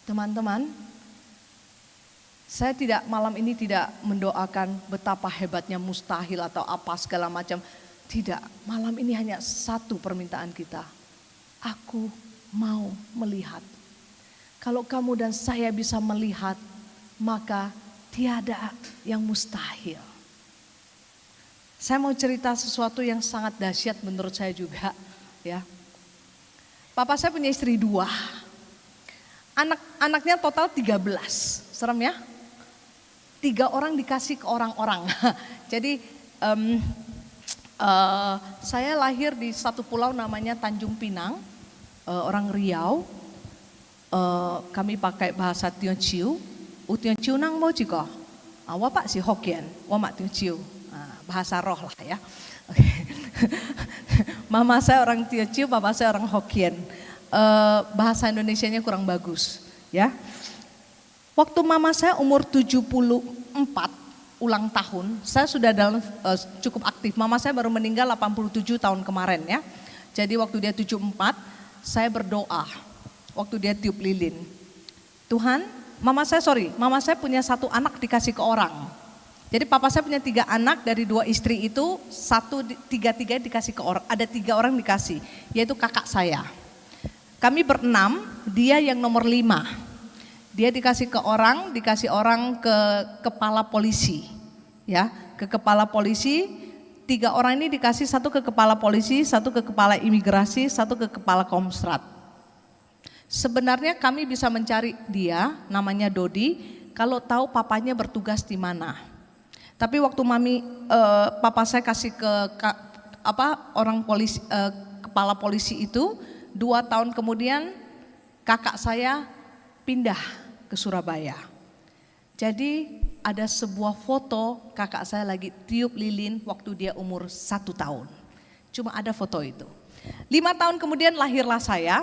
Teman-teman, saya malam ini tidak mendoakan betapa hebatnya mustahil atau apa segala macam. Tidak, malam ini hanya satu permintaan kita. Aku mau melihat. Kalau kamu dan saya bisa melihat, maka tiada yang mustahil. Saya mau cerita sesuatu yang sangat dahsyat menurut saya juga, ya. Papa saya punya istri 2. Anaknya total 13. Serem ya? 3 orang dikasih ke orang-orang. Jadi saya lahir di satu pulau namanya Tanjung Pinang, orang Riau. Kami pakai bahasa Teochew. Teochew nang mau jika? Wapak si Hokkien, wamak Teochew. Bahasa roh lah ya. Mama saya orang Teochew, papa saya orang Hokkien. Bahasa Indonesianya kurang bagus, ya. Waktu mama saya umur 74 ulang tahun, saya sudah dalam cukup aktif. Mama saya baru meninggal 87 tahun kemarin ya. Jadi waktu dia 74, saya berdoa. Waktu dia tiup lilin. Tuhan, mama saya punya 1 anak dikasih ke orang. Jadi papa saya punya 3 anak, dari 2 istri itu 3 dikasih ke orang, ada 3 orang dikasih, yaitu kakak saya. Kami berenam, dia yang nomor 5. Dia dikasih orang ke kepala polisi, ya, ke kepala polisi. 3 orang ini dikasih, 1 ke kepala polisi, 1 ke kepala imigrasi, 1 ke kepala komstrat. Sebenarnya kami bisa mencari dia, namanya Dodi, kalau tahu papanya bertugas di mana. Tapi waktu papa saya kasih ke orang polisi, kepala polisi itu, 2 tahun kemudian kakak saya pindah ke Surabaya. Jadi ada sebuah foto kakak saya lagi tiup lilin waktu dia umur 1 tahun. Cuma ada foto itu. 5 tahun kemudian lahirlah saya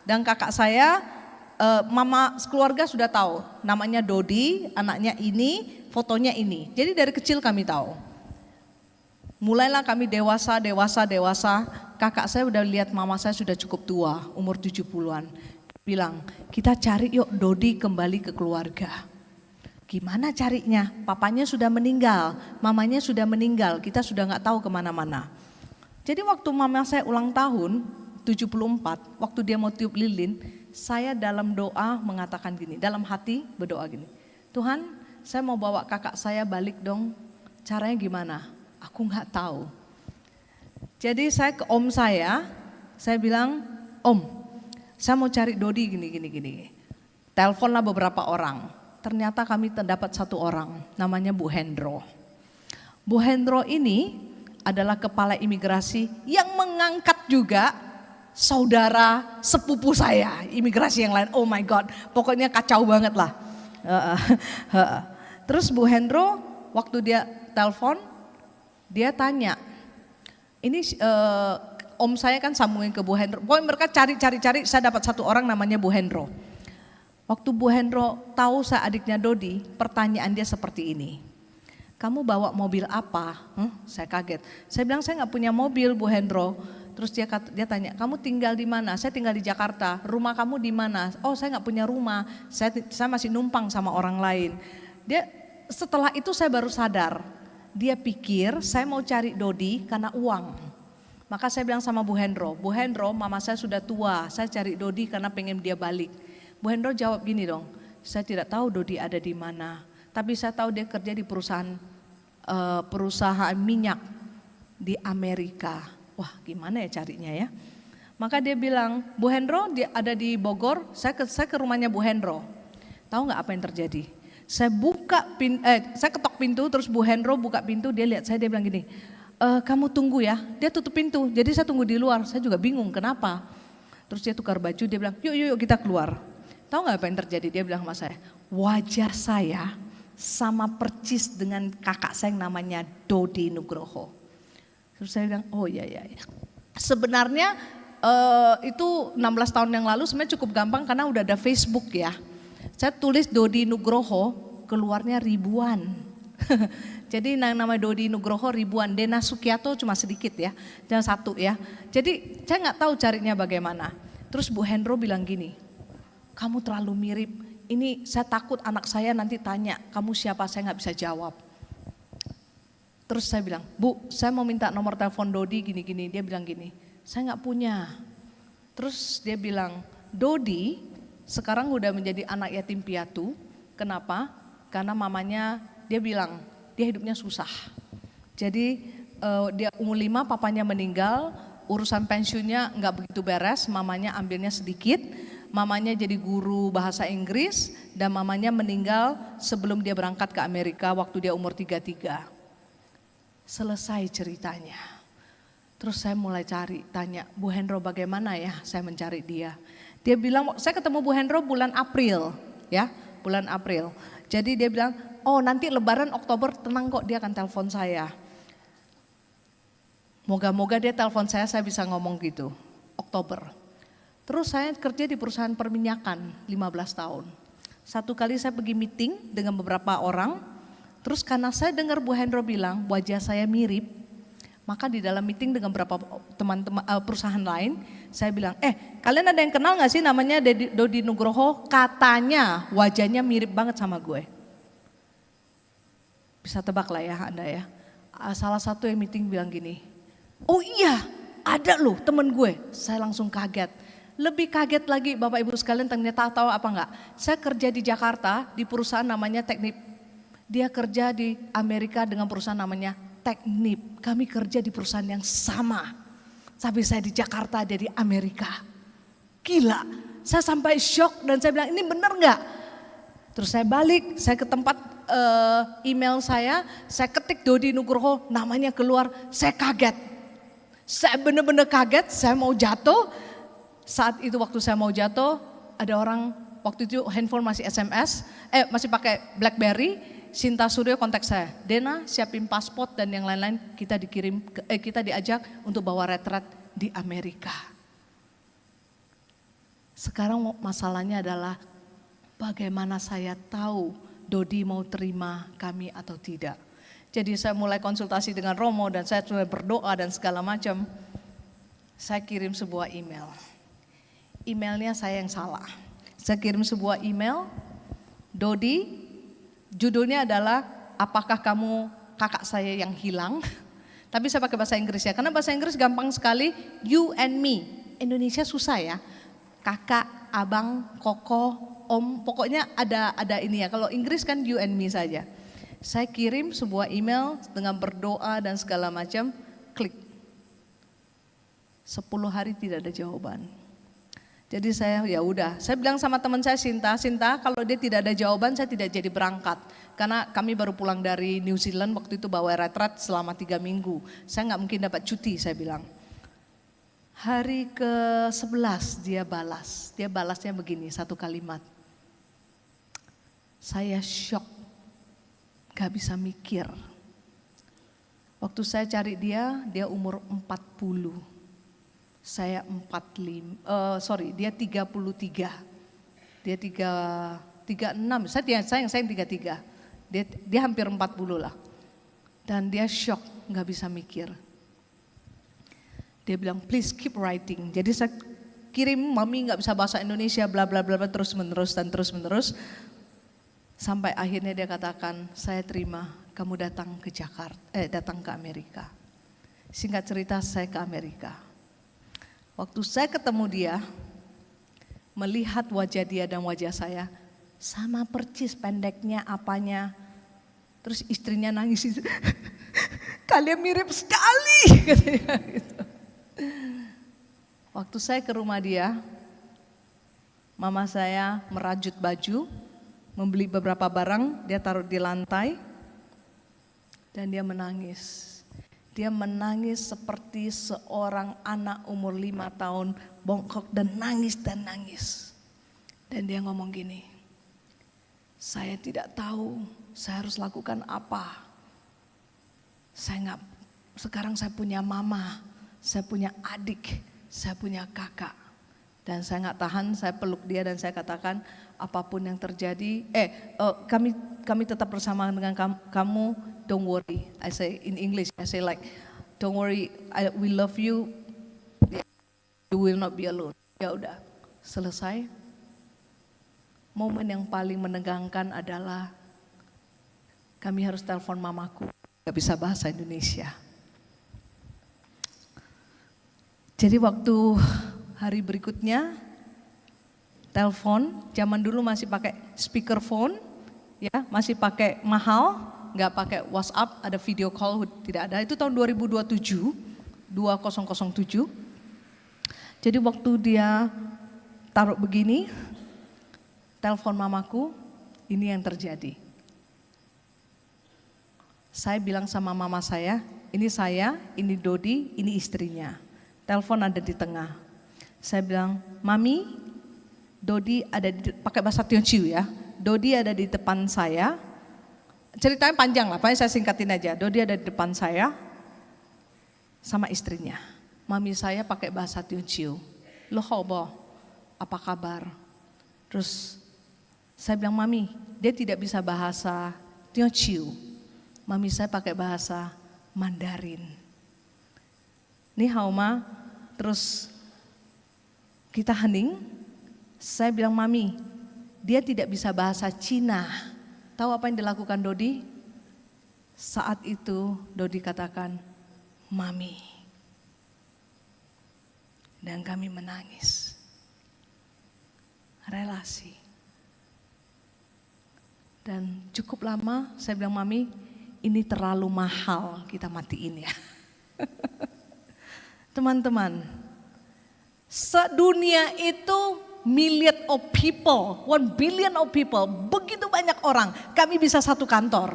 dan kakak saya, mama keluarga sudah tahu namanya Dodi, anaknya ini, fotonya ini. Jadi dari kecil kami tahu. Mulailah kami dewasa. Kakak saya udah lihat mama saya sudah cukup tua, umur 70-an. Bilang, kita cari yuk Dodi kembali ke keluarga. Gimana carinya? Papanya sudah meninggal, mamanya sudah meninggal, kita sudah nggak tahu kemana-mana. Jadi waktu mama saya ulang tahun 74, waktu dia mau tiup lilin, saya dalam doa mengatakan gini, dalam hati berdoa gini, Tuhan, saya mau bawa kakak saya balik dong, caranya gimana? Aku nggak tahu. Jadi saya ke om saya bilang, Om, saya mau cari Dodi gini. Teleponlah beberapa orang. Ternyata kami terdapat satu orang, namanya Bu Hendro. Bu Hendro ini adalah kepala imigrasi yang mengangkat juga saudara sepupu saya, imigrasi yang lain. Oh my God, pokoknya kacau banget lah. Terus Bu Hendro waktu dia telepon, dia tanya, ini om saya kan sambungin ke Bu Hendro. Pokoknya mereka cari, saya dapat satu orang namanya Bu Hendro. Waktu Bu Hendro tahu saya adiknya Dodi, pertanyaan dia seperti ini. Kamu bawa mobil apa? Saya kaget. Saya bilang saya nggak punya mobil Bu Hendro. Terus dia tanya, kamu tinggal di mana? Saya tinggal di Jakarta. Rumah kamu di mana? Oh saya nggak punya rumah. Saya masih numpang sama orang lain. Setelah itu saya baru sadar. Dia pikir saya mau cari Dodi karena uang. Maka saya bilang sama Bu Hendro, mama saya sudah tua. Saya cari Dodi karena pengen dia balik. Bu Hendro jawab gini dong, saya tidak tahu Dodi ada di mana, tapi saya tahu dia kerja di perusahaan minyak di Amerika. Wah gimana ya carinya ya. Maka dia bilang, Bu Hendro dia ada di Bogor, saya ke rumahnya Bu Hendro. Tahu nggak apa yang terjadi? Saya ketok pintu, terus Bu Hendro buka pintu, dia lihat saya, dia bilang gini, kamu tunggu ya. Dia tutup pintu, jadi saya tunggu di luar, saya juga bingung kenapa. Terus dia tukar baju, dia bilang yuk kita keluar. Tahu gak apa yang terjadi? Dia bilang sama saya, wajah saya sama percis dengan kakak saya yang namanya Dodi Nugroho. Terus saya bilang, oh iya. Sebenarnya itu 16 tahun yang lalu sebenarnya cukup gampang karena udah ada Facebook ya. Saya tulis Dodi Nugroho, keluarnya ribuan. Jadi nama Dodi Nugroho ribuan, Dena Sukiato cuma sedikit ya, dan satu ya. Jadi saya nggak tahu carinya bagaimana. Terus Bu Hendro bilang gini, kamu terlalu mirip, ini saya takut anak saya nanti tanya, kamu siapa, saya nggak bisa jawab. Terus saya bilang, Bu, saya mau minta nomor telepon Dodi gini-gini. Dia bilang gini, saya nggak punya. Terus dia bilang, Dodi sekarang udah menjadi anak yatim piatu. Kenapa? Karena mamanya, dia bilang, dia hidupnya susah. Jadi dia umur 5, papanya meninggal, urusan pensiunnya nggak begitu beres, mamanya ambilnya sedikit. Mamanya jadi guru bahasa Inggris dan mamanya meninggal sebelum dia berangkat ke Amerika waktu dia umur 33. Selesai ceritanya. Terus saya mulai tanya, Bu Hendro bagaimana ya saya mencari dia. Dia bilang, saya ketemu Bu Hendro bulan April ya, bulan April. Jadi dia bilang, oh nanti Lebaran Oktober tenang kok dia akan telepon saya. Moga-moga dia telepon saya bisa ngomong gitu, Oktober. Terus saya kerja di perusahaan perminyakan 15 tahun. Satu kali saya pergi meeting dengan beberapa orang, terus karena saya dengar Bu Hendro bilang wajah saya mirip, maka di dalam meeting dengan beberapa teman-teman perusahaan lain, saya bilang, kalian ada yang kenal gak sih namanya Dodi Nugroho? Katanya wajahnya mirip banget sama gue. Bisa tebak lah ya Anda ya. Salah satu yang meeting bilang gini, oh iya ada loh temen gue. Saya langsung kaget. Lebih kaget lagi Bapak Ibu sekalian, ternyata tahu apa enggak? Saya kerja di Jakarta di perusahaan namanya Teknip. Dia kerja di Amerika dengan perusahaan namanya Teknip. Kami kerja di perusahaan yang sama. Tapi saya di Jakarta, dia di Amerika. Gila, saya sampai shock dan saya bilang ini bener enggak? Terus saya balik, saya ke tempat email saya ketik Dodi Nugroho, namanya keluar, saya kaget. Saya bener-bener kaget, saya mau jatuh. Saat itu waktu saya mau jatuh, ada orang, waktu itu handphone masih SMS, masih pakai BlackBerry, Sinta Suryo kontak saya, Dena siapin paspor dan yang lain-lain, kita diajak untuk bawa retret di Amerika. Sekarang masalahnya adalah bagaimana saya tahu Dodi mau terima kami atau tidak. Jadi saya mulai konsultasi dengan Romo dan saya mulai berdoa dan segala macam. Saya kirim sebuah email. Emailnya saya yang salah. Saya kirim sebuah email, Dodi, Judulnya adalah apakah kamu kakak saya yang hilang? Tapi saya pakai bahasa Inggris ya, karena bahasa Inggris gampang sekali. You and me. Indonesia susah ya. Kakak, abang, koko, om, pokoknya ada ini ya. Kalau Inggris kan you and me saja. Saya kirim sebuah email dengan berdoa dan segala macam, klik. 10 hari tidak ada jawaban. Jadi saya bilang sama teman saya Sinta, kalau dia tidak ada jawaban saya tidak jadi berangkat. Karena kami baru pulang dari New Zealand, waktu itu bawa retret selama 3 minggu. Saya nggak mungkin dapat cuti, saya bilang. Hari ke-11 dia balasnya begini, satu kalimat. Saya shock, gak bisa mikir. Waktu saya cari dia umur 40. Saya 35, dia 33. Dia 36, saya yang 33. Dia hampir 40 lah. Dan dia shock, gak bisa mikir. Dia bilang, please keep writing. Jadi saya kirim, mami gak bisa bahasa Indonesia, bla bla bla, terus menerus. Sampai akhirnya dia katakan, saya terima kamu datang ke Amerika. Singkat cerita, saya ke Amerika. Waktu saya ketemu dia, melihat wajah dia dan wajah saya, sama percis pendeknya, apanya. Terus istrinya nangis, kalian mirip sekali. Waktu saya ke rumah dia, mama saya merajut baju, membeli beberapa barang, dia taruh di lantai, dan dia menangis. Dia menangis seperti seorang anak umur 5 tahun, bongkok dan nangis. Dan dia ngomong gini, saya tidak tahu saya harus lakukan apa. Sekarang saya punya mama, saya punya adik, saya punya kakak. Dan saya nggak tahan, saya peluk dia dan saya katakan apapun yang terjadi, kami tetap bersama dengan kamu, don't worry. I say in English, I say like, don't worry, we love you, you will not be alone. Ya udah, selesai. Momen yang paling menegangkan adalah kami harus telepon mamaku, gak bisa bahasa Indonesia. Jadi waktu hari berikutnya telepon, zaman dulu masih pakai speakerphone, ya masih pakai mahal, nggak pakai WhatsApp, ada video call tidak ada. Itu tahun 2007. Jadi waktu dia taruh begini, telepon mamaku, ini yang terjadi. Saya bilang sama mama saya, ini Dodi, ini istrinya. Telepon ada di tengah. Saya bilang, Mami, Dodi ada pakai bahasa Teochew ya. Dodi ada di depan saya. Ceritanya panjang lah, paling saya singkatin aja. Dodi ada di depan saya sama istrinya. Mami saya pakai bahasa Teochew. Lo hobo, apa kabar? Terus saya bilang, Mami, dia tidak bisa bahasa Teochew. Mami saya pakai bahasa Mandarin. Ni hao ma. Terus kita hening. Saya bilang, Mami, dia tidak bisa bahasa Cina. Tahu apa yang dilakukan Dodi? Saat itu Dodi katakan, Mami. Dan kami menangis. Relasi. Dan cukup lama saya bilang, Mami, ini terlalu mahal kita matiin ya. Teman-teman, sedunia itu million of people, 1 billion of people, begitu banyak orang, kami bisa satu kantor.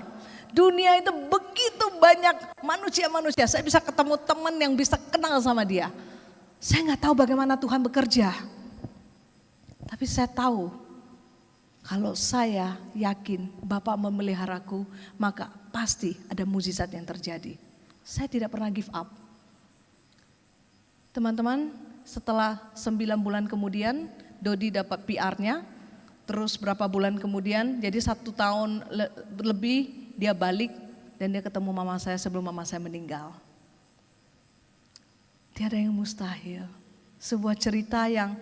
Dunia itu begitu banyak manusia-manusia, saya bisa ketemu teman yang bisa kenal sama dia. Saya nggak tahu bagaimana Tuhan bekerja, tapi saya tahu kalau saya yakin Bapak memeliharaku, maka pasti ada mukjizat yang terjadi. Saya tidak pernah give up. Teman-teman, setelah 9 bulan kemudian Dodi dapat PR-nya, terus berapa bulan kemudian, jadi 1 tahun lebih dia balik dan dia ketemu mama saya sebelum mama saya meninggal. Tiada yang mustahil, sebuah cerita yang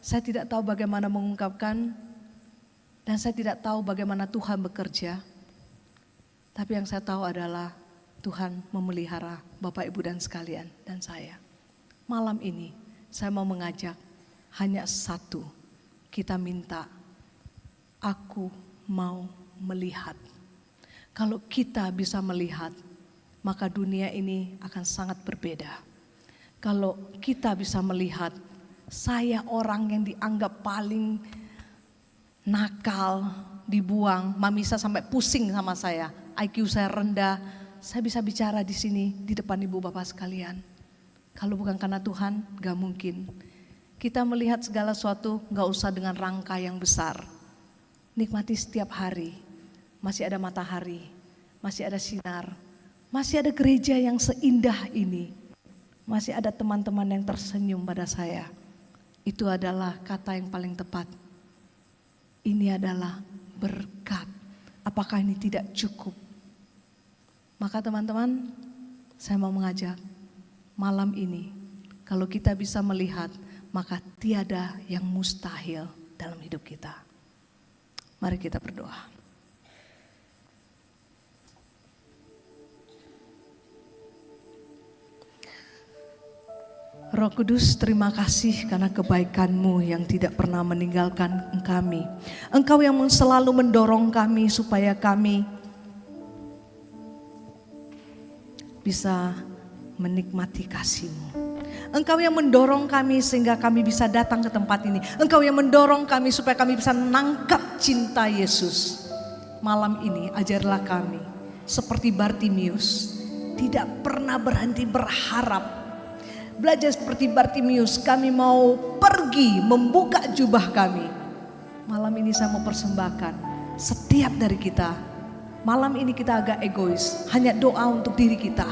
saya tidak tahu bagaimana mengungkapkan Dan saya tidak tahu bagaimana Tuhan bekerja. Tapi yang saya tahu adalah Tuhan memelihara Bapak Ibu dan sekalian dan saya. Malam ini saya mau mengajak hanya satu. Kita minta, aku mau melihat. Kalau kita bisa melihat, maka dunia ini akan sangat berbeda. Kalau kita bisa melihat, saya orang yang dianggap paling nakal, dibuang, Mamisa sampai pusing sama saya. IQ saya rendah, saya bisa bicara di sini di depan ibu bapak sekalian. Kalau bukan karena Tuhan, gak mungkin. Kita melihat segala sesuatu gak usah dengan rangka yang besar. Nikmati setiap hari, masih ada matahari, masih ada sinar, masih ada gereja yang seindah ini. Masih ada teman-teman yang tersenyum pada saya. Itu adalah kata yang paling tepat. Ini adalah berkat. Apakah ini tidak cukup? Maka teman-teman, saya mau mengajak malam ini, kalau kita bisa melihat, maka tiada yang mustahil dalam hidup kita. Mari kita berdoa. Roh Kudus, terima kasih karena kebaikan-Mu yang tidak pernah meninggalkan kami. Engkau yang selalu mendorong kami supaya kami bisa menikmati kasih-Mu. Engkau yang mendorong kami sehingga kami bisa datang ke tempat ini. Engkau yang mendorong kami supaya kami bisa menangkap cinta Yesus. Malam ini ajarlah kami seperti Bartimius, tidak pernah berhenti berharap. Belajar seperti Bartimius, kami mau pergi membuka jubah kami. Malam ini saya mau persembahkan setiap dari kita. Malam ini kita agak egois, hanya doa untuk diri kita.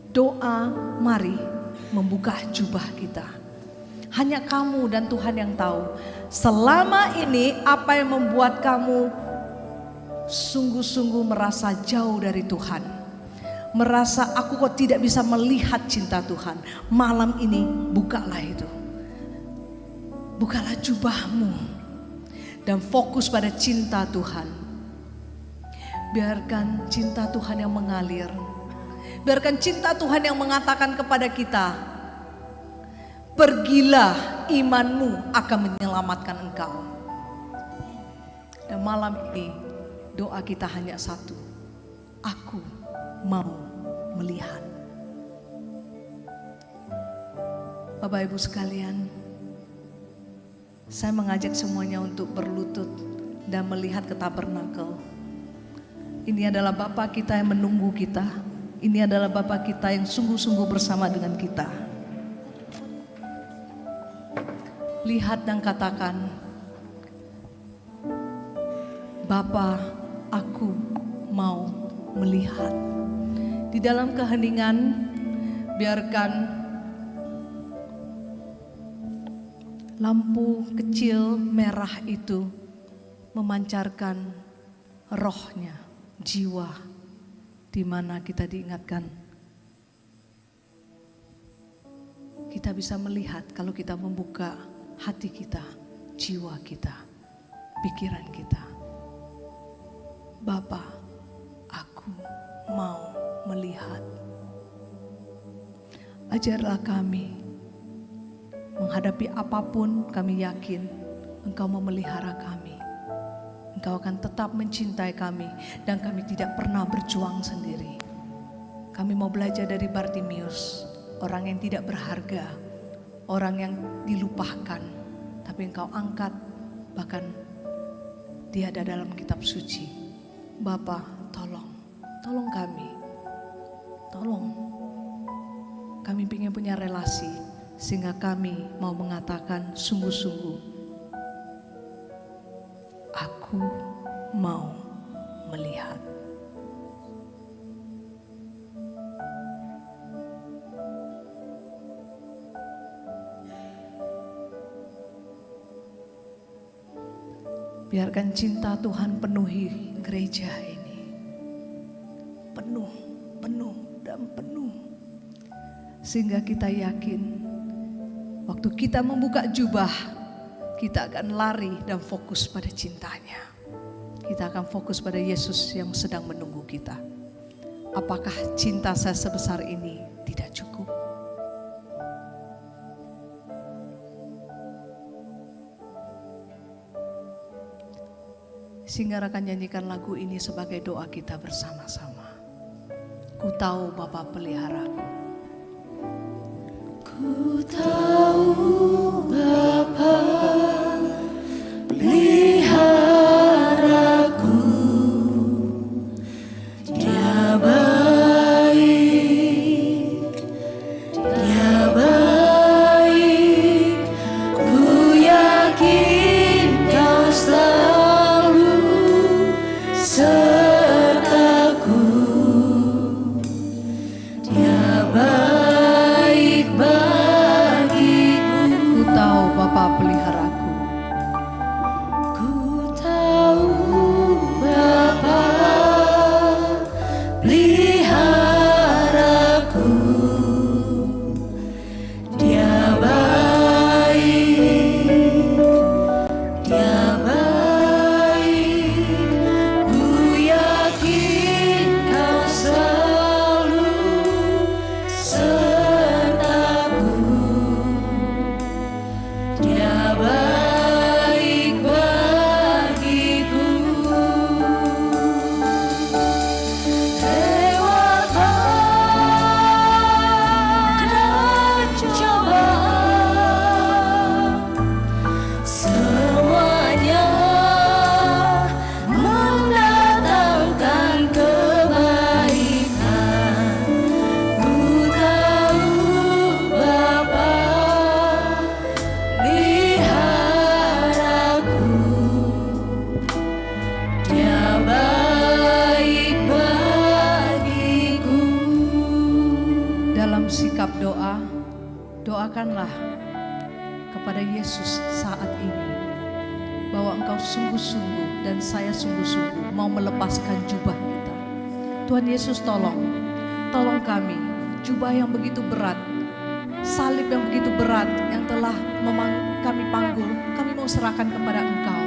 Doa, mari membuka jubah kita. Hanya kamu dan Tuhan yang tahu. Selama ini apa yang membuat kamu sungguh-sungguh merasa jauh dari Tuhan. Merasa aku kok tidak bisa melihat cinta Tuhan. Malam ini bukalah itu. Bukalah jubahmu dan fokus pada cinta Tuhan. Biarkan cinta Tuhan yang mengalir. Biarkan cinta Tuhan yang mengatakan kepada kita, pergilah, imanmu akan menyelamatkan engkau. Dan malam ini doa kita hanya satu. Aku mau melihat. Bapak Ibu sekalian, saya mengajak semuanya untuk berlutut dan melihat ke tabernakel. Ini adalah Bapa kita yang menunggu kita. Ini adalah Bapa kita yang sungguh-sungguh bersama dengan kita. Lihat dan katakan, Bapa, aku mau melihat. Di dalam keheningan, biarkan lampu kecil merah itu memancarkan rohnya, jiwa, di mana kita diingatkan. Kita bisa melihat kalau kita membuka hati kita, jiwa kita, pikiran kita. Bapa, aku mau melihat. Ajarlah kami menghadapi apapun, kami yakin Engkau memelihara kami. Engkau akan tetap mencintai kami dan kami tidak pernah berjuang sendiri. Kami mau belajar dari Bartimius, orang yang tidak berharga, orang yang dilupakan, tapi Engkau angkat, bahkan dia ada dalam kitab suci. Bapa, tolong kami. Tolong, kami ingin punya relasi sehingga kami mau mengatakan sungguh-sungguh, aku mau melihat. Biarkan cinta Tuhan penuhi gereja ini. Penuh dan penuh. Sehingga kita yakin waktu kita membuka jubah, kita akan lari dan fokus pada cintanya. Kita akan fokus pada Yesus yang sedang menunggu kita. Apakah cinta saya sebesar ini tidak cukup? Sehingga akan nyanyikan lagu ini sebagai doa kita bersama-sama. Ku tahu Bapa peliharaku. Ku tahu Bapa peliharaku, Dia baik, Dia baik. Ku yakin Kau selalu sertaku. Dia baik bagiku. Ku tahu Bapa peliharaku. Ku tahu Bapa peliharaku. Dia baik, Dia baik. Ku yakin Kau selalu sertaku. Dia baik bagiku. Lewat badai cobaan, semuanya mendatangkan kebaikan. Ku tahu Bapa peliharaku. Dia baik bagiku. Dalam sikap doa, doakanlah kepada Yesus saat ini bahwa Engkau sungguh-sungguh dan saya sungguh-sungguh mau melepaskan jubah kita. Tuhan Yesus, tolong kami, jubah yang begitu berat, salib yang begitu berat yang telah kami panggul, kami mau serahkan kepada Engkau.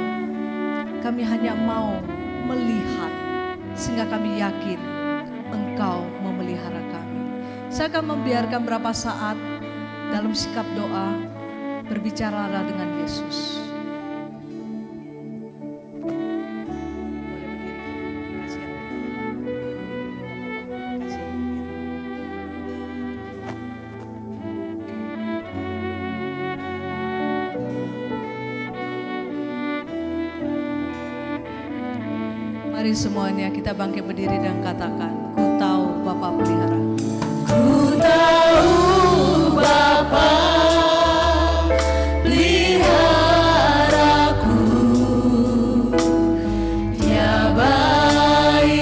Kami hanya mau melihat sehingga kami yakin Engkau memelihara kami. Saya akan membiarkan berapa saat dalam sikap doa, berbicaralah dengan Yesus. Mari semuanya kita bangkit berdiri dan katakan, ku tahu Bapa pelihara. Ku tahu Bapa peliharaku. Dia baik,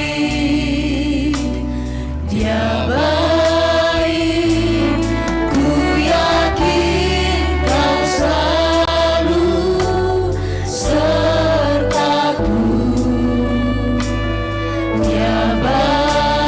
Dia baik. Ku yakin Kau selalu sertaku. Dia baik.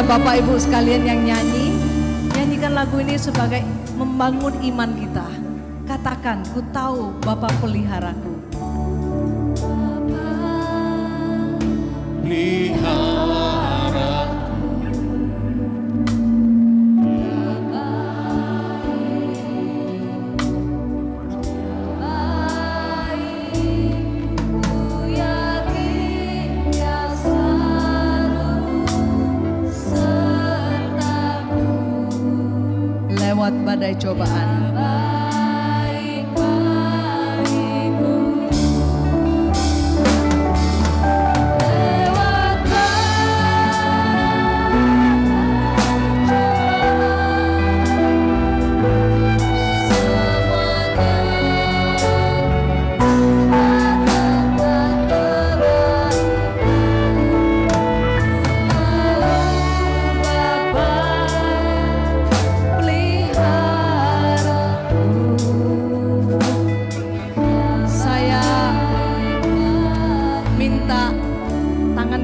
Bapak Ibu sekalian yang nyanyi, nyanyikan lagu ini sebagai membangun iman kita. Katakan, ku tahu Bapa peliharaku. Lewat badai cobaan.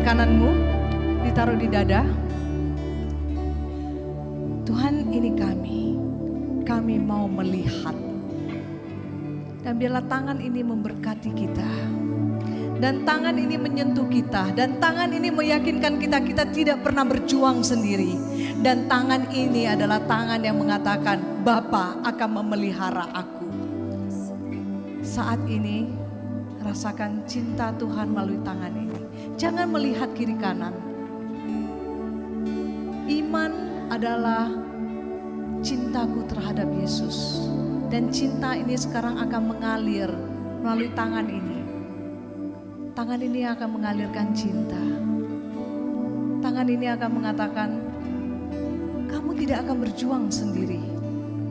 Kananmu ditaruh di dada. Tuhan, ini kami mau melihat. Dan biarlah tangan ini memberkati kita. Dan tangan ini menyentuh kita. Dan tangan ini meyakinkan kita tidak pernah berjuang sendiri. Dan tangan ini adalah tangan yang mengatakan, Bapa akan memelihara aku. Saat ini rasakan cinta Tuhan melalui tangan ini. Jangan melihat kiri kanan. Iman adalah cintaku terhadap Yesus. Dan cinta ini sekarang akan mengalir melalui tangan ini. Tangan ini akan mengalirkan cinta. Tangan ini akan mengatakan, kamu tidak akan berjuang sendiri.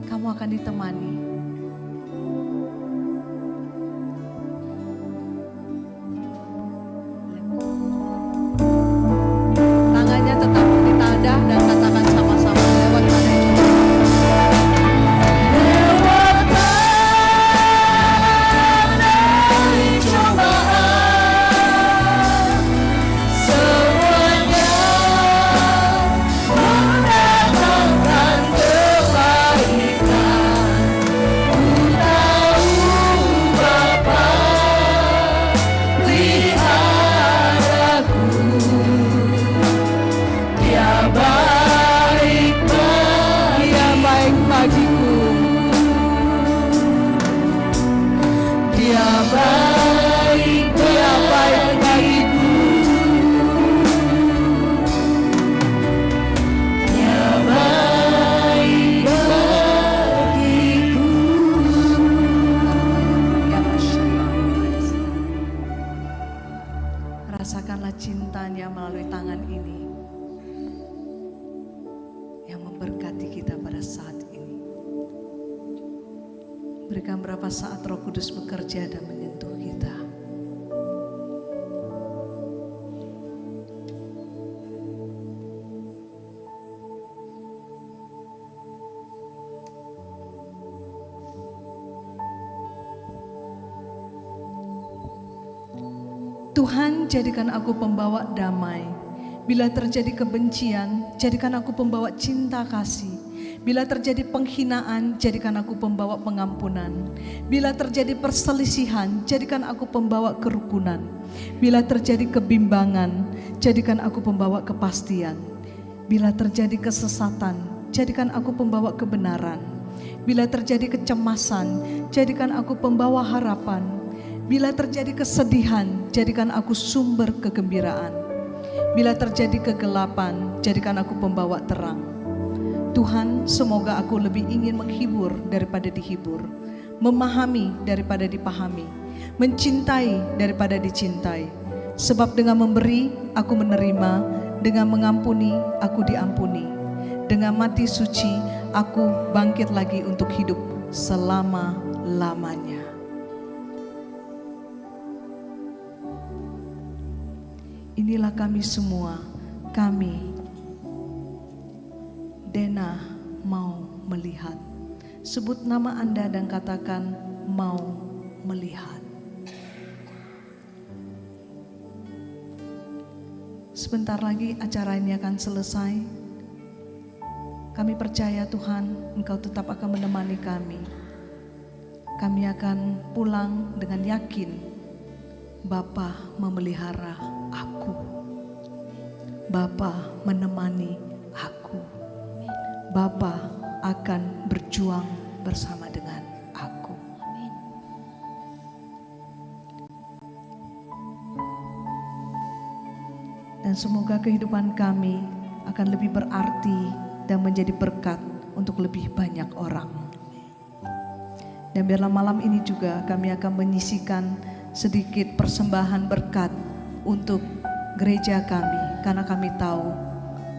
Kamu akan ditemani. Rasakanlah cintanya melalui tangan ini yang memberkati kita pada saat ini. Berikan berapa saat Roh Kudus bekerja dan menyentuh kita. Tuhan, jadikan aku pembawa damai. Bila terjadi kebencian, jadikan aku pembawa cinta kasih. Bila terjadi penghinaan, jadikan aku pembawa pengampunan. Bila terjadi perselisihan, jadikan aku pembawa kerukunan. Bila terjadi kebimbangan, jadikan aku pembawa kepastian. Bila terjadi kesesatan, jadikan aku pembawa kebenaran. Bila terjadi kecemasan, jadikan aku pembawa harapan. Bila terjadi kesedihan, jadikan aku sumber kegembiraan. Bila terjadi kegelapan, jadikan aku pembawa terang. Tuhan, semoga aku lebih ingin menghibur daripada dihibur, memahami daripada dipahami, mencintai daripada dicintai. Sebab dengan memberi, aku menerima, dengan mengampuni, aku diampuni. Dengan mati suci, aku bangkit lagi untuk hidup selama-lamanya. Inilah kami semua, kami, Dena, mau melihat. Sebut nama Anda dan katakan mau melihat. Sebentar lagi acara ini akan selesai. Kami percaya Tuhan, Engkau tetap akan menemani kami. Kami akan pulang dengan yakin, Bapa memelihara aku. Bapa menemani aku. Bapa akan berjuang bersama dengan aku. Dan semoga kehidupan kami akan lebih berarti dan menjadi berkat untuk lebih banyak orang. Dan biarlah malam ini juga kami akan menyisikan sedikit persembahan berkat untuk gereja kami, karena kami tahu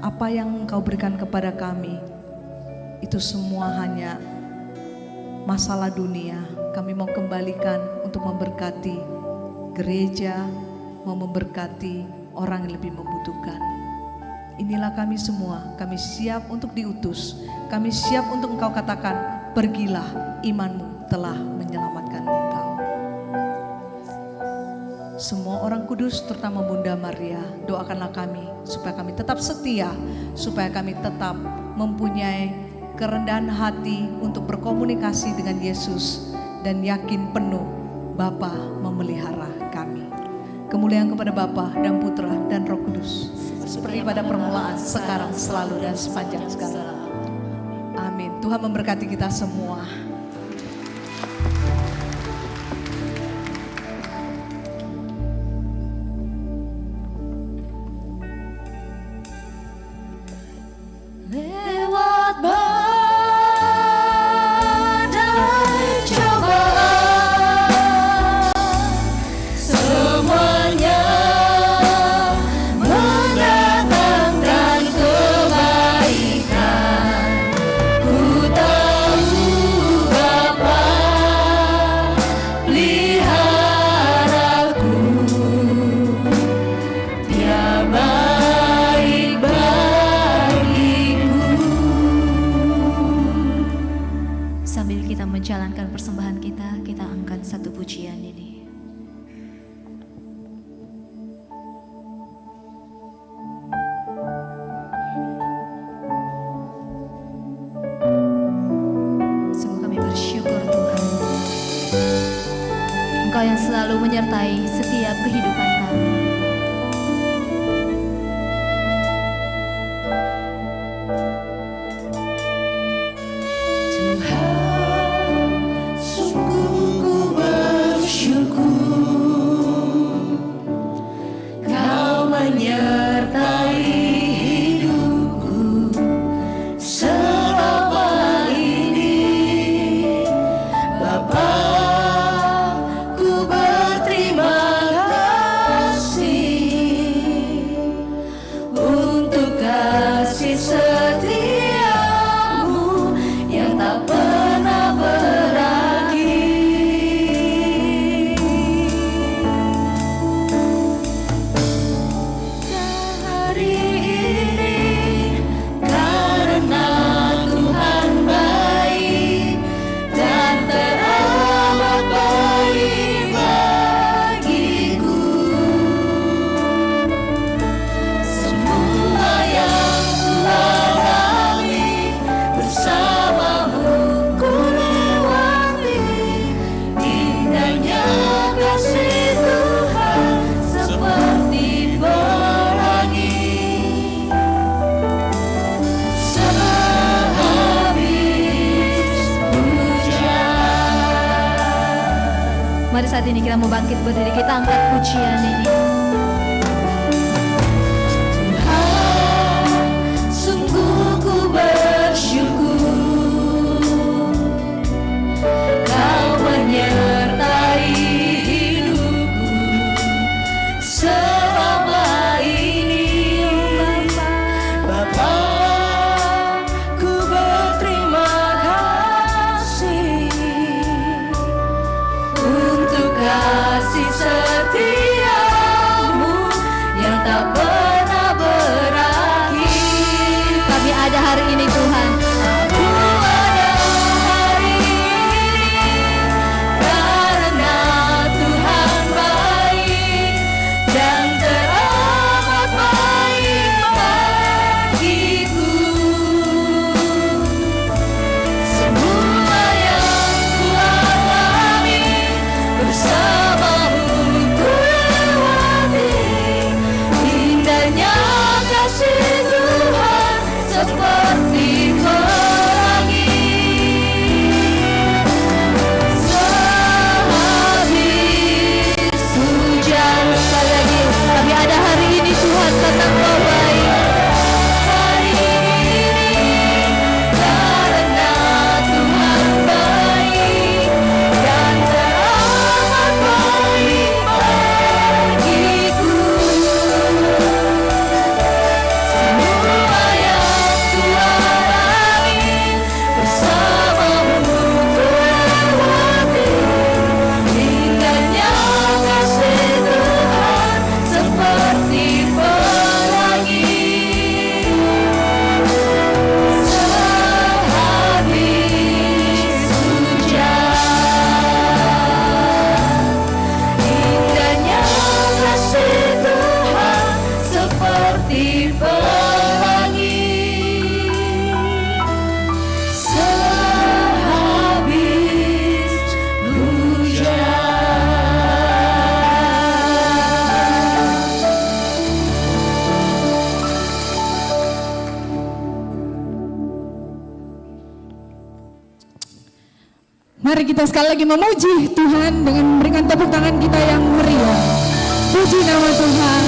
apa yang Engkau berikan kepada kami itu semua hanya masalah dunia. Kami mau kembalikan untuk memberkati gereja, mau memberkati orang yang lebih membutuhkan. Inilah kami semua, kami siap untuk diutus, kami siap untuk Engkau katakan, pergilah, imanmu telah menyelamatkan engkau. Semua orang kudus, terutama Bunda Maria, doakanlah kami supaya kami tetap setia, supaya kami tetap mempunyai kerendahan hati untuk berkomunikasi dengan Yesus dan yakin penuh Bapa memelihara kami. Kemuliaan kepada Bapa dan Putra dan Roh Kudus, seperti pada permulaan, sekarang, selalu, dan sepanjang segala. Amin. Tuhan memberkati kita semua. Lewat badai cobaan, semuanya mendatangkan kebaikan. Ku tahu Bapa peliharaku, Dia baik bagiku. Sambil kita menjalankan persembahan kita angkat satu pujian ini. Sungguh kami bersyukur Tuhan, Engkau yang selalu menyertai setiap kehidupan kami. Tuhan, sungguh ku bersyukur, Kau menyertai hidupku selama ini. Bapa, ku berterima kasih untuk kasih setiamu yang tak pernah berakhir. Hari ini karena Tuhan baik dan teramat baik bagiku, semua yang ku alami bersamamu ku lewati. Indahnya kasih Tuhan seperti pelangi, sehabis hujan. Mari saat ini kita mau bangkit berdiri, kita angkat pujian ini. Tuhan, sungguh ku bersyukur, Kau menyertai hidupku selama ini. Bapa, ku berterima kasih untuk kasih setia Mari kita sekali lagi memuji Tuhan dengan memberikan tepuk tangan kita yang meriah. Puji nama Tuhan.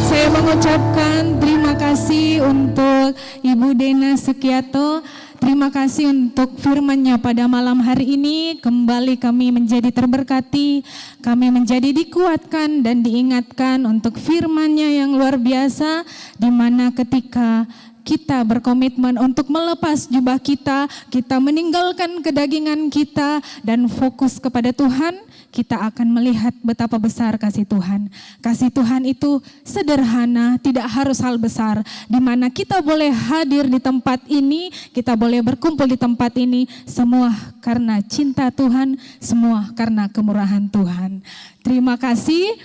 Saya mengucapkan terima kasih untuk Ibu Dena Sukiato. Terima kasih untuk firman-Nya pada malam hari ini. Kembali kami menjadi terberkati, kami menjadi dikuatkan dan diingatkan untuk firman-Nya yang luar biasa, di mana ketika kita berkomitmen untuk melepas jubah kita meninggalkan kedagingan kita dan fokus kepada Tuhan, kita akan melihat betapa besar kasih Tuhan. Kasih Tuhan itu sederhana, tidak harus hal besar, di mana kita boleh hadir di tempat ini, kita boleh berkumpul di tempat ini, semua karena cinta Tuhan, semua karena kemurahan Tuhan. Terima kasih.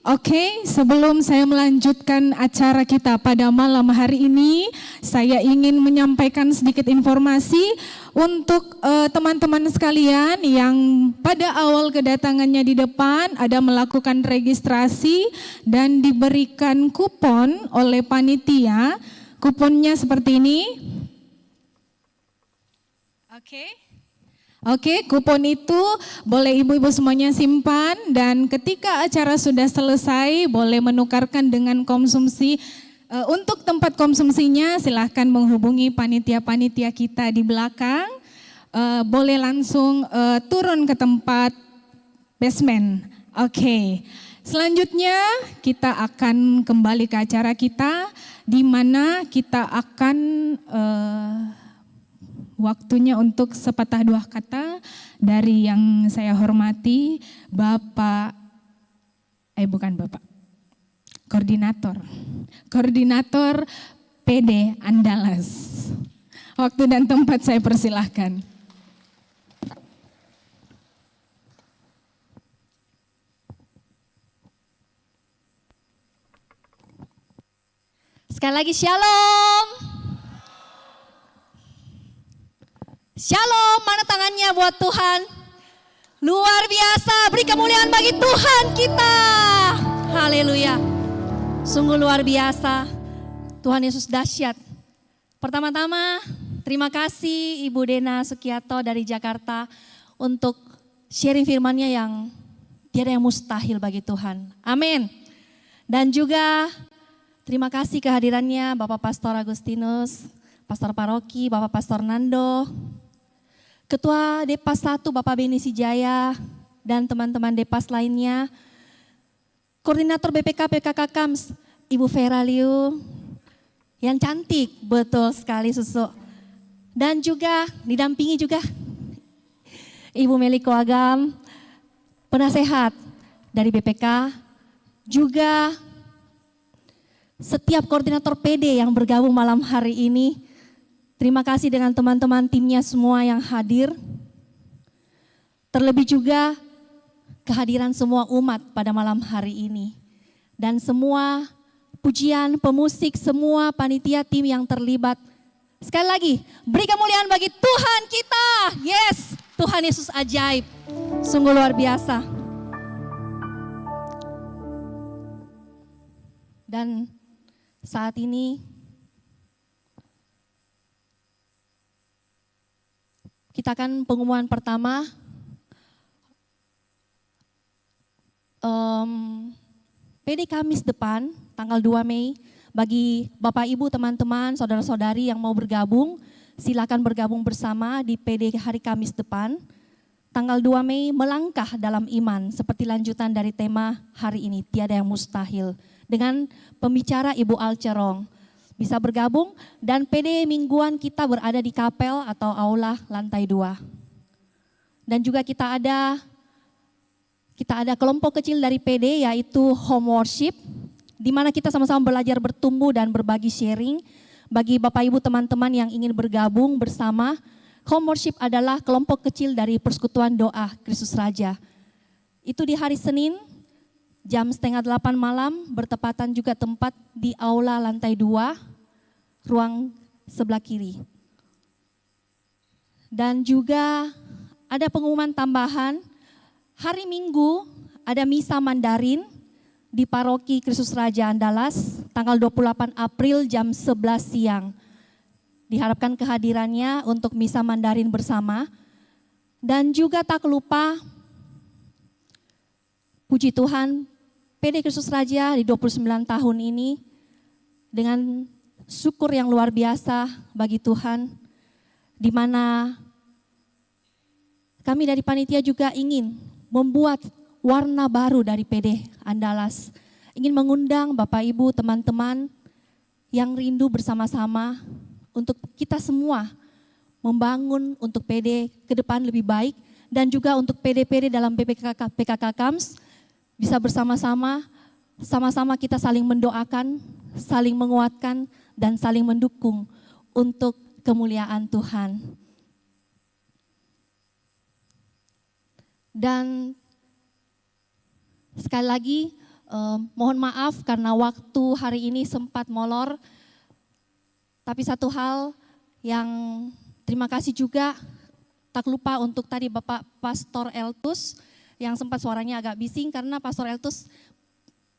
Oke, sebelum saya melanjutkan acara kita pada malam hari ini, saya ingin menyampaikan sedikit informasi untuk teman-teman sekalian yang pada awal kedatangannya di depan ada melakukan registrasi dan diberikan kupon oleh panitia. Kuponnya seperti ini. Oke, kupon itu boleh ibu-ibu semuanya simpan, dan ketika acara sudah selesai boleh menukarkan dengan konsumsi. Untuk tempat konsumsinya silahkan menghubungi panitia-panitia kita di belakang. Boleh langsung turun ke tempat basement. Oke. Selanjutnya kita akan kembali ke acara kita, di mana kita akan waktunya untuk sepatah dua kata dari yang saya hormati Koordinator PD Andalas. Waktu dan tempat saya persilahkan. Sekali lagi shalom. Shalom, mana tangannya buat Tuhan? Luar biasa, beri kemuliaan bagi Tuhan kita. Haleluya. Sungguh luar biasa. Tuhan Yesus dahsyat. Pertama-tama, terima kasih Ibu Dena Sukiato dari Jakarta untuk sharing firman-Nya yang tiada yang mustahil bagi Tuhan. Amin. Dan juga terima kasih kehadirannya Bapak Pastor Agustinus, Pastor Paroki, Bapak Pastor Nando, Ketua Depas 1 Bapak Beni Sijaya, dan teman-teman Depas lainnya, Koordinator BPK PKK KAMS, Ibu Vera Liu, yang cantik, betul sekali Susu. Dan juga didampingi juga Ibu Meliko Agam, penasehat dari BPK, juga setiap koordinator PD yang bergabung malam hari ini. Terima kasih dengan teman-teman timnya semua yang hadir. Terlebih juga kehadiran semua umat pada malam hari ini. Dan semua pujian, pemusik, semua panitia tim yang terlibat. Sekali lagi, beri kemuliaan bagi Tuhan kita. Yes, Tuhan Yesus ajaib. Sungguh luar biasa. Dan saat ini kita akan pengumuman pertama. PD Kamis depan, tanggal 2 Mei, bagi Bapak Ibu, teman-teman, saudara-saudari yang mau bergabung, silakan bergabung bersama di PD hari Kamis depan. Tanggal 2 Mei, melangkah dalam iman, seperti lanjutan dari tema hari ini, tiada yang mustahil. Dengan pembicara Ibu Alcerong. Bisa bergabung, dan PD mingguan kita berada di kapel atau aula lantai 2. Dan juga kita ada kelompok kecil dari PD, yaitu home worship, di mana kita sama-sama belajar bertumbuh dan berbagi sharing. Bagi Bapak Ibu teman-teman yang ingin bergabung bersama, home worship adalah kelompok kecil dari Persekutuan Doa Kristus Raja. Itu di hari Senin, jam 7:30 malam, bertepatan juga tempat di aula lantai 2, ruang sebelah kiri. Dan juga ada pengumuman tambahan, hari Minggu ada misa Mandarin di Paroki Kristus Raja Andalas, tanggal 28 April jam 11 siang. Diharapkan kehadirannya untuk misa Mandarin bersama. Dan juga tak lupa, puji Tuhan, PD Kristus Raja di 29 tahun ini dengan syukur yang luar biasa bagi Tuhan, di mana kami dari panitia juga ingin membuat warna baru dari PD Andalas. Ingin mengundang Bapak Ibu, teman-teman yang rindu bersama-sama untuk kita semua membangun untuk PD ke depan lebih baik, dan juga untuk PD-PD dalam PKK KAMS bisa bersama-sama, sama-sama kita saling mendoakan, saling menguatkan, dan saling mendukung untuk kemuliaan Tuhan. Dan sekali lagi mohon maaf karena waktu hari ini sempat molor, tapi satu hal yang terima kasih juga, tak lupa untuk tadi Bapak Pastor Eltus yang sempat suaranya agak bising karena Pastor Eltus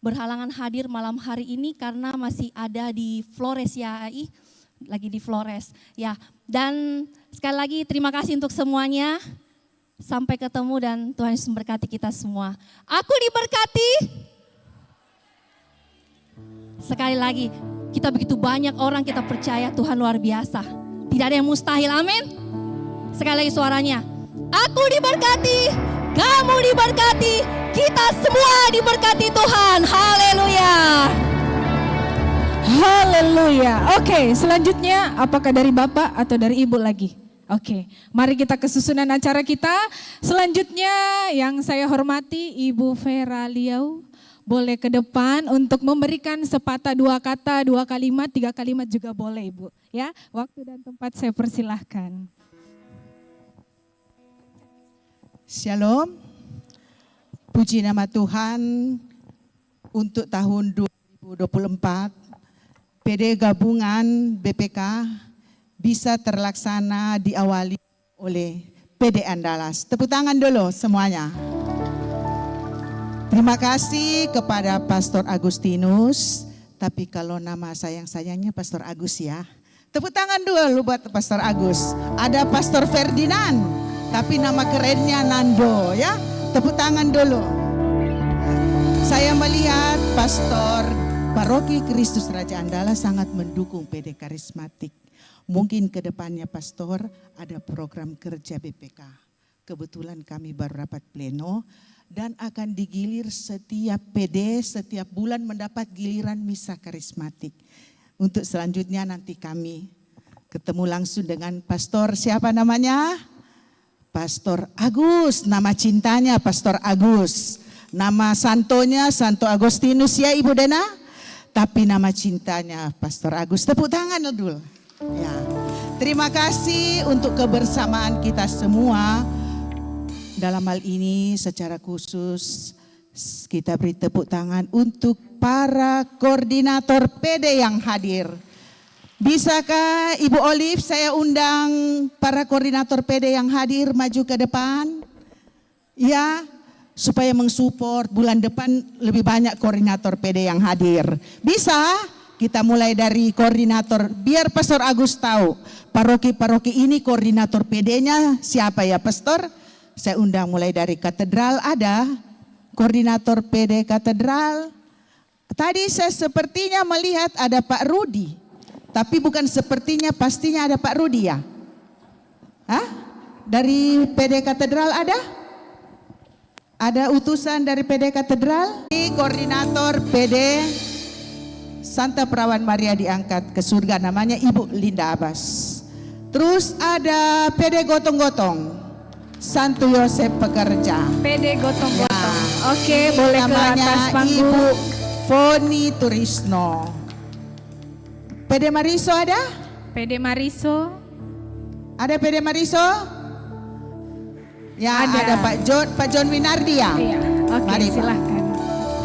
berhalangan hadir malam hari ini karena masih ada di Flores ya, lagi di Flores ya. Dan sekali lagi terima kasih untuk semuanya. Sampai ketemu dan Tuhan Yesus memberkati kita semua. Aku diberkati. Sekali lagi, kita begitu banyak orang kita percaya Tuhan luar biasa. Tidak ada yang mustahil, amin. Sekali lagi suaranya. Aku diberkati, kamu diberkati, kita semua diberkati Tuhan. Haleluya. Haleluya. Oke, selanjutnya apakah dari Bapak atau dari Ibu lagi? Oke, mari kita ke susunan acara kita. Selanjutnya yang saya hormati Ibu Vera Liau, boleh ke depan untuk memberikan sepatah dua kata, 2 kalimat, 3 kalimat juga boleh Ibu. Ya, waktu dan tempat saya persilahkan. Shalom, puji nama Tuhan untuk tahun 2024, PD Gabungan BPK bisa terlaksana diawali oleh PD Andalas. Tepuk tangan dulu semuanya. Terima kasih kepada Pastor Agustinus, tapi kalau nama sayang-sayangnya Pastor Agus ya. Tepuk tangan dulu buat Pastor Agus. Ada Pastor Ferdinand, tapi nama kerennya Nando ya. Tepuk tangan dulu. Saya melihat Pastor Paroki Kristus Raja Andalas sangat mendukung PD Karismatik. Mungkin ke depannya Pastor ada program kerja BPK. Kebetulan kami baru rapat pleno dan akan digilir setiap PD setiap bulan mendapat giliran misa karismatik. Untuk selanjutnya nanti kami ketemu langsung dengan Pastor siapa namanya? Pastor Agus, nama cintanya Pastor Agus. Nama santonya Santo Agustinus ya Ibu Dena. Tapi nama cintanya Pastor Agus. Tepuk tangan dulu. Ya, terima kasih untuk kebersamaan kita semua. Dalam hal ini secara khusus kita beri tepuk tangan untuk para koordinator PD yang hadir. Bisakah Ibu Olive saya undang para koordinator PD yang hadir maju ke depan? Ya, supaya mensupport bulan depan lebih banyak koordinator PD yang hadir. Bisa? Kita mulai dari koordinator, biar Pastor Agus tahu, paroki-paroki ini koordinator PD-nya siapa ya Pastor? Saya undang mulai dari katedral ada, koordinator PD katedral. Tadi saya sepertinya melihat ada Pak Rudi, tapi bukan sepertinya, pastinya ada Pak Rudi ya? Hah? Dari PD katedral ada? Ada utusan dari PD katedral? Ini koordinator PD Santa Perawan Maria diangkat ke surga, namanya Ibu Linda Abbas. Terus ada PD Gotong-Gotong, Santo Yosef Pekerja. PD Gotong-Gotong. Ya. Oke, boleh ke atas panggung. Ibu Foni Turisno. PD Mariso ada? PD Mariso. Ada PD Mariso? Ya, ada Pak John Winardi ya. Iya. Oke, mari, silahkan.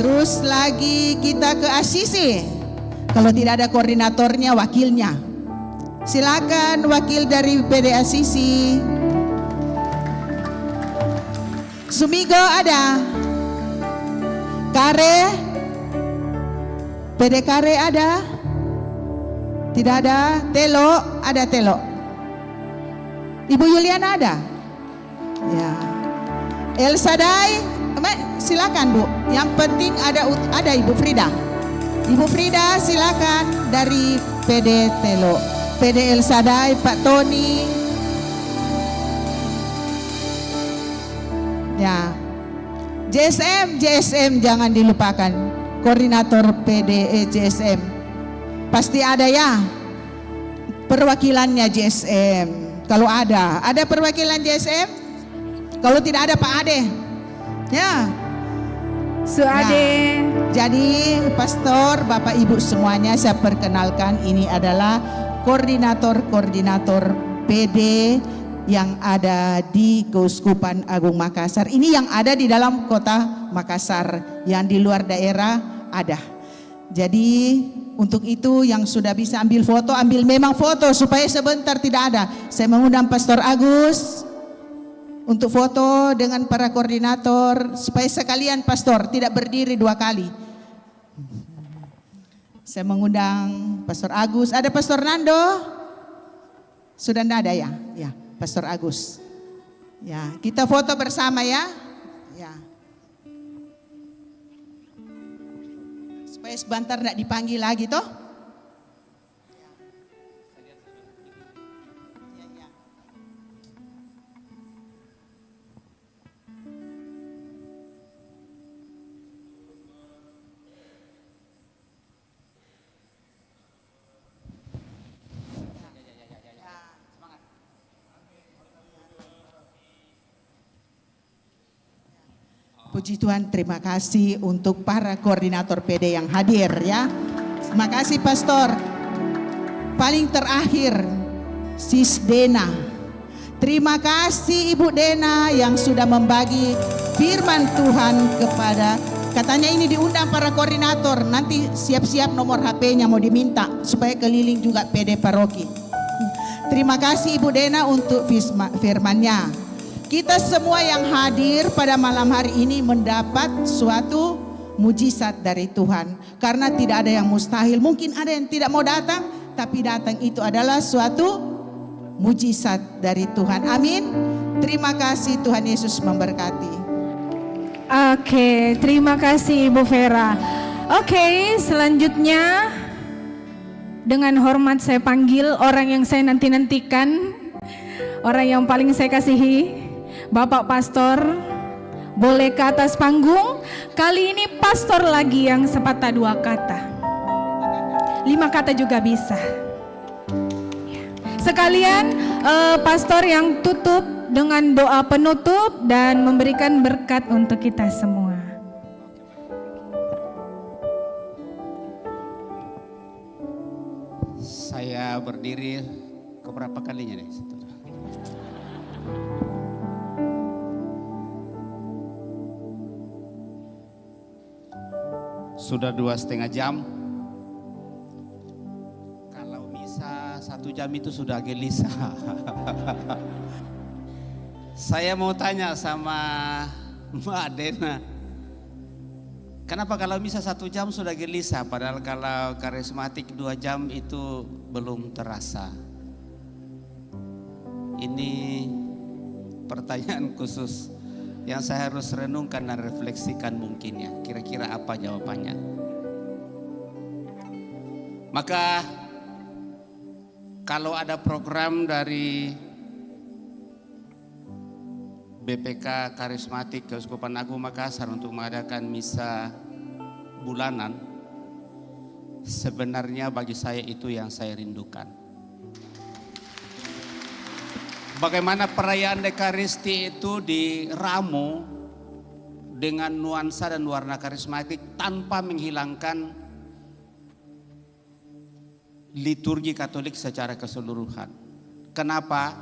Terus lagi kita ke Asisi. Kalau tidak ada koordinatornya, wakilnya. Silakan wakil dari PD Asisi. Sumigo ada. Kare. PD Kare ada. Tidak ada. Telo, ada Telo. Ibu Yuliana ada? Ya. El Sadai, silakan Bu. Yang penting ada Ibu Frida. Ibu Frida silakan dari PD Telo. PD El Sadai, Pak Tony. Ya. JSM jangan dilupakan. Koordinator PD JSM. Pasti ada ya perwakilannya JSM. Kalau ada perwakilan JSM? Kalau tidak ada Pak Ade. Ya. Ade. Jadi pastor, Bapak Ibu semuanya saya perkenalkan, ini adalah koordinator-koordinator PD yang ada di Keuskupan Agung Makassar. Ini yang ada di dalam kota Makassar, yang di luar daerah ada. Jadi untuk itu yang sudah bisa ambil foto, ambil memang foto supaya sebentar tidak ada. Saya mengundang Pastor Agus untuk foto dengan para koordinator supaya sekalian pastor tidak berdiri dua kali. Saya mengundang Pastor Agus, ada Pastor Nando? Sudah tidak ada ya? Ya, Pastor Agus. Ya, kita foto bersama ya. Ya. Supaya sebentar tidak dipanggil lagi toh. Puji Tuhan, terima kasih untuk para koordinator PD yang hadir ya. Terima kasih Pastor. Paling terakhir, Sis Dena. Terima kasih Ibu Dena yang sudah membagi firman Tuhan kepada, katanya ini diundang para koordinator, nanti siap-siap nomor HP-nya mau diminta supaya keliling juga PD paroki. Terima kasih Ibu Dena untuk firman-Nya. Kita semua yang hadir pada malam hari ini mendapat suatu mujizat dari Tuhan. Karena tidak ada yang mustahil. Mungkin ada yang tidak mau datang, tapi datang itu adalah suatu mujizat dari Tuhan. Amin. Terima kasih, Tuhan Yesus memberkati. Oke, terima kasih Ibu Vera. Oke, selanjutnya dengan hormat saya panggil orang yang saya nanti-nantikan, orang yang paling saya kasihi, Bapak Pastor, boleh ke atas panggung. Kali ini pastor lagi yang sepatah dua kata, 5 kata juga bisa. Sekalian pastor yang tutup dengan doa penutup dan memberikan berkat untuk kita semua. Saya berdiri keberapa kalinya nih? Sudah 2,5 jam. Kalau misa 1 jam itu sudah gelisah. Saya mau tanya sama Mbak Dena, kenapa kalau misa 1 jam sudah gelisah, padahal kalau karismatik 2 jam itu belum terasa? Ini pertanyaan khusus yang saya harus renungkan dan refleksikan mungkin ya. Kira-kira apa jawabannya? Maka kalau ada program dari BPK Karismatik Keuskupan Agung Makassar untuk mengadakan misa bulanan, sebenarnya bagi saya itu yang saya rindukan. Bagaimana perayaan Ekaristi itu diramu dengan nuansa dan warna karismatik tanpa menghilangkan liturgi Katolik secara keseluruhan. Kenapa?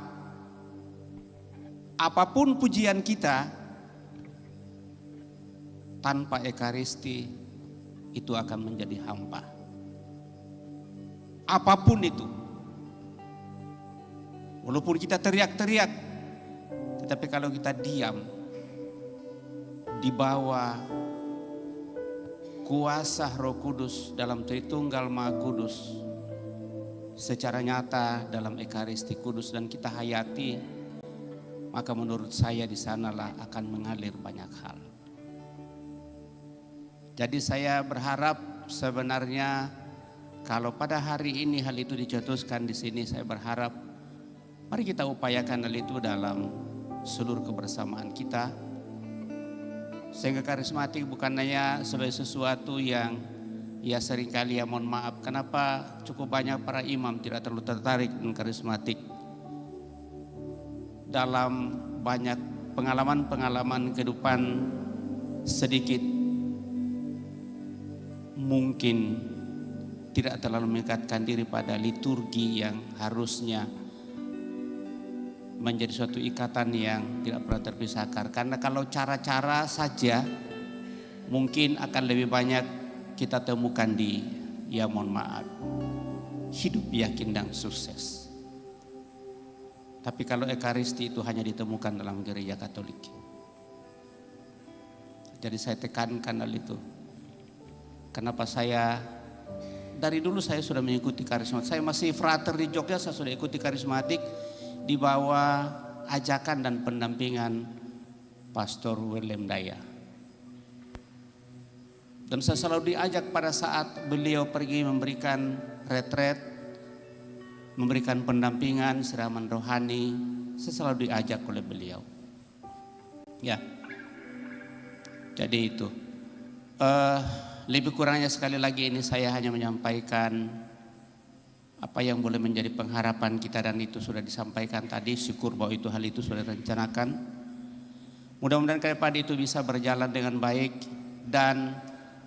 Apapun pujian kita, tanpa Ekaristi itu akan menjadi hampa. Apapun itu. Walaupun kita teriak-teriak, tetapi kalau kita diam di bawah kuasa Roh Kudus dalam Tritunggal Maha Kudus secara nyata dalam Ekaristi Kudus dan kita hayati, maka menurut saya di sanalah akan mengalir banyak hal. Jadi saya berharap sebenarnya kalau pada hari ini hal itu dicetuskan di sini, saya berharap mari kita upayakan hal itu dalam seluruh kebersamaan kita. Sehingga karismatik bukan hanya sebagai sesuatu yang ya seringkali ya mohon maaf, kenapa cukup banyak para imam tidak terlalu tertarik dengan karismatik. Dalam banyak pengalaman-pengalaman kehidupan sedikit mungkin tidak terlalu mengikatkan diri pada liturgi yang harusnya menjadi suatu ikatan yang tidak pernah terpisahkan. Karena kalau cara-cara saja mungkin akan lebih banyak kita temukan di, ya mohon maaf, hidup yakin dan sukses. Tapi kalau Ekaristi itu hanya ditemukan dalam gereja Katolik. Jadi saya tekankan hal itu. Kenapa saya dari dulu saya sudah mengikuti karismatik. Saya masih frater di Jogja, saya sudah ikuti karismatik di bawah ajakan dan pendampingan Pastor William Daya. Dan saya selalu diajak pada saat beliau pergi memberikan retret, memberikan pendampingan, siraman rohani, saya selalu diajak oleh beliau. Ya, jadi itu. Lebih kurangnya sekali lagi ini saya hanya menyampaikan apa yang boleh menjadi pengharapan kita dan itu sudah disampaikan tadi. Syukur bahwa itu hal itu sudah direncanakan. Mudah-mudahan ke depan itu bisa berjalan dengan baik. Dan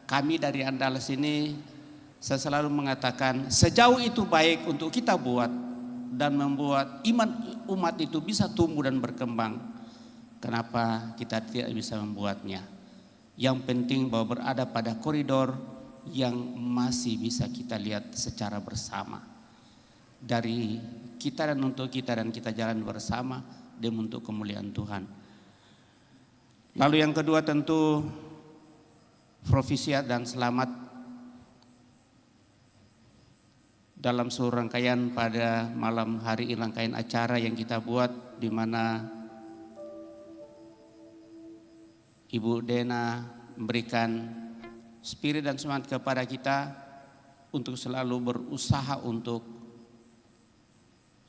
kami dari Andalas ini saya selalu mengatakan sejauh itu baik untuk kita buat dan membuat iman umat itu bisa tumbuh dan berkembang. Kenapa kita tidak bisa membuatnya? Yang penting bahwa berada pada koridor yang masih bisa kita lihat secara bersama. Dari kita dan untuk kita dan kita jalan bersama demi untuk kemuliaan Tuhan. Lalu yang kedua tentu profisiat dan selamat dalam seluruh rangkaian pada malam hari ini, rangkaian acara yang kita buat di mana Ibu Dena memberikan spirit dan semangat kepada kita untuk selalu berusaha untuk,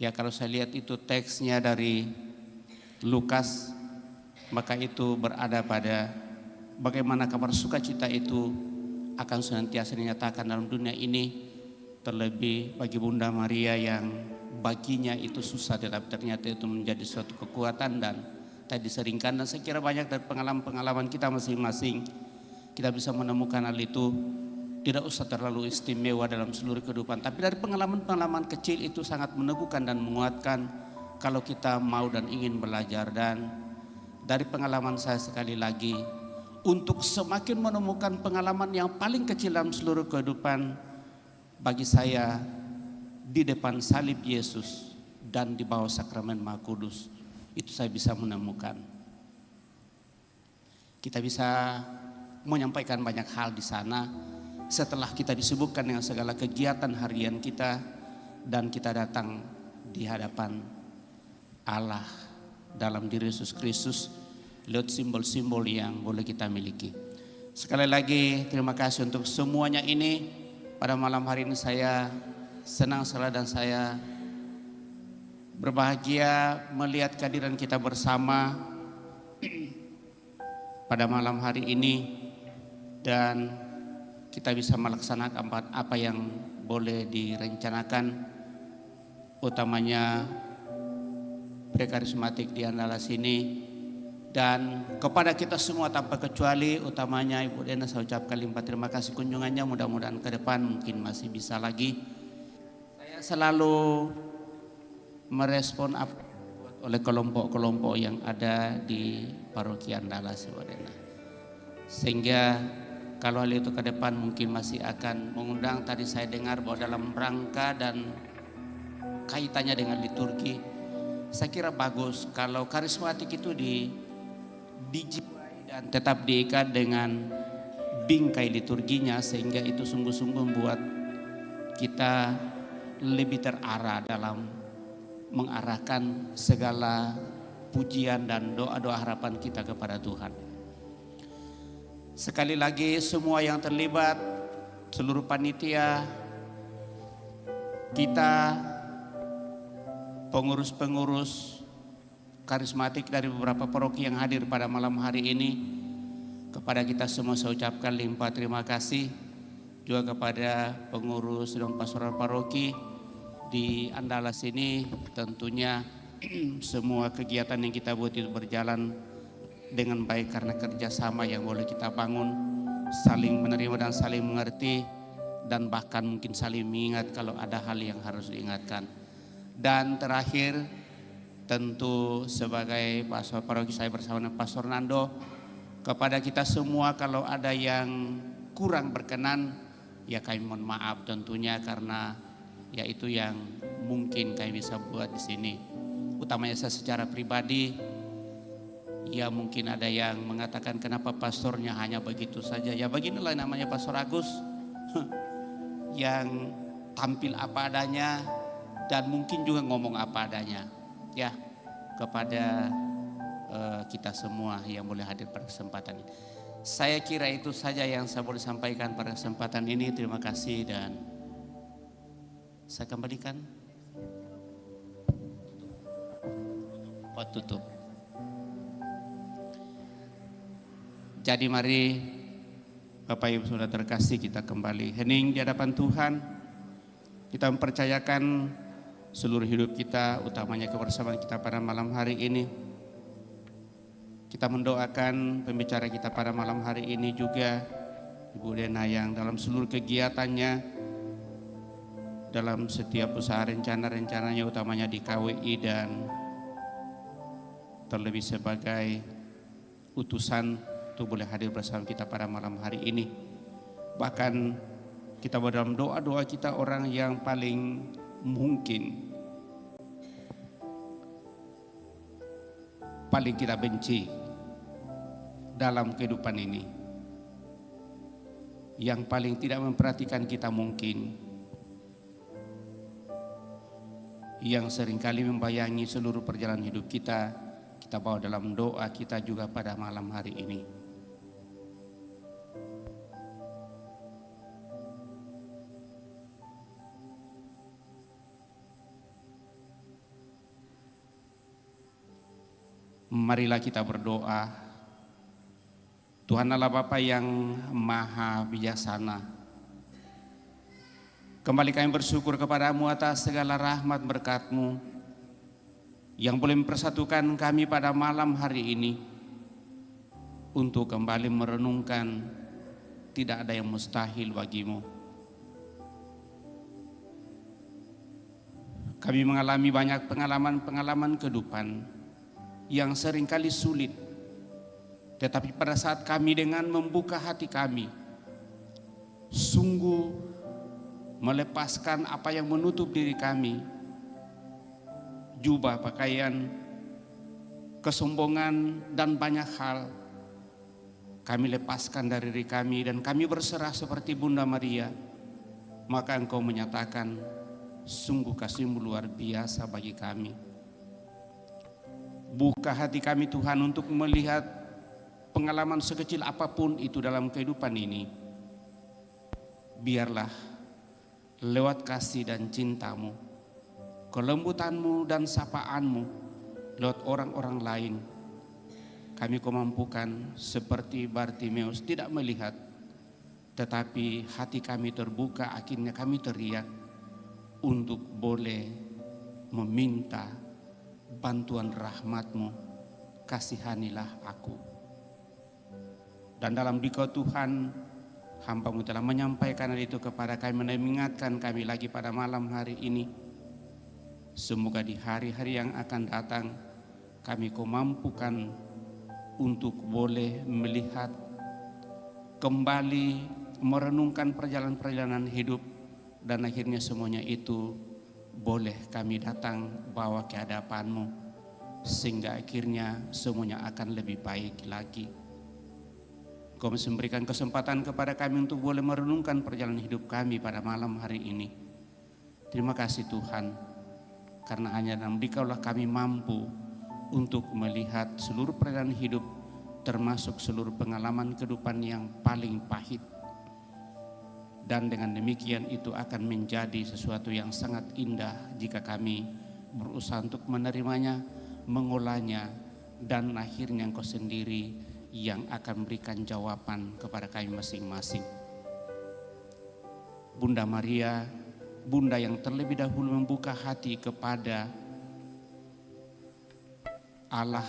ya kalau saya lihat itu teksnya dari Lukas, maka itu berada pada bagaimana kabar sukacita itu akan senantiasa dinyatakan dalam dunia ini, terlebih bagi Bunda Maria yang baginya itu susah tetapi ternyata itu menjadi suatu kekuatan dan tadi diseringkan. Dan saya kira banyak dari pengalaman-pengalaman kita masing-masing kita bisa menemukan hal itu. Tidak usah terlalu istimewa dalam seluruh kehidupan, tapi dari pengalaman-pengalaman kecil itu sangat meneguhkan dan menguatkan kalau kita mau dan ingin belajar. Dan dari pengalaman saya sekali lagi, untuk semakin menemukan pengalaman yang paling kecil dalam seluruh kehidupan, bagi saya di depan salib Yesus dan di bawah sakramen Maha Kudus, itu saya bisa menemukan. Kita bisa menyampaikan banyak hal di sana setelah kita disibukkan dengan segala kegiatan harian kita dan kita datang di hadapan Allah dalam diri Yesus Kristus lewat simbol-simbol yang boleh kita miliki. Sekali lagi terima kasih untuk semuanya ini. Pada malam hari ini saya senang sekali dan saya berbahagia melihat kehadiran kita bersama pada malam hari ini dan kita bisa melaksanakan apa yang boleh direncanakan, utamanya prekarismatik di Andalas ini. Dan kepada kita semua tanpa kecuali, utamanya Ibu Dena, saya ucapkan limpah terima kasih kunjungannya. Mudah-mudahan ke depan mungkin masih bisa lagi. Saya selalu merespon apa oleh kelompok-kelompok yang ada di paroki Andalas, Ibu Dena. Sehingga kalau hal itu ke depan mungkin masih akan mengundang. Tadi saya dengar bahwa dalam rangka dan kaitannya dengan liturgi, saya kira bagus kalau karismatik itu dijiwai dan tetap diikat dengan bingkai liturginya, sehingga itu sungguh-sungguh membuat kita lebih terarah dalam mengarahkan segala pujian dan doa-doa harapan kita kepada Tuhan. Sekali lagi semua yang terlibat, seluruh panitia, kita pengurus-pengurus karismatik dari beberapa paroki yang hadir pada malam hari ini, kepada kita semua saya ucapkan limpah terima kasih, juga kepada pengurus dan pastoral paroki di Andalas ini. Tentunya semua kegiatan yang kita buat itu berjalan dengan baik karena kerjasama yang boleh kita bangun, saling menerima dan saling mengerti, dan bahkan mungkin saling mengingat kalau ada hal yang harus diingatkan. Dan terakhir, tentu sebagai pastor paroki saya bersama dengan Pastor Nando, kepada kita semua kalau ada yang kurang berkenan, ya kami mohon maaf tentunya, karena ya itu yang mungkin kami bisa buat di sini. Utamanya saya secara pribadi, ya mungkin ada yang mengatakan kenapa pastornya hanya begitu saja. Ya beginilah namanya Pastor Agus, yang tampil apa adanya dan mungkin juga ngomong apa adanya. Ya, kepada kita semua yang boleh hadir pada kesempatan ini. Saya kira itu saja yang saya boleh sampaikan pada kesempatan ini. Terima kasih dan saya kembalikan. Tutup. Jadi mari Bapak Ibu Saudara terkasih, kita kembali hening di hadapan Tuhan. Kita mempercayakan seluruh hidup kita, utamanya kebersamaan kita pada malam hari ini. Kita mendoakan pembicara kita pada malam hari ini juga, Ibu Dena, yang dalam seluruh kegiatannya, dalam setiap usaha rencana-rencananya, utamanya di KWI dan terlebih sebagai utusan untuk boleh hadir bersama kita pada malam hari ini. Bahkan kita dalam doa-doa kita orang yang paling mungkin paling kita benci dalam kehidupan ini, yang paling tidak memperhatikan kita mungkin, yang seringkali membayangi seluruh perjalanan hidup kita bawa dalam doa kita juga pada malam hari ini. Marilah kita berdoa. Tuhan Allah Bapa yang Maha Bijaksana, kembali kami bersyukur kepadamu atas segala rahmat berkat-Mu yang boleh mempersatukan kami pada malam hari ini untuk kembali merenungkan tidak ada yang mustahil bagi-Mu. Kami mengalami banyak pengalaman-pengalaman kehidupan yang seringkali sulit, tetapi pada saat kami dengan membuka hati kami, sungguh melepaskan apa yang menutup diri kami, jubah, pakaian, kesombongan dan banyak hal, kami lepaskan dari diri kami dan kami berserah seperti Bunda Maria, maka Engkau menyatakan sungguh kasih-Mu luar biasa bagi kami. Buka hati kami Tuhan untuk melihat pengalaman sekecil apapun itu dalam kehidupan ini. Biarlah lewat kasih dan cinta-Mu, kelembutan-Mu dan sapaan-Mu lewat orang-orang lain, kami Kau mampukan seperti Bartimeus tidak melihat, tetapi hati kami terbuka, akhirnya kami teriak untuk boleh meminta bantuan rahmat-Mu. Kasihanilah aku. Dan dalam Dikau Tuhan, hamba-Mu telah menyampaikan hal itu kepada kami, mengingatkan kami lagi pada malam hari ini. Semoga di hari-hari yang akan datang kami Kau mampukan untuk boleh melihat kembali, merenungkan perjalanan-perjalanan hidup, dan akhirnya semuanya itu boleh kami datang bawa ke hadapan-Mu, sehingga akhirnya semuanya akan lebih baik lagi. Kau memberikan kesempatan kepada kami untuk boleh merenungkan perjalanan hidup kami pada malam hari ini. Terima kasih Tuhan, karena hanya dalam Dikau-Lah kami mampu untuk melihat seluruh perjalanan hidup, termasuk seluruh pengalaman kehidupan yang paling pahit. Dan dengan demikian itu akan menjadi sesuatu yang sangat indah jika kami berusaha untuk menerimanya, mengolahnya, dan akhirnya Engkau sendiri yang akan memberikan jawaban kepada kami masing-masing. Bunda Maria, Bunda yang terlebih dahulu membuka hati kepada Allah,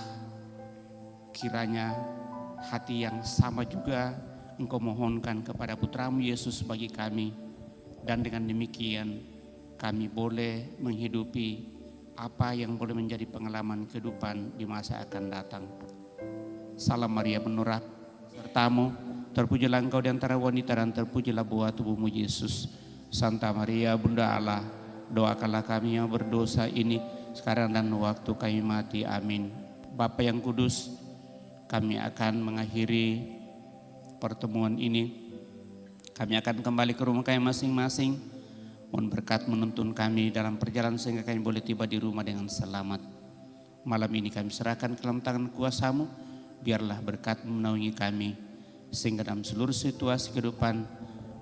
kiranya hati yang sama juga Engkau mohonkan kepada Putramu Yesus bagi kami, dan dengan demikian kami boleh menghidupi apa yang boleh menjadi pengalaman kehidupan di masa akan datang. Salam Maria penuh rahmat sertamu, terpujilah Engkau di antara wanita dan terpujilah buah tubuhmu Yesus. Santa Maria Bunda Allah, doakanlah kami yang berdosa ini sekarang dan waktu kami mati. Amin. Bapa yang kudus, kami akan mengakhiri pertemuan ini. Kami akan kembali ke rumah kami masing-masing. Mohon berkat menuntun kami dalam perjalanan sehingga kami boleh tiba di rumah dengan selamat. Malam ini kami serahkan ke dalam tangan kuasa-Mu. Biarlah berkat menaungi kami sehingga dalam seluruh situasi kehidupan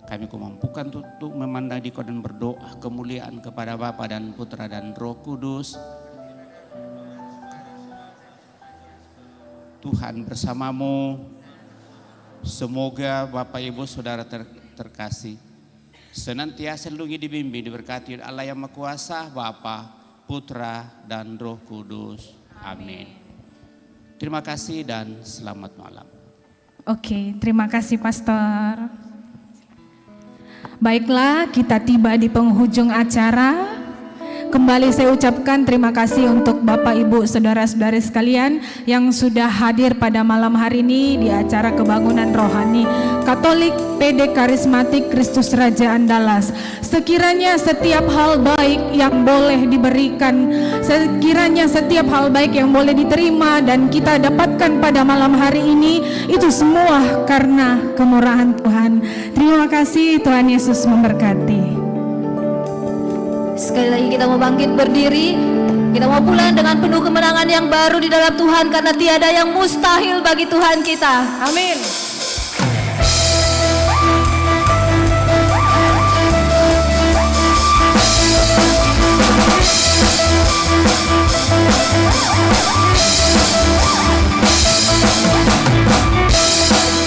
kami kumampukan untuk memandang di Kau dan berdoa kemuliaan kepada Bapa dan Putra dan Roh Kudus. Tuhan bersamamu. Semoga Bapak Ibu Saudara terkasih senantiasa lindungi, dibimbing, diberkati Allah yang Maha Kuasa, Bapa, Putra dan Roh Kudus. Amin. Terima kasih dan selamat malam. Oke, terima kasih Pastor. Baiklah, kita tiba di penghujung acara. Kembali saya ucapkan terima kasih untuk Bapak Ibu Saudara-saudari sekalian yang sudah hadir pada malam hari ini di acara kebangunan rohani Katolik PD Karismatik Kristus Raja Andalas. Sekiranya setiap hal baik yang boleh diberikan, sekiranya setiap hal baik yang boleh diterima dan kita dapatkan pada malam hari ini, itu semua karena kemurahan Tuhan. Terima kasih, Tuhan Yesus memberkati. Sekali lagi kita mau bangkit berdiri, kita mau pulang dengan penuh kemenangan yang baru di dalam Tuhan, karena tiada yang mustahil bagi Tuhan kita. Amin.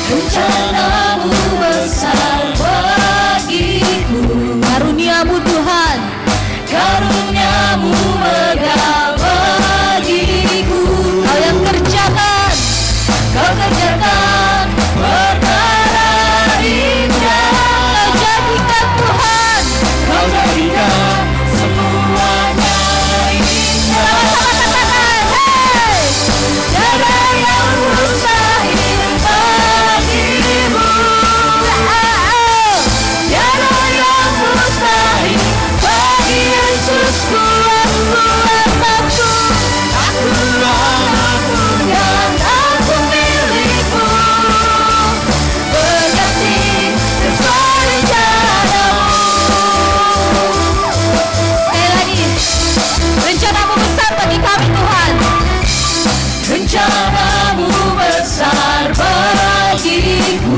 Rencana-Mu besar bagiku, karunia-Mu Tuhan, karunia-Mu megah bagiku. Kau yang kerjakan, Kau kerjakan perkara indah. Kau jadikan Tuhan, Kau jadikan semuanya indah. Tiada yang mustahil bagimu. Tiada yang mustahil bagi Yesusku. Aku anakku dan aku milikmu. Berganti sesuai rencana-Mu. Sekali lagi, rencana-Mu besar bagi kami Tuhan. Rencana-Mu besar bagiku,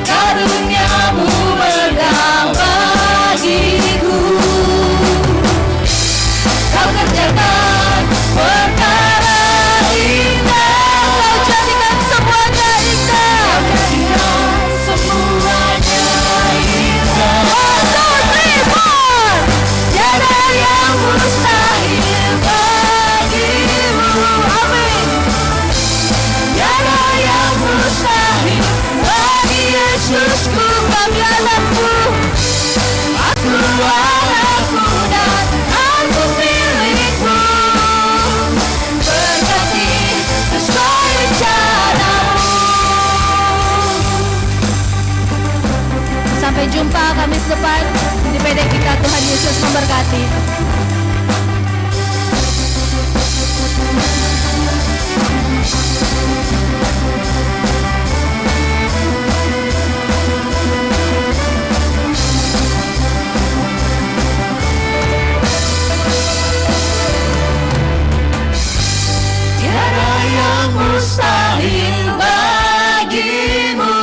karunia-Mu megah bagiku. Kau kerjakan perkara indah. Kau jadikan semuanya indah. Kau jadikan semuanya indah. Tiada yang mustahil bagimu. Amin. Tiada yang mustahil bagi Yesusku, bagi anakku. Aku anakku dan aku milikmu. Berganti sesuai rencana-Mu. Sampai jumpa Kamis depan di PD kita. Tuhan Yesus memberkati. mustahil bagimu.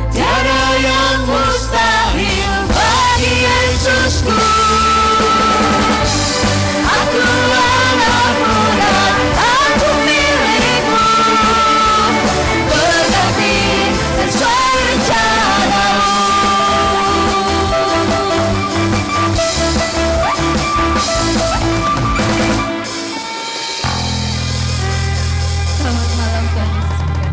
Tiada yang mustahil bagi Yesusku. Aku anakmu dan aku milikmu, berganti sesuai rencanamu. Selamat malam, Tuhan Yesus memberkati.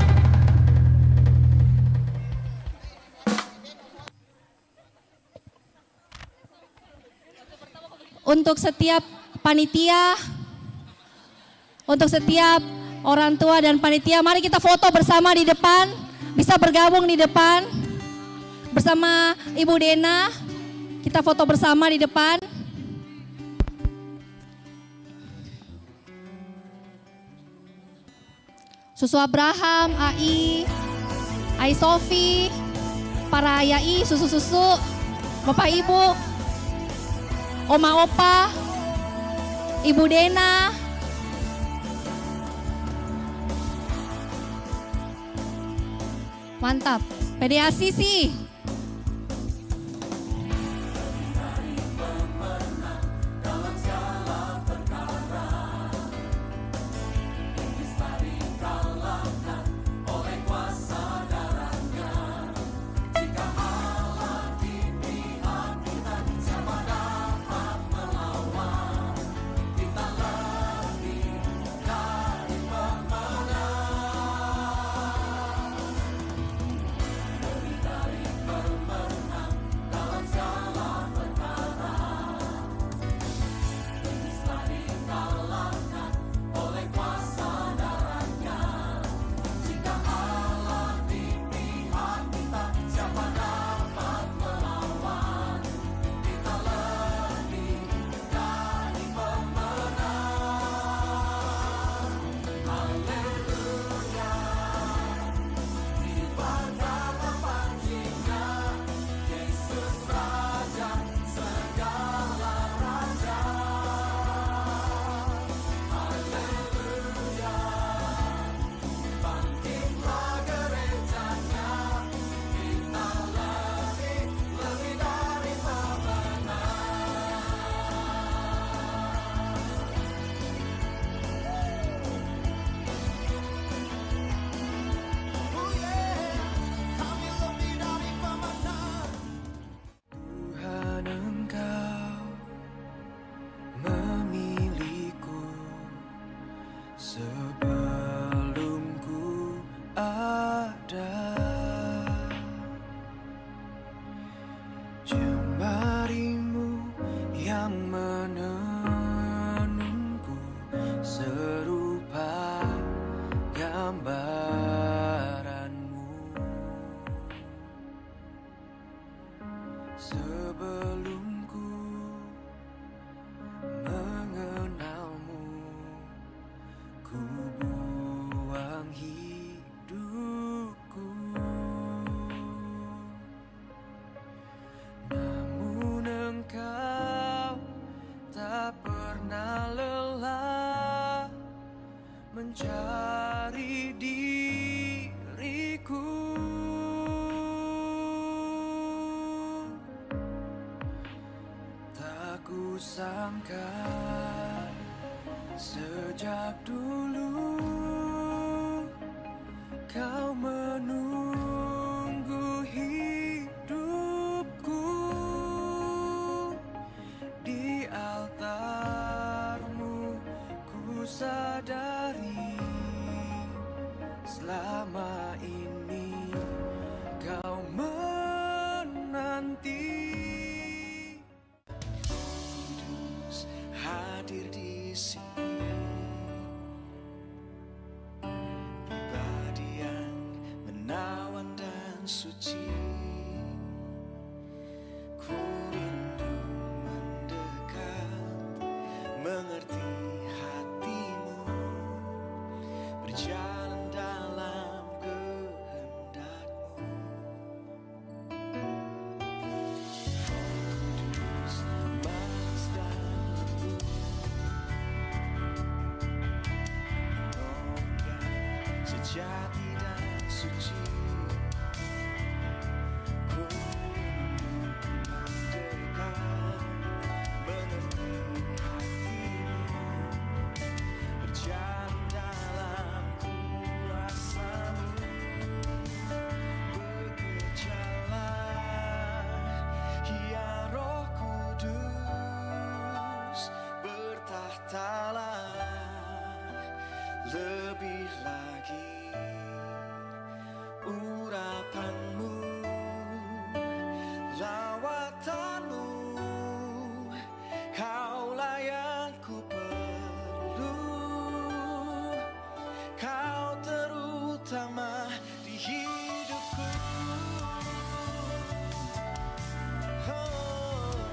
Untuk setiap panitia, untuk setiap orang tua dan panitia, mari kita foto bersama di depan. Bisa bergabung di depan bersama Ibu Dena. Kita foto bersama di depan. Susu Abraham, Ai Sofi, para Ayai, susu-susu, Bapak Ibu, Oma Opa, Ibu Dena, mantap. PDA Sisi, mencari diriku. Tak kusangka sejak dulu kau menunggu hidupku di altarmu. Ku sadari selama ini kau menanti. Kudus hadir di sini, pribadi yang menawan dan suci. Ku rindu mendekat, mengerti hatimu, berjalan dalam kehendakmu. Kudus, manis dan lembut, suci. Ku mendekat, mengerti hatimu, berjalan dalam kuasa-Mu. Bekerjalah, ya Roh Kudus, bertahtalah lebih lagi. Urapan-Mu, lawatan-Mu, Kaulah yang ku perlu. Kau terutama di hidupku. Oh.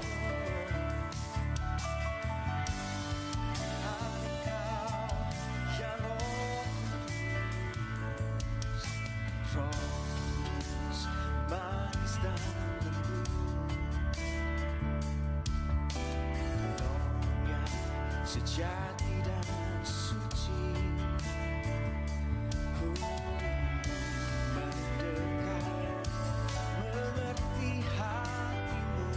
Engkau ya Roh Kudus, Roh Kudus manis dan lembut, Roh yang sejati dan suci. Ku mendekat, mengerti hatimu,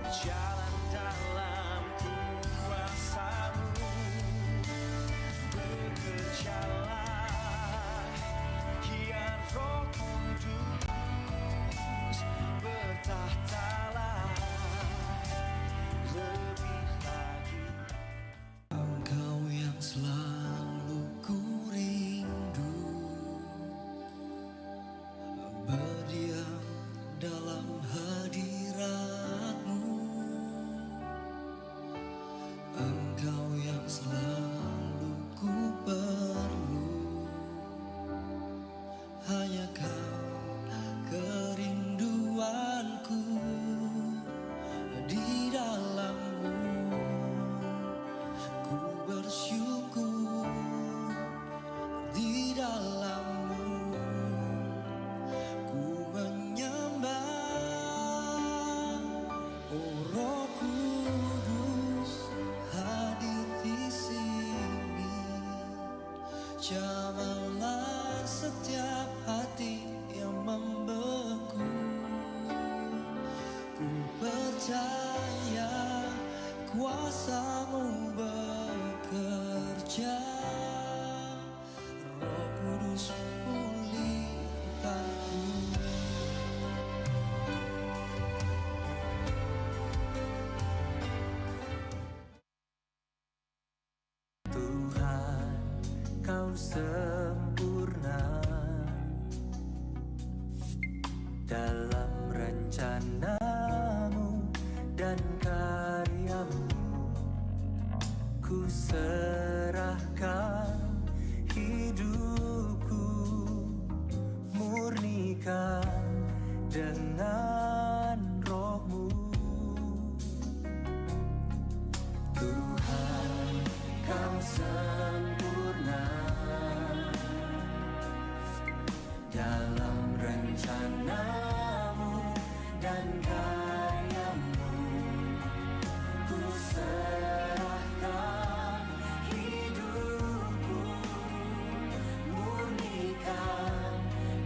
berjalan dalam kuasa-Mu. Bekerjalah, ya Roh Kudus, bertahtalah lebih lagi. Engkau yang selalu ku rindu, berdiam dalam hadirat-Mu. Engkau yang selalu ku perlu, hanya Kau kerinduanku. Di dalam-Mu ku bersyukur, di dalam-Mu ku menyembah. Oh Roh Kudus hadir di sini, jamahlah setiap hati yang membeku. Ku percaya kuasa-Mu bekerja, Roh Kudus pulihkanku. Tuhan, Kau sempurna dalam rencana-Mu dan karya-Mu. Ku serahkan hidupku, murnikan dengan Roh-Mu. Tuhan, Kau sempurna dalam rencana-Mu dan karya-Mu. Ku serahkan hidupku, murnikan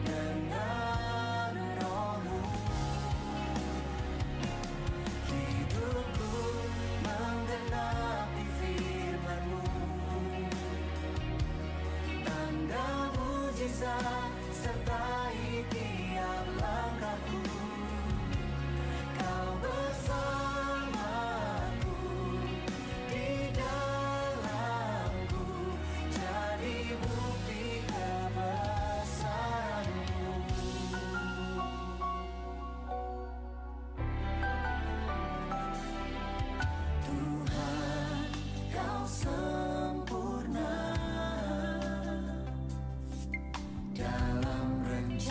dengan Roh-Mu. Hidupku menggenapi firman-Mu, tanda mujizat sertai tiap langkahku. Kau bersamaku, di dalamku, jadi bukti kebesaran-Mu. Tuhan, Kau sempurna dalam rencana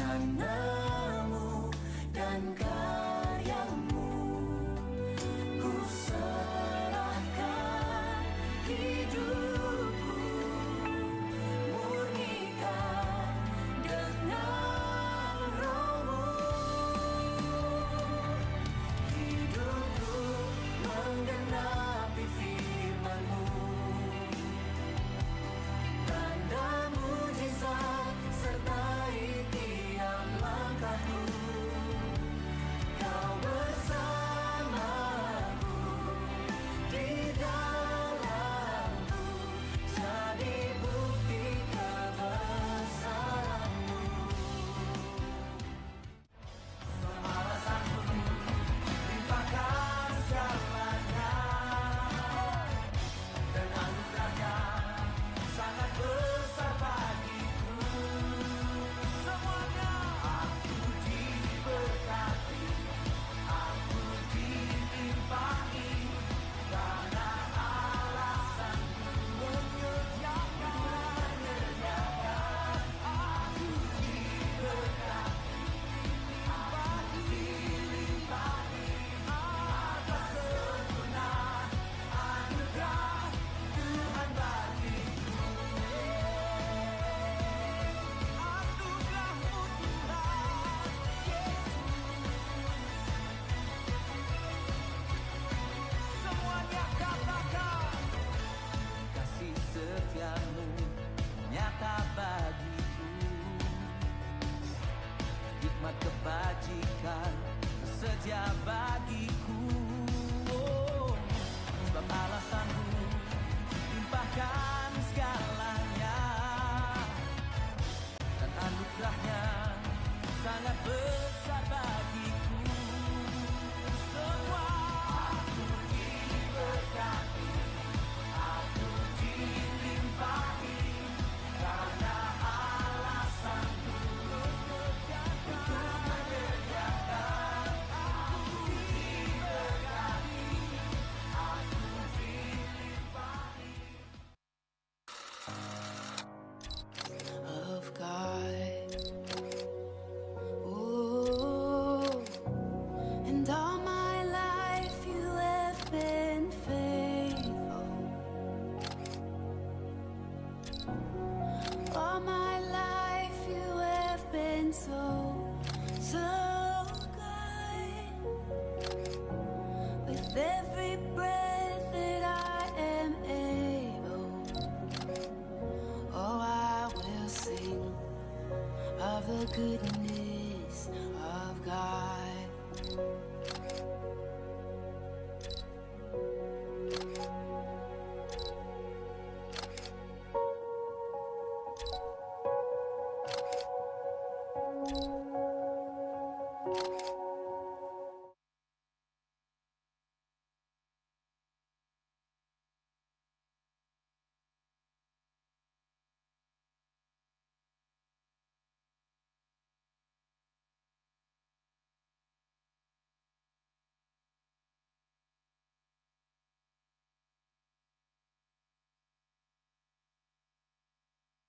karyamu nyata bagiku. Hikmat kebajikan tersedia bagiku. Oh, sebab alasanmu limpahkan segalanya, dan anugerahnya sangat besar bagiku. Semua aku diberkati, aku dilimpahi, karena alasanku untuk menyediakan. Aku diberkati, aku dilimpahi. Of God, ooh, and all my life you have been faithful. All my life you have been so good. With every breath that I am able, oh, I will sing of the goodness